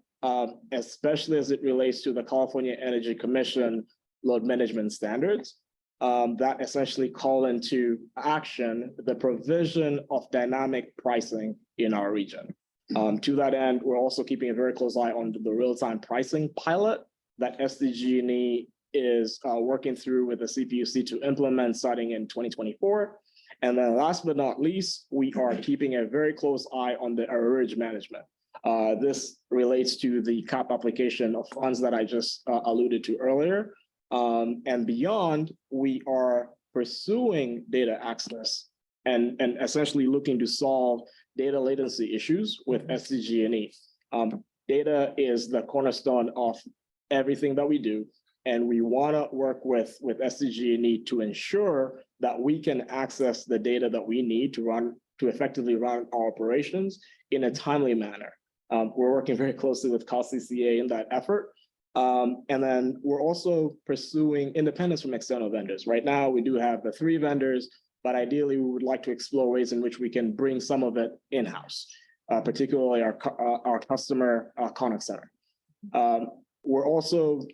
especially as it relates to the California Energy Commission load management standards that essentially call into action the provision of dynamic pricing in our region. To that end, we're also keeping a very close eye on the real-time pricing pilot that SDG&E is working through with the CPUC to implement starting in 2024. And then last but not least, we are keeping a very close eye on the arrearage management. This relates to the CAP application of funds that I just alluded to earlier. And beyond, we are pursuing data access and essentially looking to solve data latency issues with SDG&E. Data is the cornerstone of everything that we do. And we want to work with SDG&E to ensure that we can access the data that we need to effectively run our operations in a timely manner. We're working very closely with CalCCA in that effort. And then we're also pursuing independence from external vendors. Right now, we do have the 3 vendors, but ideally we would like to explore ways in which we can bring some of it in-house, particularly our customer contact center. We're also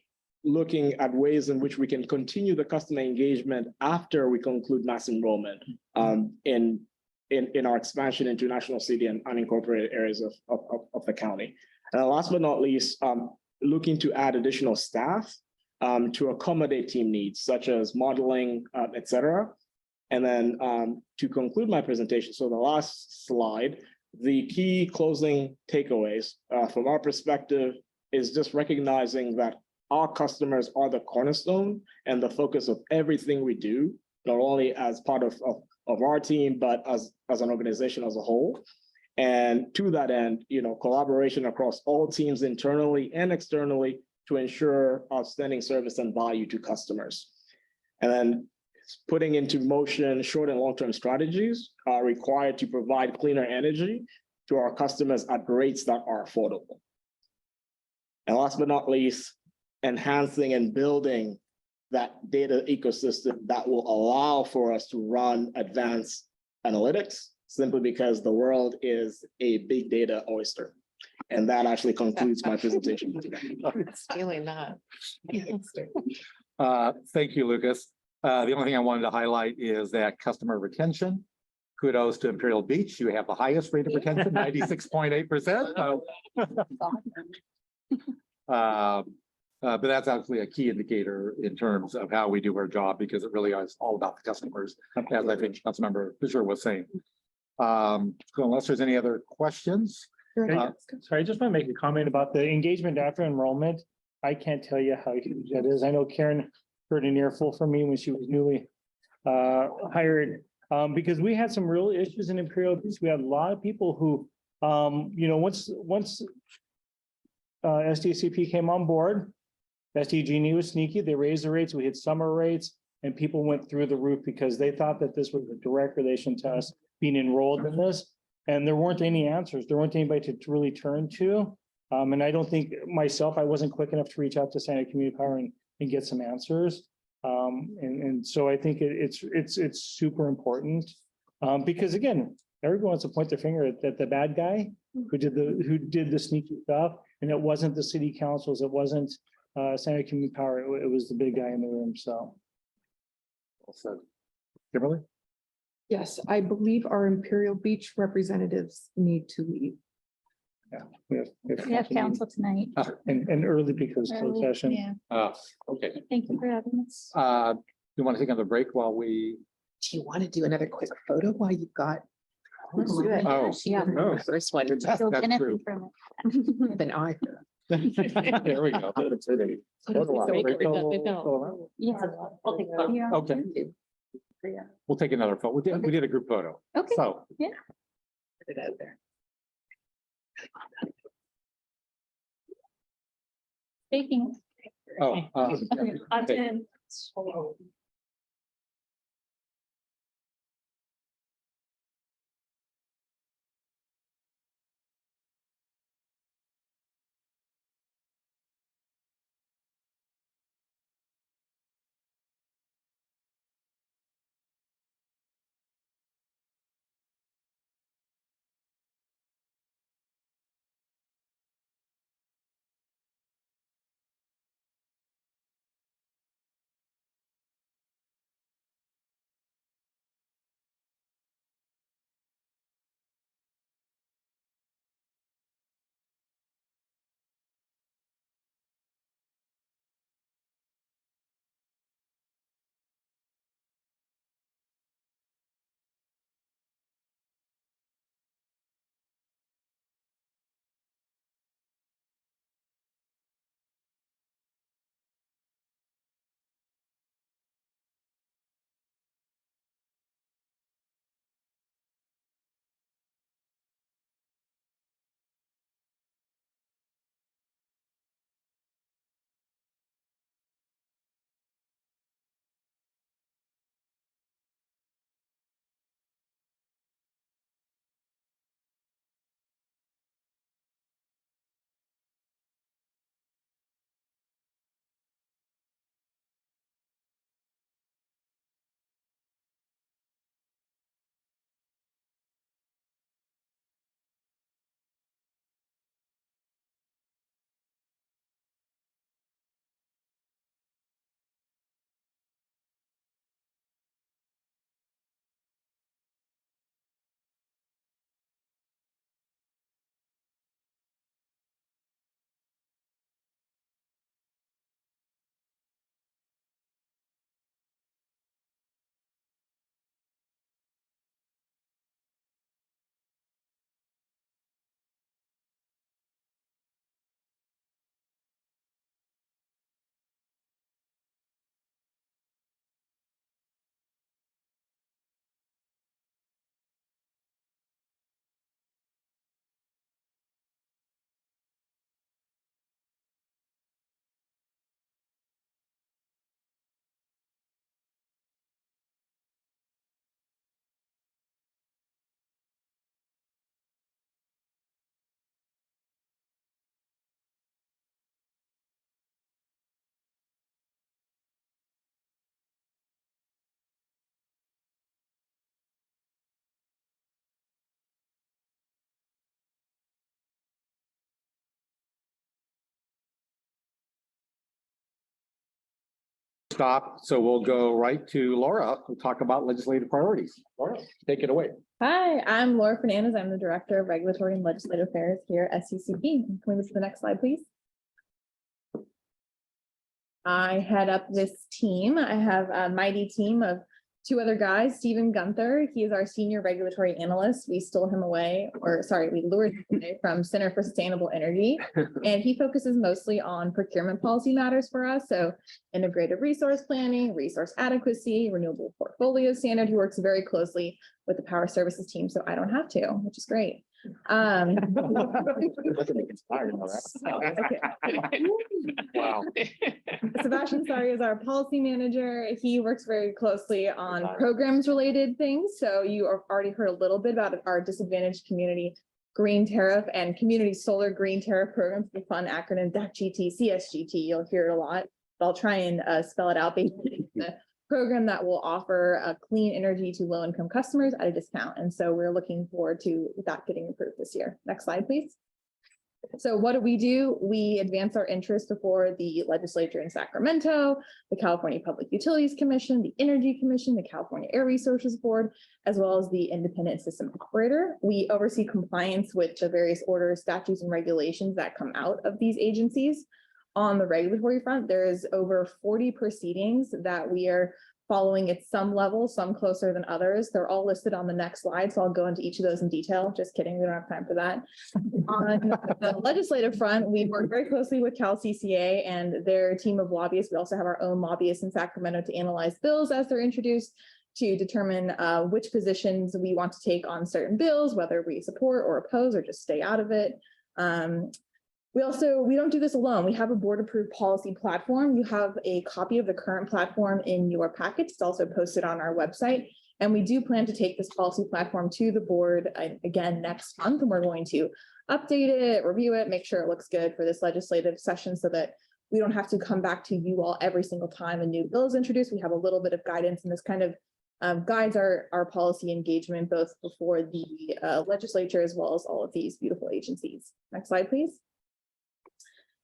looking at ways in which we can continue the customer engagement after we conclude mass enrollment in our expansion into National City and unincorporated areas of the county. And last but not least, looking to add additional staff to accommodate team needs, such as modeling, et cetera. And then to conclude my presentation, so the last slide, the key closing takeaways from our perspective is just recognizing that our customers are the cornerstone and the focus of everything we do, not only as part of our team, but as an organization as a whole. And to that end, you know, collaboration across all teams internally and externally to ensure outstanding service and value to customers. And then putting into motion short and long-term strategies are required to provide cleaner energy to our customers at rates that are affordable. And last but not least, enhancing and building that data ecosystem that will allow for us to run advanced analytics, simply because the world is a big data oyster. And that actually concludes my presentation today. Stealing that. Thank you, Lucas. The only thing I wanted to highlight is that customer retention. Kudos to Imperial Beach. You have the highest rate of retention, 96.8%. But that's actually a key indicator in terms of how we do our job, because it really is all about the customers, as I think Councilmember Fisher was saying. So unless there's any other questions. Sorry, I just want to make a comment about the engagement after enrollment. I can't tell you how huge that is. I know Karen heard an earful from me when she was newly hired. Because we had some real issues in Imperial Beach. We had a lot of people who, once SDCP came on board, SDG&E was sneaky. They raised the rates. We hit summer rates, and people went through the roof because they thought that this was a direct relation to us being enrolled in this. And there weren't any answers. There weren't anybody to really turn to. And I don't think myself, I wasn't quick enough to reach out to Santa Community Power and get some answers. And so I think it's super important. Because again, everyone wants to point their finger at the bad guy who did the sneaky stuff. And it wasn't the city councils, it wasn't Santa Community Power, it was the big guy in the room, so. Well said. Kimberly? Yes, I believe our Imperial Beach representatives need to leave. Yeah. We have council tonight. And early because closed Early, session. yeah. Okay. Thank you for having us. You want to take another break while we? Do you want to do another quick photo while you've got? Let's do it. Oh. Yeah, Oh. first one. That's You'll benefit true. from it. Then I. There we go. Yeah. I'll take a photo. Yeah. Okay, we'll take another photo. We did a group photo. Okay. So. Yeah. Put it out there. Speaking. Oh. On 10. stop. So we'll go right to Laura, who'll talk about legislative priorities. Laura, take it away. Hi, I'm Laura Fernandez. I'm the Director of Regulatory and Legislative Affairs here at SCCP. Can we move to the next slide, please? I head up this team. I have a mighty team of two other guys. Stephen Gunther, he is our Senior Regulatory Analyst. We stole him away, or sorry, we lured him away from Center for Sustainable Energy. And he focuses mostly on procurement policy matters for us. So integrated resource planning, resource adequacy, renewable portfolio standard. He works very closely with the power services team, so I don't have to, which is great. Wow. Sebastian Sari is our policy manager. He works very closely on programs related things. So you have already heard a little bit about our disadvantaged community green tariff and community solar green tariff programs, the fun acronym DACGT, CSGT. You'll hear it a lot, but I'll try and spell it out. Basically, the program that will offer clean energy to low income customers at a discount. And so we're looking forward to that getting approved this year. Next slide, please. So what do? We advance our interests before the legislature in Sacramento, the California Public Utilities Commission, the Energy Commission, the California Air Resources Board, as well as the independent system operator. We oversee compliance with the various orders, statutes, and regulations that come out of these agencies. On the regulatory front, there is over 40 proceedings that we are following at some level, some closer than others. They're all listed on the next slide, so I'll go into each of those in detail. Just kidding, we don't have time for that. On the legislative front, we work very closely with CalCCA and their team of lobbyists. We also have our own lobbyists in Sacramento to analyze bills as they're introduced, to determine which positions we want to take on certain bills, whether we support or oppose or just stay out of it. We don't do this alone. We have a board approved policy platform. You have a copy of the current platform in your packets. It's also posted on our website. And we do plan to take this policy platform to the board again next month. And we're going to update it, review it, make sure it looks good for this legislative session so that we don't have to come back to you all every single time a new bill is introduced. We have a little bit of guidance, and this kind of guides our policy engagement both before the legislature as well as all of these beautiful agencies. Next slide, please.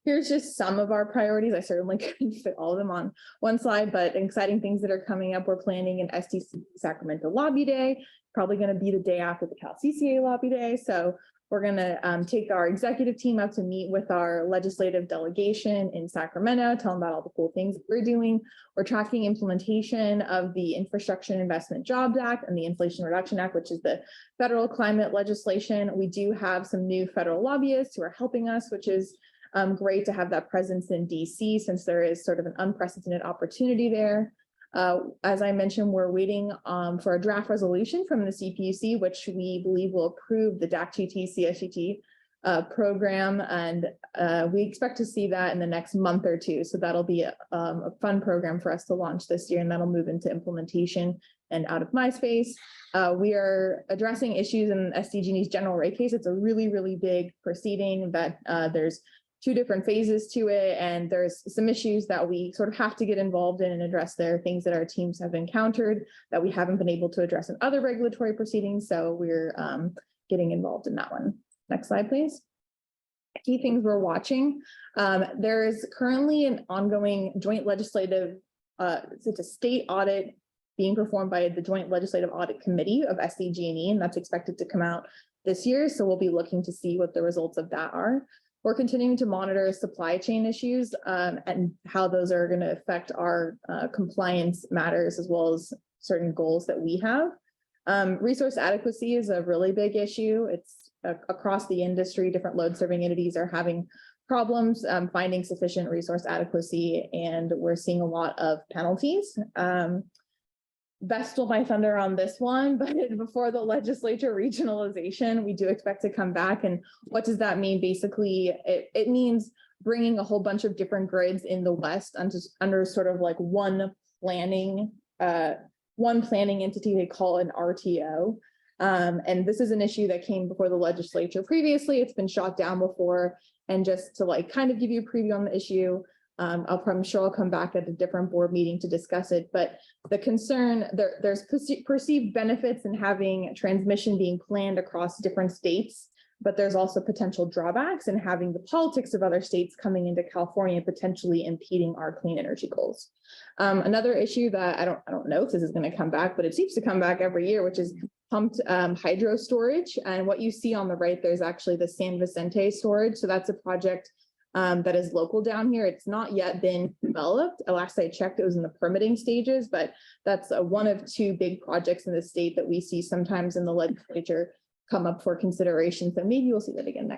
Here's just some of our priorities. I certainly couldn't fit all of them on one slide, but exciting things that are coming up. We're planning an STC Sacramento Lobby Day, probably going to be the day after the CalCCA Lobby Day. So we're going to take our executive team up to meet with our legislative delegation in Sacramento, tell them about all the cool things that we're doing. We're tracking implementation of the Infrastructure Investment Jobs Act and the Inflation Reduction Act, which is the federal climate legislation. We do have some new federal lobbyists who are helping us, which is great to have that presence in DC since there is sort of an unprecedented opportunity there. As I mentioned, we're waiting for a draft resolution from the CPUC, which we believe will approve the DACGT CSGT program. And we expect to see that in the next month or two. So that'll be a fun program for us to launch this year, and that'll move into implementation and out of my space. We are addressing issues in SDG&E's general rate case. It's a really, really big proceeding that there's two different phases to it, and there's some issues that we sort of have to get involved in and address there, things that our teams have encountered that we haven't been able to address in other regulatory proceedings. So we're getting involved in that one. Next slide, please. Key things we're watching. There is currently an ongoing joint legislative, it's a state audit being performed by the Joint Legislative Audit Committee of SDG&E, and that's expected to come out this year. So we'll be looking to see what the results of that are. We're continuing to monitor supply chain issues and how those are going to affect our compliance matters as well as certain goals that we have. Resource adequacy is a really big issue. It's across the industry. Different load serving entities are having problems finding sufficient resource adequacy, and we're seeing a lot of penalties. Best stole my thunder on this one, but before the legislature regionalization, we do expect to come back. And what does that mean? Basically, it means bringing a whole bunch of different grids in the West under sort of like one planning entity they call an RTO. And this is an issue that came before the legislature previously. It's been shot down before. And just to like kind of give you a preview on the issue, I'm sure I'll come back at a different board meeting to discuss it, but the concern, there's perceived benefits in having transmission being planned across different states but there's also potential drawbacks in having the politics of other states coming into California, potentially impeding our clean energy goals. Another issue that I don't know if this is going to come back, but it seems to come back every year, which is pumped hydro storage. And what you see on the right, there's actually the San Vicente storage. So that's a project that is local down here. It's not yet been developed. Last I checked, it was in the permitting stages, but that's one of two big projects in the state that we see sometimes in the legislature come up for consideration. So maybe we'll see that again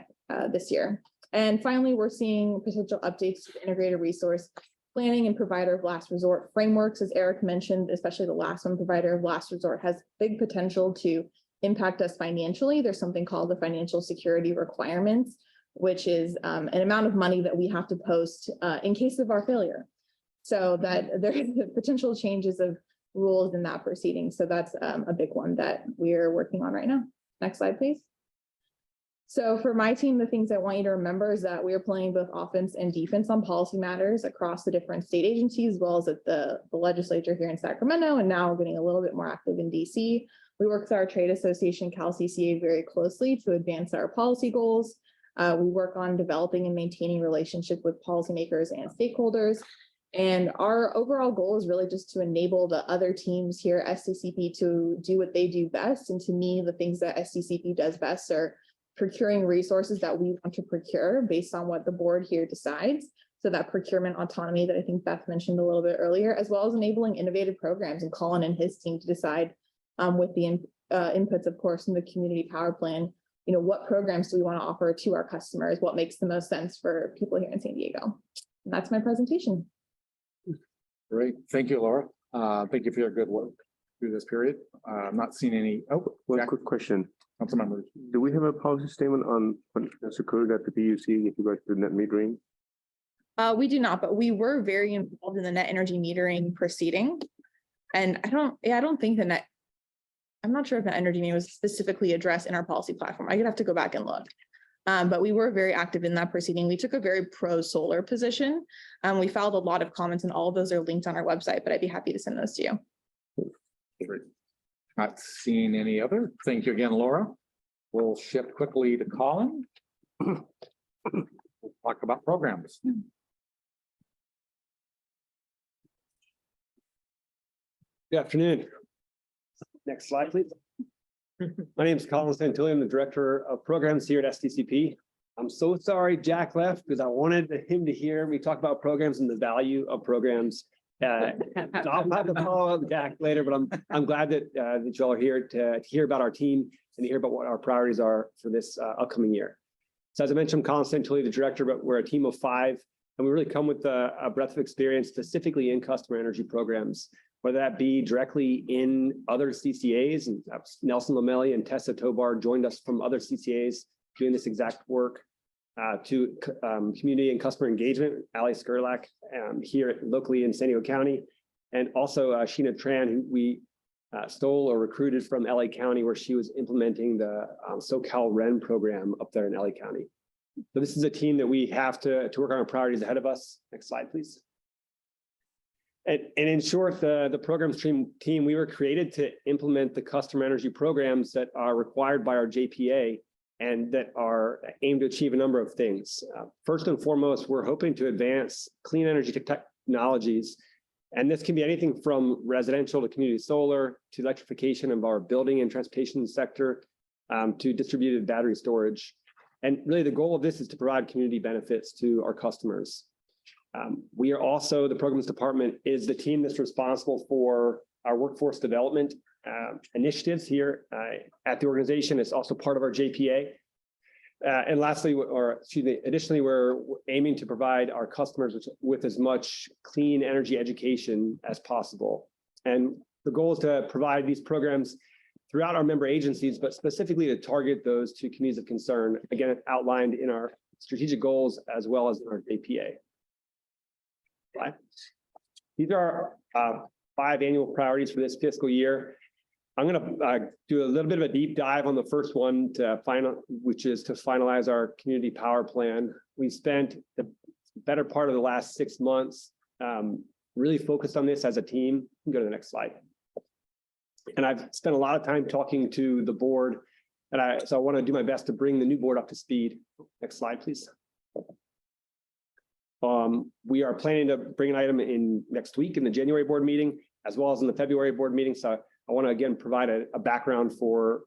this year. And finally, we're seeing potential updates to integrated resource planning and provider of last resort frameworks. As Eric mentioned, especially the last one, provider of last resort, has big potential to impact us financially. There's something called the financial security requirements, which is an amount of money that we have to post in case of our failure. So that there is potential changes of rules in that proceeding. So that's a big one that we're working on right now. Next slide, please. So for my team, the things I want you to remember is that we are playing both offense and defense on policy matters across the different state agencies, as well as at the legislature here in Sacramento, and now getting a little bit more active in DC. We work with our trade association, CalCCA, very closely to advance our policy goals. We work on developing and maintaining relationship with policymakers and stakeholders. And our overall goal is really just to enable the other teams here at SDCP to do what they do best. And to me, the things that SDCP does best are procuring resources that we want to procure based on what the board here decides. So that procurement autonomy that I think Beth mentioned a little bit earlier, as well as enabling innovative programs, and Colin and his team to decide with the inputs, of course, in the community power plan, what programs do we want to offer to our customers? What makes the most sense for people here in San Diego? And that's my presentation. Great. Thank you, Laura. Thank you for your good work through this period. I'm not seeing any. Oh, One quick question. Councilmember. Do we have a policy statement on secured at the PUC if you guys do net metering? We do not, but we were very involved in the net energy metering proceeding. And I don't think I'm not sure if the energy metering was specifically addressed in our policy platform. I could have to go back and look. But we were very active in that proceeding. We took a very pro-solar position. We filed a lot of comments, and all of those are linked on our website, but I'd be happy to send those to you. Great. Not seeing any other. Thank you again, Laura. We'll shift quickly to Colin. We'll talk about programs. Good afternoon. Next slide, please. My name is Colin Santilli. I'm the Director of Programs here at SDCP. I'm so sorry Jack left because I wanted him to hear me talk about programs and the value of programs. I'll have to follow up with Jack later, but I'm glad that that y'all are here to hear about our team and to hear about what our priorities are for this upcoming year. So as I mentioned, I'm Colin Santilli, the Director, but we're a team of 5, and we really come with a breadth of experience specifically in customer energy programs, whether that be directly in other CCAs, and Nelson Lamelli and Tessa Tobar joined us from other CCAs doing this exact work, to community and customer engagement, Ali Skurlak here locally in San Diego County, and also Sheena Tran, who we stole or recruited from LA County, where she was implementing the SoCal REN program up there in LA County. So this is a team that we have to work on our priorities ahead of us. Next slide, please. And in short, the programs team, we were created to implement the customer energy programs that are required by our JPA and that are aimed to achieve a number of things. First and foremost, we're hoping to advance clean energy technologies. And this can be anything from residential to community solar, to electrification of our building and transportation sector, to distributed battery storage. And really the goal of this is to provide community benefits to our customers. We are also, the programs department is the team that's responsible for our workforce development initiatives here at the organization. It's also part of our JPA. And lastly, additionally, we're aiming to provide our customers with as much clean energy education as possible. And the goal is to provide these programs throughout our member agencies, but specifically to target those to communities of concern, again, outlined in our strategic goals as well as in our JPA. Right. These are our 5 annual priorities for this fiscal year. I'm going to do a little bit of a deep dive on the first one which is to finalize our community power plan. We spent the better part of the last 6 months really focused on this as a team. You can go to the next slide. And I've spent a lot of time talking to the board So I want to do my best to bring the new board up to speed. Next slide, please. We are planning to bring an item in next week in the January board meeting, as well as in the February board meeting. So I want to again provide a background for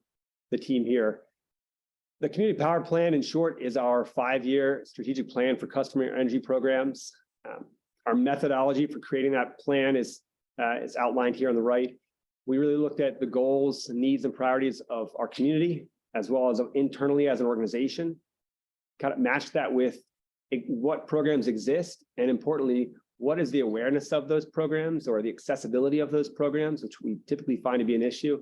the team here. The Community Power Plan, in short, is our 5-year strategic plan for customer energy programs. Our methodology for creating that plan is outlined here on the right. We really looked at the goals, needs, and priorities of our community, as well as internally as an organization, kind of matched that with what programs exist, and importantly, what is the awareness of those programs or the accessibility of those programs, which we typically find to be an issue.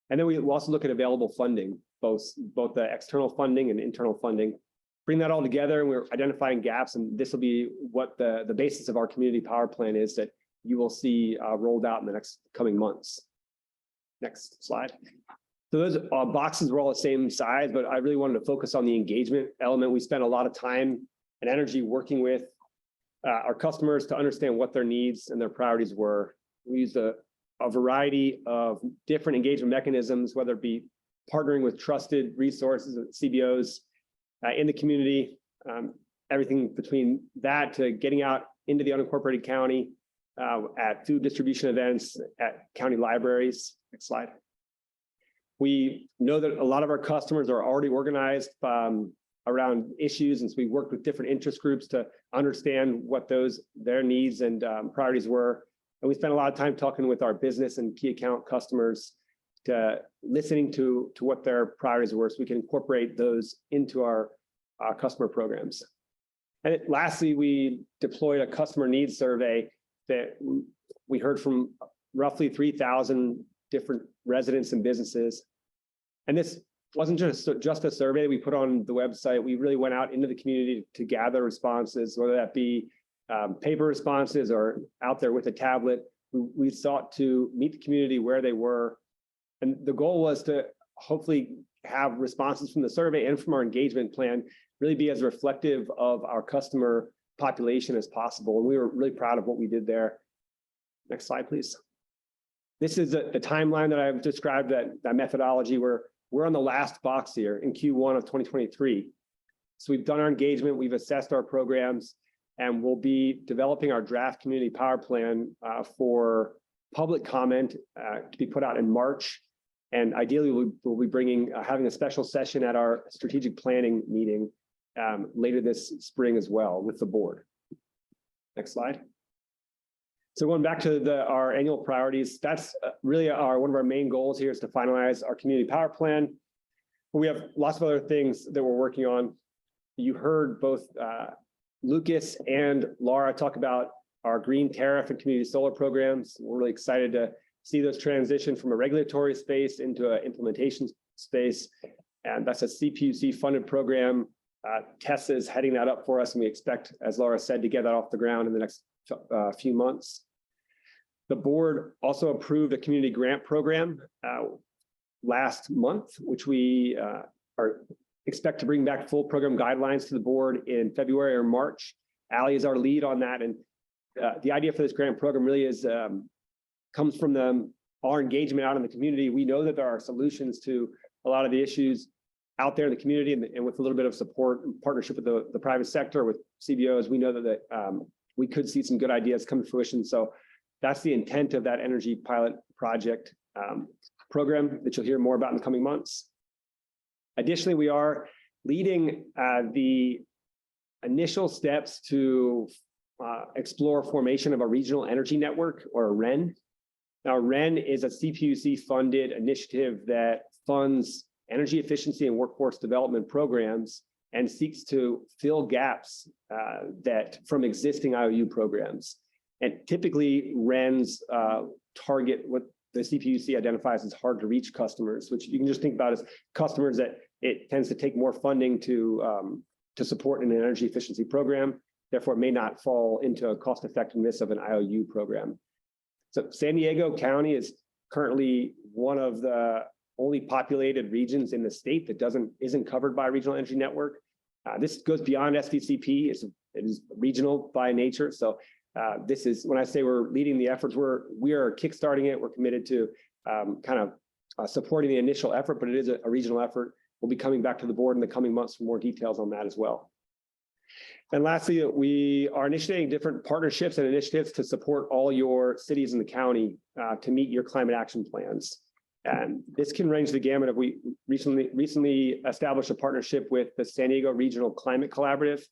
And then we also look at available funding, both the external funding and internal funding. Bring that all together, and we're identifying gaps, and this will be what the basis of our community power plan is that you will see rolled out in the next coming months. Next slide. So those boxes were all the same size, but I really wanted to focus on the engagement element. We spent a lot of time and energy working with our customers to understand what their needs and their priorities were. We used a variety of different engagement mechanisms, whether it be partnering with trusted resources, CBOs in the community, everything between that to getting out into the unincorporated county at food distribution events, at county libraries. Next slide. We know that a lot of our customers are already organized around issues, and so we worked with different interest groups to understand what their needs and priorities were. And we spent a lot of time talking with our business and key account customers, listening to what their priorities were, so we can incorporate those into our customer programs. And lastly, we deployed a customer needs survey that we heard from roughly 3,000 different residents and businesses. And this wasn't just a survey we put on the website. We really went out into the community to gather responses, whether that be paper responses or out there with a tablet. We sought to meet the community where they were. And the goal was to hopefully have responses from the survey and from our engagement plan really be as reflective of our customer population as possible. And we were really proud of what we did there. Next slide, please. This is the timeline that I've described, that methodology where we're on the last box here in Q1 of 2023. So we've done our engagement, we've assessed our programs, and we'll be developing our draft community power plan for public comment to be put out in March. And ideally, we'll be having a special session at our strategic planning meeting later this spring as well with the board. Next slide. So going back to our annual priorities, that's really one of our main goals here is to finalize our community power plan. We have lots of other things that we're working on. You heard both Lucas and Laura talk about our green tariff and community solar programs. We're really excited to see those transition from a regulatory space into an implementation space. And that's a CPUC funded program. Tessa is heading that up for us, and we expect, as Laura said, to get that off the ground in the next few months. The board also approved a community grant program last month, which we expect to bring back full program guidelines to the board in February or March. Allie is our lead on that. And the idea for this grant program really comes from our engagement out in the community. We know that there are solutions to a lot of the issues out there in the community, and with a little bit of support and partnership with the private sector, with CBOs, we know that we could see some good ideas come to fruition. So that's the intent of that energy pilot project program that you'll hear more about in the coming months. Additionally, we are leading the initial steps to explore formation of a regional energy network, or a REN. Now, REN is a CPUC-funded initiative that funds energy efficiency and workforce development programs and seeks to fill gaps from existing IOU programs. And typically, RENs target what the CPUC identifies as hard to reach customers, which you can just think about as customers that it tends to take more funding to support in an energy efficiency program, therefore may not fall into a cost effectiveness of an IOU program. So San Diego County is currently one of the only populated regions in the state that isn't covered by a regional energy network. This goes beyond SDCP. It is regional by nature. So this is, when I say we're leading the efforts, we are kickstarting it. We're committed to kind of supporting the initial effort, but it is a regional effort. We'll be coming back to the board in the coming months for more details on that as well. And lastly, we are initiating different partnerships and initiatives to support all your cities in the county to meet your climate action plans. And this can range the gamut of, we recently established a partnership with the San Diego Regional Climate Collaborative.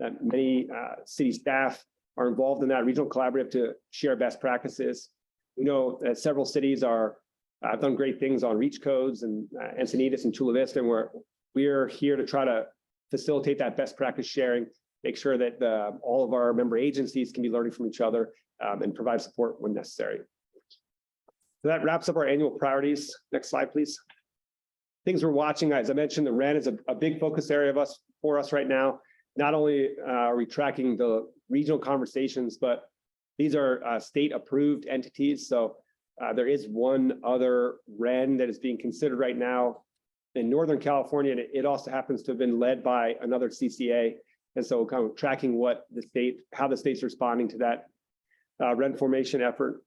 That many city staff are involved in that regional collaborative to share best practices. We know that several cities have done great things on REACH codes and Encinitas and Chula Vista, and we're here to try to facilitate that best practice sharing, make sure that all of our member agencies can be learning from each other and provide support when necessary. So that wraps up our annual priorities. Next slide, please. Things we're watching, as I mentioned, the REN is a big focus area for us right now. Not only are we tracking the regional conversations, but these are state-approved entities. So there is one other REN that is being considered right now in Northern California, and it also happens to have been led by another CCA. And so kind of tracking how the state's responding to that REN formation effort.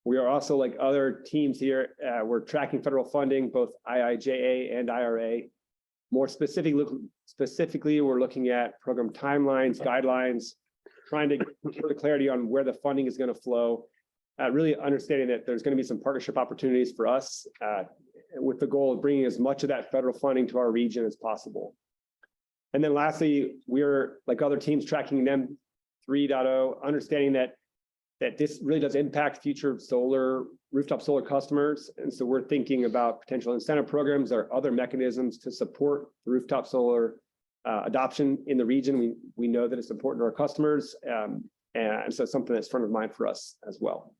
We are also, like other teams here, we're tracking federal funding, both IIJA and IRA. More specifically, we're looking at program timelines, guidelines, trying to get further clarity on where the funding is going to flow. Really understanding that there's going to be some partnership opportunities for us with the goal of bringing as much of that federal funding to our region as possible. And then lastly, we're, like other teams, tracking NEM 3.0, understanding that this really does impact future rooftop solar customers. And so we're thinking about potential incentive programs or other mechanisms to support rooftop solar adoption in the region. We know that it's important to our customers. And so it's something that's front of mind for us as well.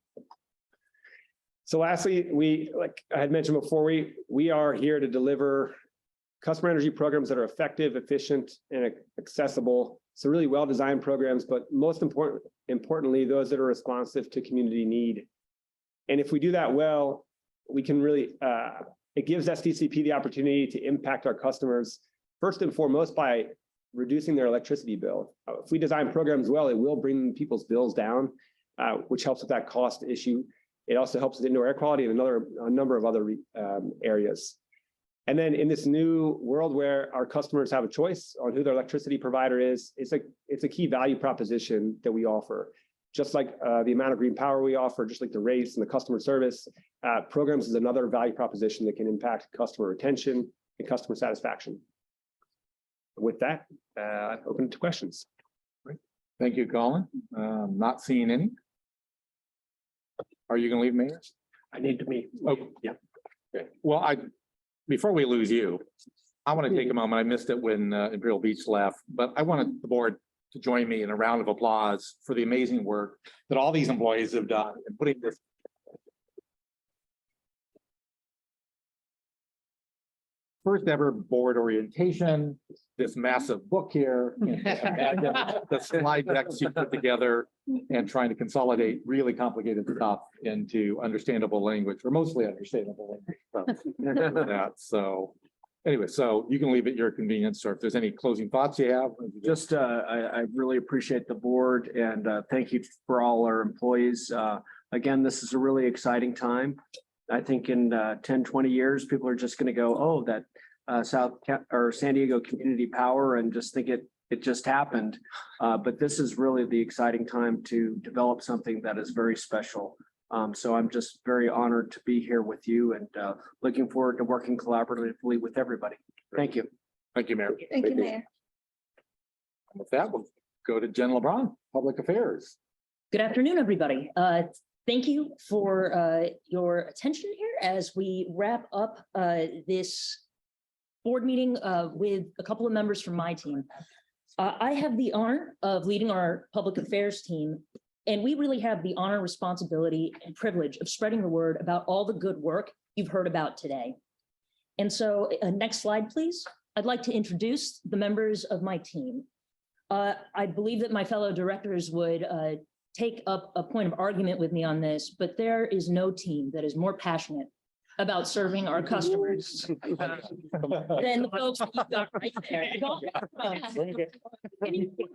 So lastly, like I had mentioned before, we are here to deliver customer energy programs that are effective, efficient, and accessible. So really well-designed programs, but most importantly, those that are responsive to community need. And if we do that well, we can really, it gives SDCP the opportunity to impact our customers, first and foremost, by reducing their electricity bill. If we design programs well, it will bring people's bills down, which helps with that cost issue. It also helps with indoor air quality and a number of other areas. And then in this new world where our customers have a choice on who their electricity provider is, it's a key value proposition that we offer. Just like the amount of green power we offer, just like the rates and the customer service, programs is another value proposition that can impact customer retention and customer satisfaction. With that, open to questions. Thank you, Colin. Not seeing any. Are you going to leave, Mayor? I need to meet. Oh, yeah. Okay. Well, before we lose you, I want to take a moment. I missed it when Imperial Beach left, but I wanted the board to join me in a round of applause for the amazing work that all these employees have done in putting this first ever board orientation, this massive book here, the slide decks you put together, and trying to consolidate really complicated stuff into understandable language, or mostly understandable language. So anyway, so you can leave at your convenience, or if there's any closing thoughts you have. Just, I really appreciate the board and thank you for all our employees. Again, this is a really exciting time. I think in 10, 20 years, people are just going to go, oh, that San Diego Community Power, and just think it just happened. But this is really the exciting time to develop something that is very special. So I'm just very honored to be here with you and looking forward to working collaboratively with everybody. Thank you. Thank you, Mayor. Thank you, Mayor. With that, we'll go to Jen LeBron, Public Affairs. Good afternoon, everybody. Thank you for your attention here as we wrap up this board meeting with a couple of members from my team. I have the honor of leading our public affairs team, and we really have the honor, responsibility, and privilege of spreading the word about all the good work you've heard about today. And so next slide, please. I'd like to introduce the members of my team. I believe that my fellow directors would take up a point of argument with me on this, but there is no team that is more passionate about serving our customers than the folks that you've got right there.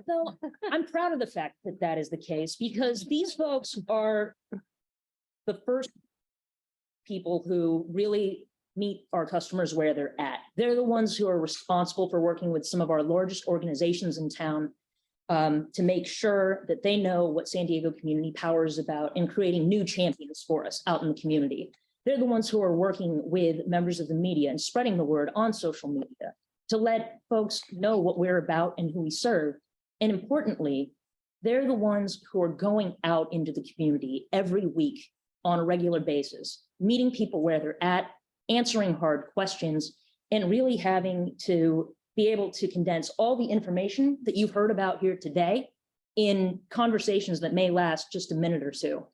So I'm proud of the fact that that is the case, because these folks are the first people who really meet our customers where they're at. They're the ones who are responsible for working with some of our largest organizations in town to make sure that they know what San Diego Community Power is about and creating new champions for us out in the community. They're the ones who are working with members of the media and spreading the word on social media to let folks know what we're about and who we serve. And importantly, they're the ones who are going out into the community every week on a regular basis, meeting people where they're at, answering hard questions, and really having to be able to condense all the information that you've heard about here today in conversations that may last just a minute or two.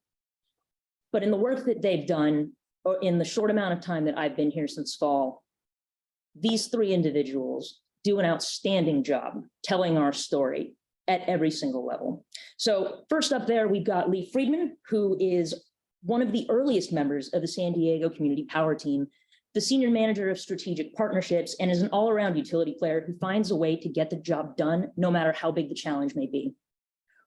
But in the work that they've done, or in the short amount of time that I've been here since fall, these three individuals do an outstanding job telling our story at every single level. So first up there, we've got Lee Friedman, who is one of the earliest members of the San Diego Community Power Team, the senior manager of strategic partnerships, and is an all-around utility player who finds a way to get the job done, no matter how big the challenge may be.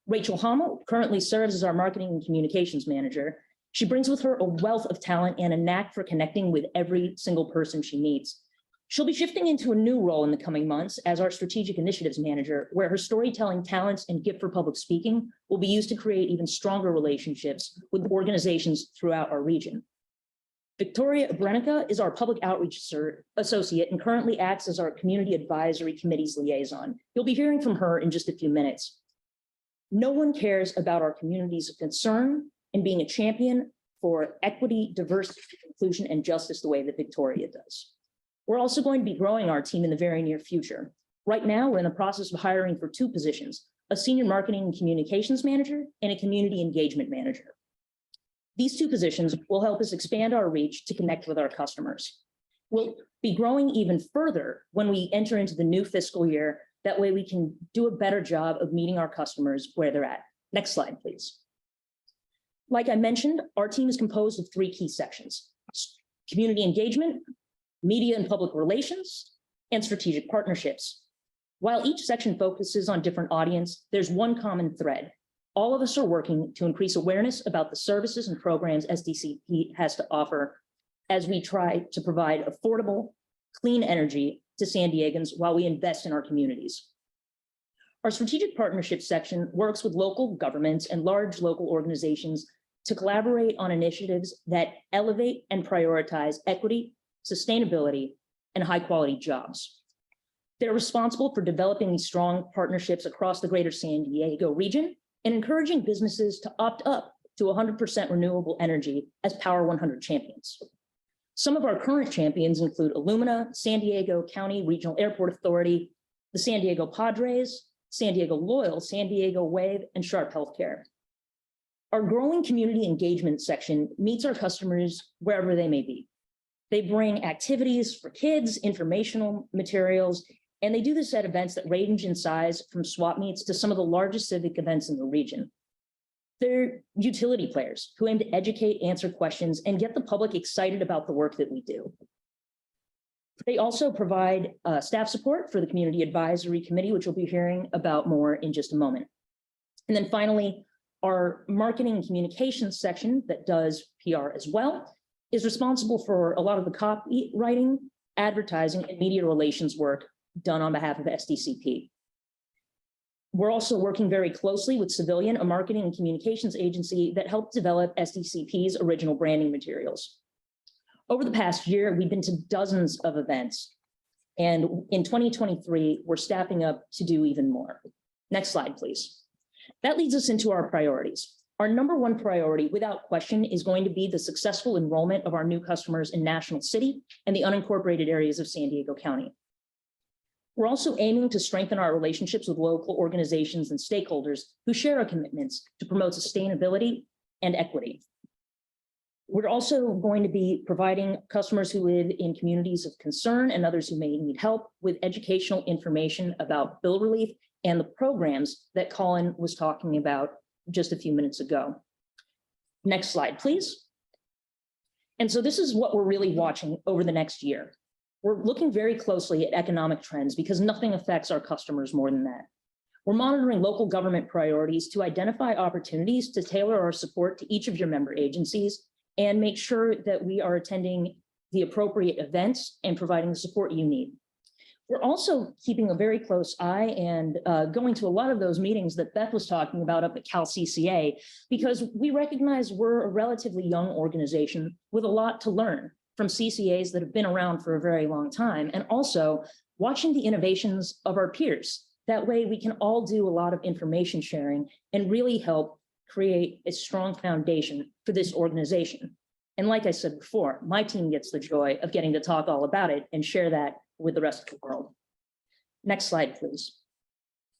Rachel Hommel currently serves as our marketing and communications manager. She brings with her a wealth of talent and a knack for connecting with every single person she meets. She'll be shifting into a new role in the coming months as our strategic initiatives manager, where her storytelling talents and gift for public speaking will be used to create even stronger relationships with organizations throughout our region. Victoria Brenica is our public outreach associate and currently acts as our community advisory committee's liaison. You'll be hearing from her in just a few minutes. No one cares about our communities of concern and being a champion for equity, diversity, inclusion, and justice the way that Victoria does. We're also going to be growing our team in the very near future. Right now, we're in the process of hiring for 2 positions, a senior marketing and communications manager and a community engagement manager. These 2 positions will help us expand our reach to connect with our customers. We'll be growing even further when we enter into the new fiscal year. That way we can do a better job of meeting our customers where they're at. Next slide, please. Like I mentioned, our team is composed of 3 key sections: community engagement, media and public relations, and strategic partnerships. While each section focuses on different audience, there's one common thread. All of us are working to increase awareness about the services and programs SDCP has to offer as we try to provide affordable, clean energy to San Diegans while we invest in our communities. Our strategic partnerships section works with local governments and large local organizations to collaborate on initiatives that elevate and prioritize equity, sustainability, and high-quality jobs. They're responsible for developing these strong partnerships across the greater San Diego region and encouraging businesses to opt up to 100% renewable energy as Power 100 champions. Some of our current champions include Illumina, San Diego County Regional Airport Authority, the San Diego Padres, San Diego Loyal, San Diego Wave, and Sharp Healthcare. Our growing community engagement section meets our customers wherever they may be. They bring activities for kids, informational materials, and they do this at events that range in size from swap meets to some of the largest civic events in the region. They're utility players who aim to educate, answer questions, and get the public excited about the work that we do. They also provide staff support for the Community Advisory Committee, which we'll be hearing about more in just a moment. And then finally, our marketing and communications section that does PR as well is responsible for a lot of the copywriting, advertising, and media relations work done on behalf of SDCP. We're also working very closely with Civilian, a marketing and communications agency that helped develop SDCP's original branding materials. Over the past year, we've been to dozens of events, and in 2023, we're staffing up to do even more. Next slide, please. That leads us into our priorities. Our number one priority, without question, is going to be the successful enrollment of our new customers in National City and the unincorporated areas of San Diego County. We're also aiming to strengthen our relationships with local organizations and stakeholders who share our commitments to promote sustainability and equity. We're also going to be providing customers who live in communities of concern and others who may need help with educational information about bill relief and the programs that Colin was talking about just a few minutes ago. Next slide, please. And so this is what we're really watching over the next year. We're looking very closely at economic trends because nothing affects our customers more than that. We're monitoring local government priorities to identify opportunities to tailor our support to each of your member agencies and make sure that we are attending the appropriate events and providing the support you need. We're also keeping a very close eye and going to a lot of those meetings that Beth was talking about up at Cal CCA, because we recognize we're a relatively young organization with a lot to learn from CCAs that have been around for a very long time, and also watching the innovations of our peers. That way we can all do a lot of information sharing and really help create a strong foundation for this organization. And like I said before, my team gets the joy of getting to talk all about it and share that with the rest of the world. Next slide, please.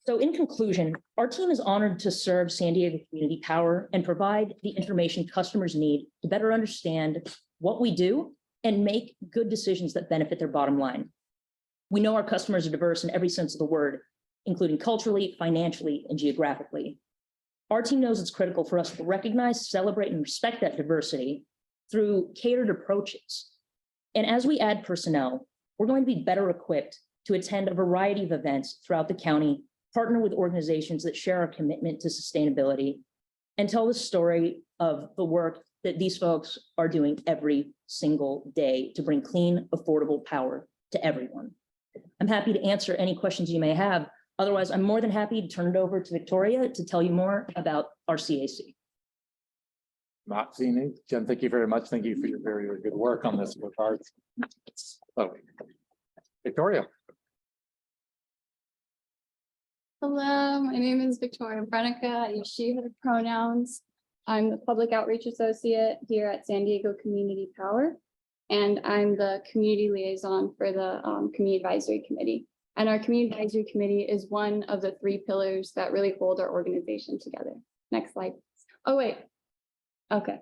So in conclusion, our team is honored to serve San Diego Community Power and provide the information customers need to better understand what we do and make good decisions that benefit their bottom line. We know our customers are diverse in every sense of the word, including culturally, financially, and geographically. Our team knows it's critical for us to recognize, celebrate, and respect that diversity through catered approaches. And as we add personnel, we're going to be better equipped to attend a variety of events throughout the county, partner with organizations that share our commitment to sustainability, and tell the story of the work that these folks are doing every single day to bring clean, affordable power to everyone. I'm happy to answer any questions you may have. Otherwise, I'm more than happy to turn it over to Victoria to tell you more about our CAC. Not seeing it. Jen, thank you very much. Thank you for your very, very good work on this regard. Oh, Victoria. Hello, my name is Victoria Brenica. I use she, her pronouns. I'm the Public Outreach Associate here at San Diego Community Power, and I'm the Community Liaison for the Community Advisory Committee. And our Community Advisory Committee is one of the 3 pillars that really hold our organization together. Next slide. Oh, wait. Okay.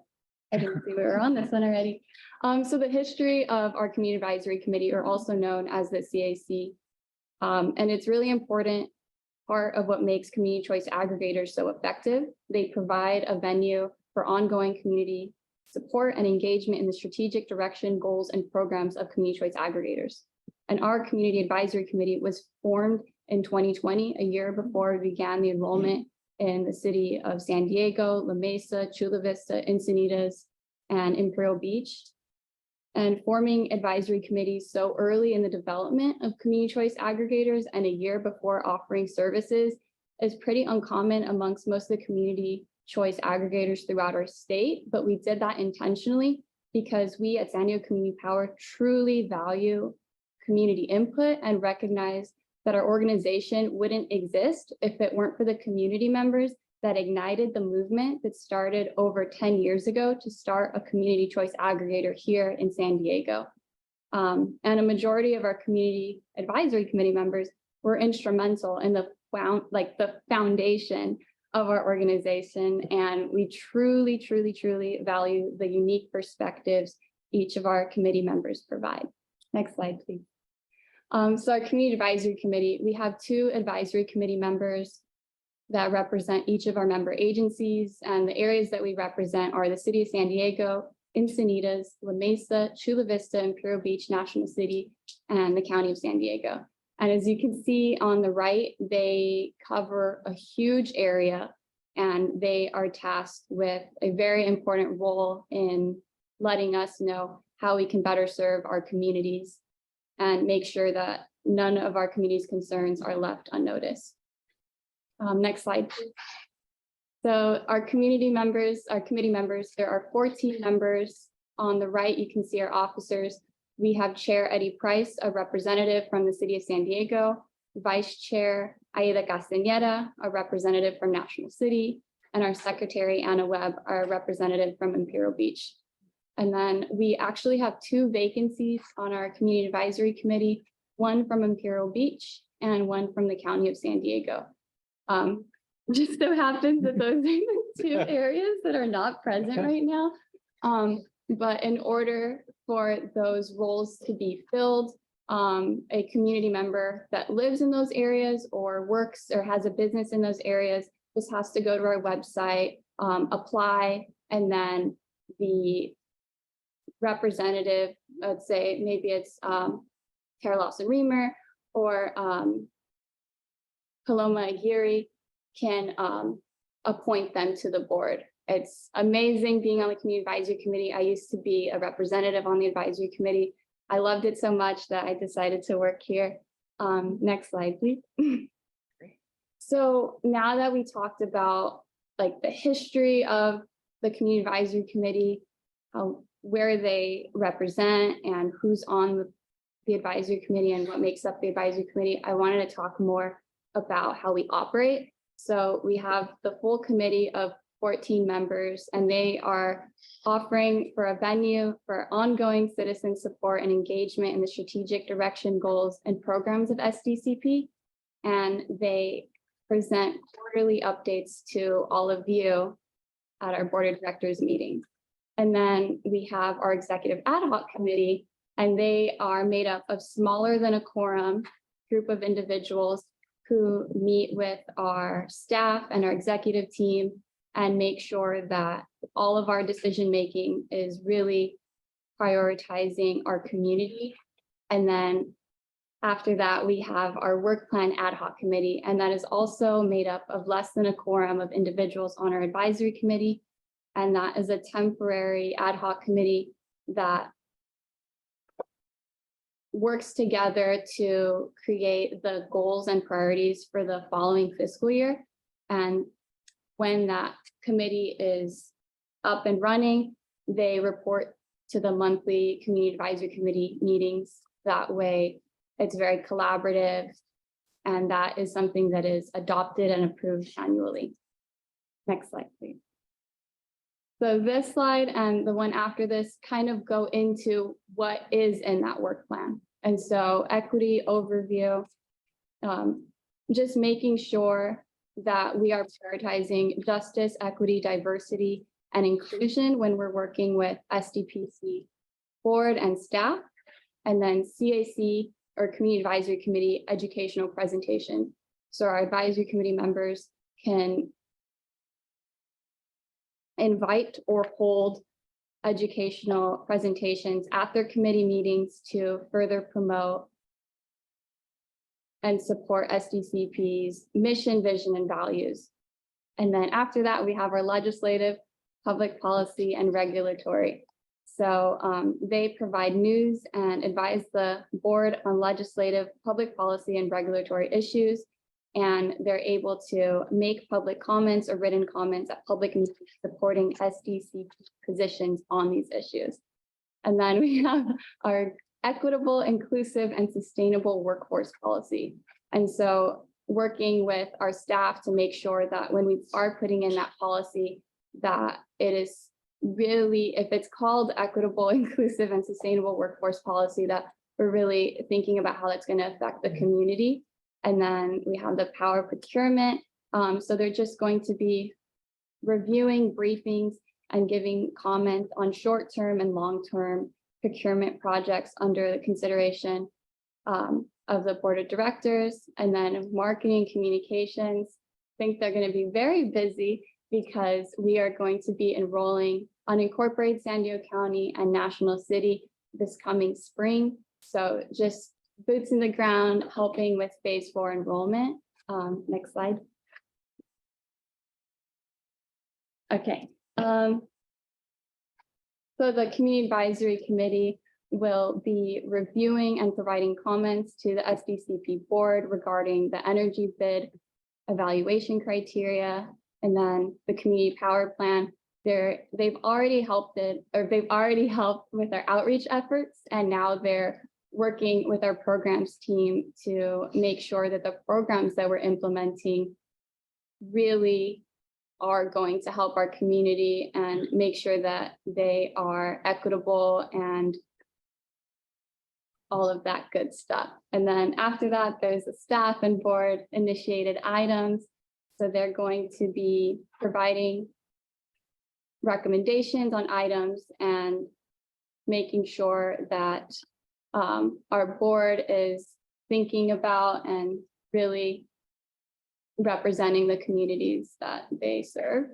I didn't see we were on this one already. So the history of our Community Advisory Committee, or also known as the CAC, and it's really important part of what makes community choice aggregators so effective. They provide a venue for ongoing community support and engagement in the strategic direction, goals, and programs of community choice aggregators. And our Community Advisory Committee was formed in 2020, a year before we began the enrollment in the city of San Diego, La Mesa, Chula Vista, Encinitas, and Imperial Beach. And forming advisory committees so early in the development of community choice aggregators and a year before offering services is pretty uncommon amongst most of the community choice aggregators throughout our state. But we did that intentionally because we at San Diego Community Power truly value community input and recognize that our organization wouldn't exist if it weren't for the community members that ignited the movement that started over 10 years ago to start a community choice aggregator here in San Diego. And a majority of our community advisory committee members were instrumental in the foundation of our organization. And we truly, truly, truly value the unique perspectives each of our committee members provide. Next slide, please. So our Community Advisory Committee, we have 2 advisory committee members that represent each of our member agencies, and the areas that we represent are the City of San Diego, Encinitas, La Mesa, Chula Vista, Imperial Beach, National City, and the County of San Diego. And as you can see on the right, they cover a huge area, and they are tasked with a very important role in letting us know how we can better serve our communities and make sure that none of our community's concerns are left unnoticed. Next slide, please. So our community members, our committee members, there are 14 members. On the right, you can see our officers. We have Chair Eddie Price, a representative from the City of San Diego, Vice Chair Aida Castañeda, a representative from National City, and our Secretary Anna Webb, our representative from Imperial Beach. And then we actually have 2 vacancies on our Community Advisory Committee, one from Imperial Beach and one from the County of San Diego. Just so happens that those are the 2 areas that are not present right now. But in order for those roles to be filled, a community member that lives in those areas or works or has a business in those areas just has to go to our website, apply, and then the representative, let's say maybe it's Tara Lawson Reamer or Paloma Aguirre, can appoint them to the board. It's amazing being on the community advisory committee. I used to be a representative on the advisory committee. I loved it so much that I decided to work here. Next slide, please. So now that we talked about like the history of the community advisory committee, where they represent and who's on the advisory committee and what makes up the advisory committee, I wanted to talk more about how we operate. So we have the full committee of 14 members, and they are offering for a venue for ongoing citizen support and engagement in the strategic direction, goals, and programs of SDCP. And they present quarterly updates to all of you at our board of directors meeting. And then we have our executive ad hoc committee, and they are made up of smaller than a quorum group of individuals who meet with our staff and our executive team and make sure that all of our decision-making is really prioritizing our community. And then after that, we have our work plan ad hoc committee, and that is also made up of less than a quorum of individuals on our advisory committee. And that is a temporary ad hoc committee that works together to create the goals and priorities for the following fiscal year. And when that committee is up and running, they report to the monthly community advisory committee meetings. That way, it's very collaborative, and that is something that is adopted and approved annually. Next slide, please. So this slide and the one after this kind of go into what is in that work plan. And so equity overview, just making sure that we are prioritizing justice, equity, diversity, and inclusion when we're working with SDPC board and staff, and then CAC or Community Advisory Committee educational presentation. So our advisory committee members can invite or hold educational presentations at their committee meetings to further promote and support SDCP's mission, vision, and values. And then after that, we have our legislative, public policy, and regulatory. So they provide news and advise the board on legislative, public policy, and regulatory issues. And they're able to make public comments or written comments at public meetings supporting SDCP positions on these issues. And then we have our equitable, inclusive, and sustainable workforce policy. And so working with our staff to make sure that when we are putting in that policy, that it is really, if it's called equitable, inclusive, and sustainable workforce policy, that we're really thinking about how that's going to affect the community. And then we have the power procurement. So they're just going to be reviewing briefings and giving comments on short-term and long-term procurement projects under the consideration of the board of directors. And then marketing communications, I think they're going to be very busy because we are going to be enrolling unincorporated San Diego County and National City this coming spring. So just boots in the ground, helping with phase 4 enrollment. Next slide. Okay. So the Community Advisory Committee will be reviewing and providing comments to the SDCP board regarding the energy bid evaluation criteria, and then the community power plan. They've already helped with our outreach efforts, and now they're working with our programs team to make sure that the programs that we're implementing really are going to help our community and make sure that they are equitable and all of that good stuff. And then after that, there's the staff and board initiated items. So they're going to be providing recommendations on items and making sure that our board is thinking about and really representing the communities that they serve.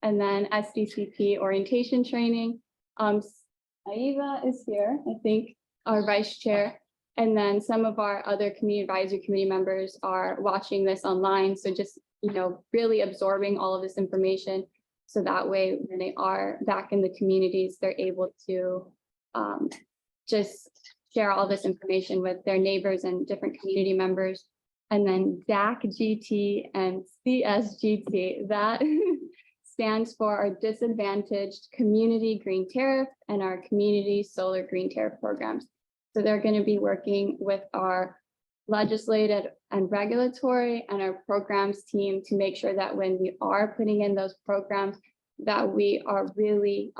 And then SDCP orientation training. Aiva is here, I think, our vice chair. And then some of our other community advisory committee members are watching this online. So just, really absorbing all of this information So that way, when they are back in the communities, they're able to just share all this information with their neighbors and different community members. And then DAC GT and CSGT, that stands for our Disadvantaged Community Green Tariff and our Community Solar Green Tariff programs. So they're going to be working with our legislative and regulatory and our programs team to make sure that when we are putting in those programs, that we are really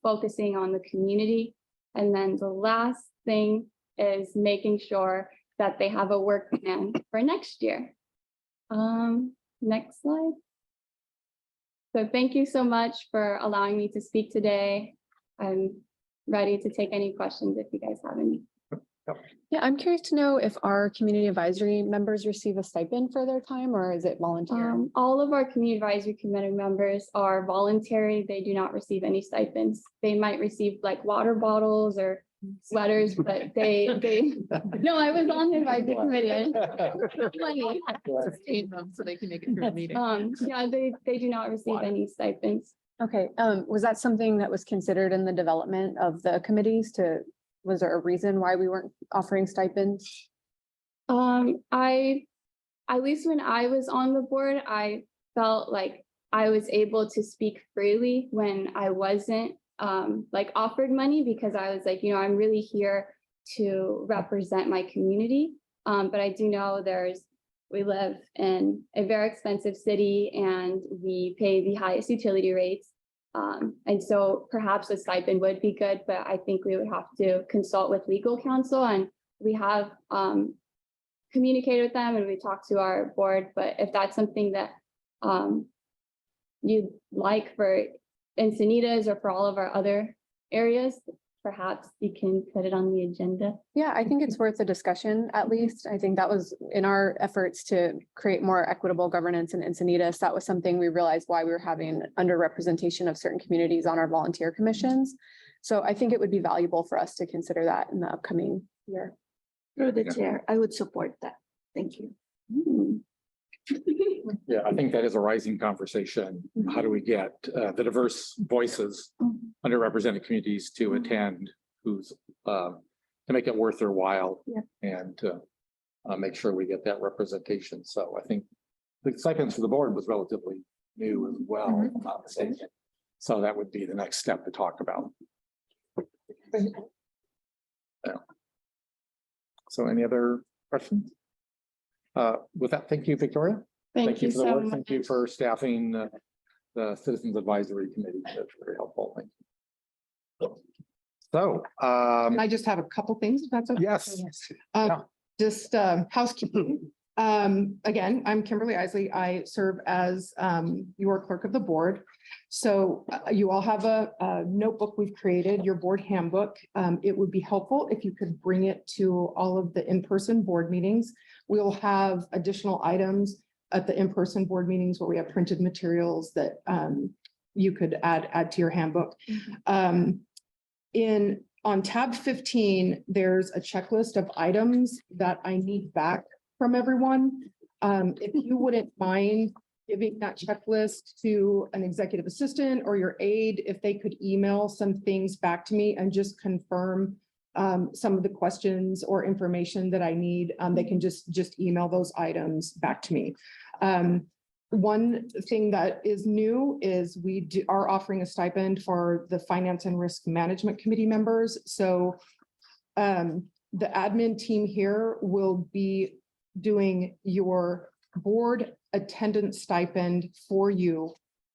focusing on the community. And then the last thing is making sure that they have a work plan for next year. Next slide. So thank you so much for allowing me to speak today. I'm ready to take any questions if you guys have any. Yeah, I'm curious to know if our community advisory members receive a stipend for their time, or is it volunteer? All of our community advisory committee members are voluntary. They do not receive any stipends. They might receive like water bottles or sweaters, but they, no, I was on the advisory committee. I didn't- money. Sustain them so they can make it through the meeting. Yeah, they do not receive any stipends. Okay, was that something that was considered in the development of the committees was there a reason why we weren't offering stipends? At least when I was on the board, I felt like I was able to speak freely when I wasn't like offered money, because I was like, I'm really here to represent my community. But I do know we live in a very expensive city and we pay the highest utility rates. And so perhaps a stipend would be good, but I think we would have to consult with legal counsel, and we have communicated with them and we talked to our board. But if that's something that you'd like for Encinitas or for all of our other areas, perhaps you can put it on the agenda. Yeah, I think it's worth a discussion at least. I think that was in our efforts to create more equitable governance in Encinitas. That was something we realized why we were having underrepresentation of certain communities on our volunteer commissions. So I think it would be valuable for us to consider that in the upcoming year. Through the chair, I would support that. Thank you. Yeah, I think that is a rising conversation. How do we get the diverse voices, underrepresented communities to attend, to make it worth their while and to make sure we get that representation. So I think the stipends for the board was relatively new as well, if I'm not mistaken. So that would be the next step to talk about. Yeah. So any other questions? With that, thank you, Victoria. Thank you for the so work. much. Thank you for staffing the Citizens Advisory Committee. That's very helpful. Thank you. So, I just have a couple things, if that's okay. yes. Just housekeeping. Again, I'm Kimberly Isley. I serve as your clerk of the board. So you all have a notebook we've created, your board handbook. It would be helpful if you could bring it to all of the in-person board meetings. We'll have additional items at the in-person board meetings where we have printed materials that you could add to your handbook. On tab 15, there's a checklist of items that I need back from everyone. If you wouldn't mind giving that checklist to an executive assistant or your aide, if they could email some things back to me and just confirm some of the questions or information that I need, they can just email those items back to me. One thing that is new is we are offering a stipend for the Finance and Risk Management Committee members. So the admin team here will be doing your board attendance stipend for you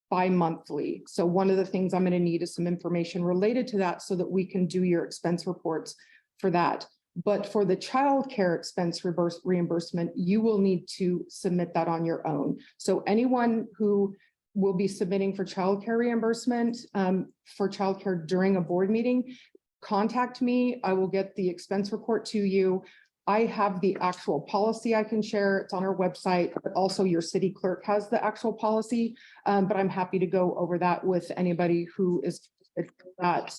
bi-monthly. So one of the things I'm going to need is some information related to that so that we can do your expense reports for that. But for the childcare expense reimbursement, you will need to submit that on your own. So anyone who will be submitting for childcare reimbursement for childcare during a board meeting, contact me. I will get the expense report to you. I have the actual policy I can share. It's on our website, but also your city clerk has the actual policy. But I'm happy to go over that with anybody who is that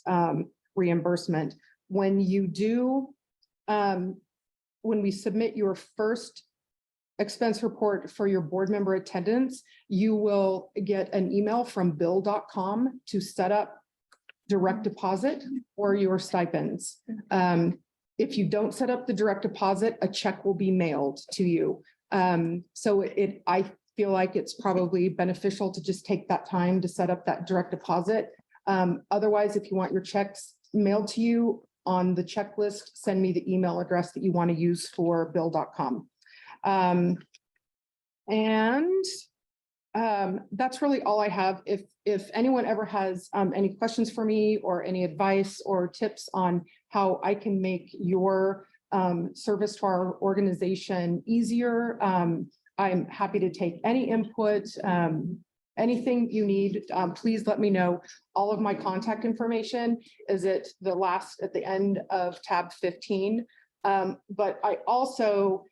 reimbursement. When you do, when we submit your first expense report for your board member attendance, you will get an email from bill.com to set up direct deposit or your stipends. If you don't set up the direct deposit, a check will be mailed to you. So I feel like it's probably beneficial to just take that time to set up that direct deposit. Otherwise, if you want your checks mailed to you on the checklist, send me the email address that you want to use for bill.com. That's really all I have. If anyone ever has any questions for me or any advice or tips on how I can make your service to our organization easier, I'm happy to take any input. Anything you need, please let me know. All of my contact information is at the end of tab 15. But I also,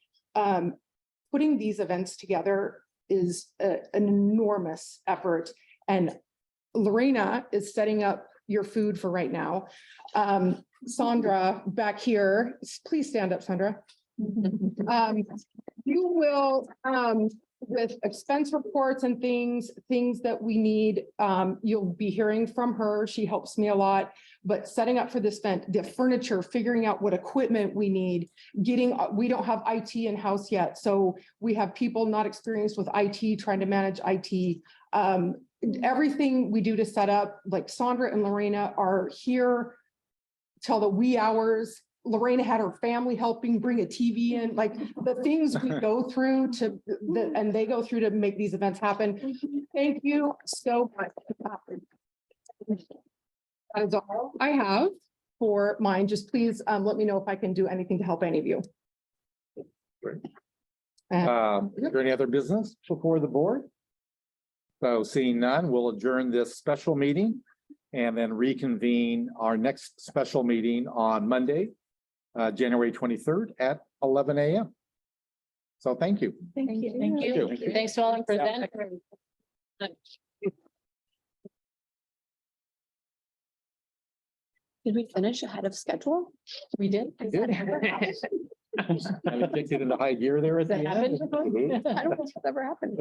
putting these events together is an enormous effort. And Lorena is setting up your food for right now. Sandra back here, please stand up, Sandra. You will, with expense reports and things that we need, you'll be hearing from her. She helps me a lot, but setting up for this event, the furniture, figuring out what equipment we need, we don't have IT in-house yet. So we have people not experienced with IT, trying to manage IT. Everything we do to set up, like Sandra and Lorena are here till the wee hours. Lorena had her family helping bring a TV in, like the things we go through and they go through to make these events happen. Thank you so much. That is all I have for mine. Just please let me know if I can do anything to help any of you. Is there any other business before the board? So seeing none, we'll adjourn this special meeting and then reconvene our next special meeting on Monday, January 23rd at 11 a.m. So thank you. Thank you. Thank you. Thanks to all for that. Did we finish ahead of schedule? We did. Kind of kicked it into high gear there at the That end. happened? I don't know if that's ever happened.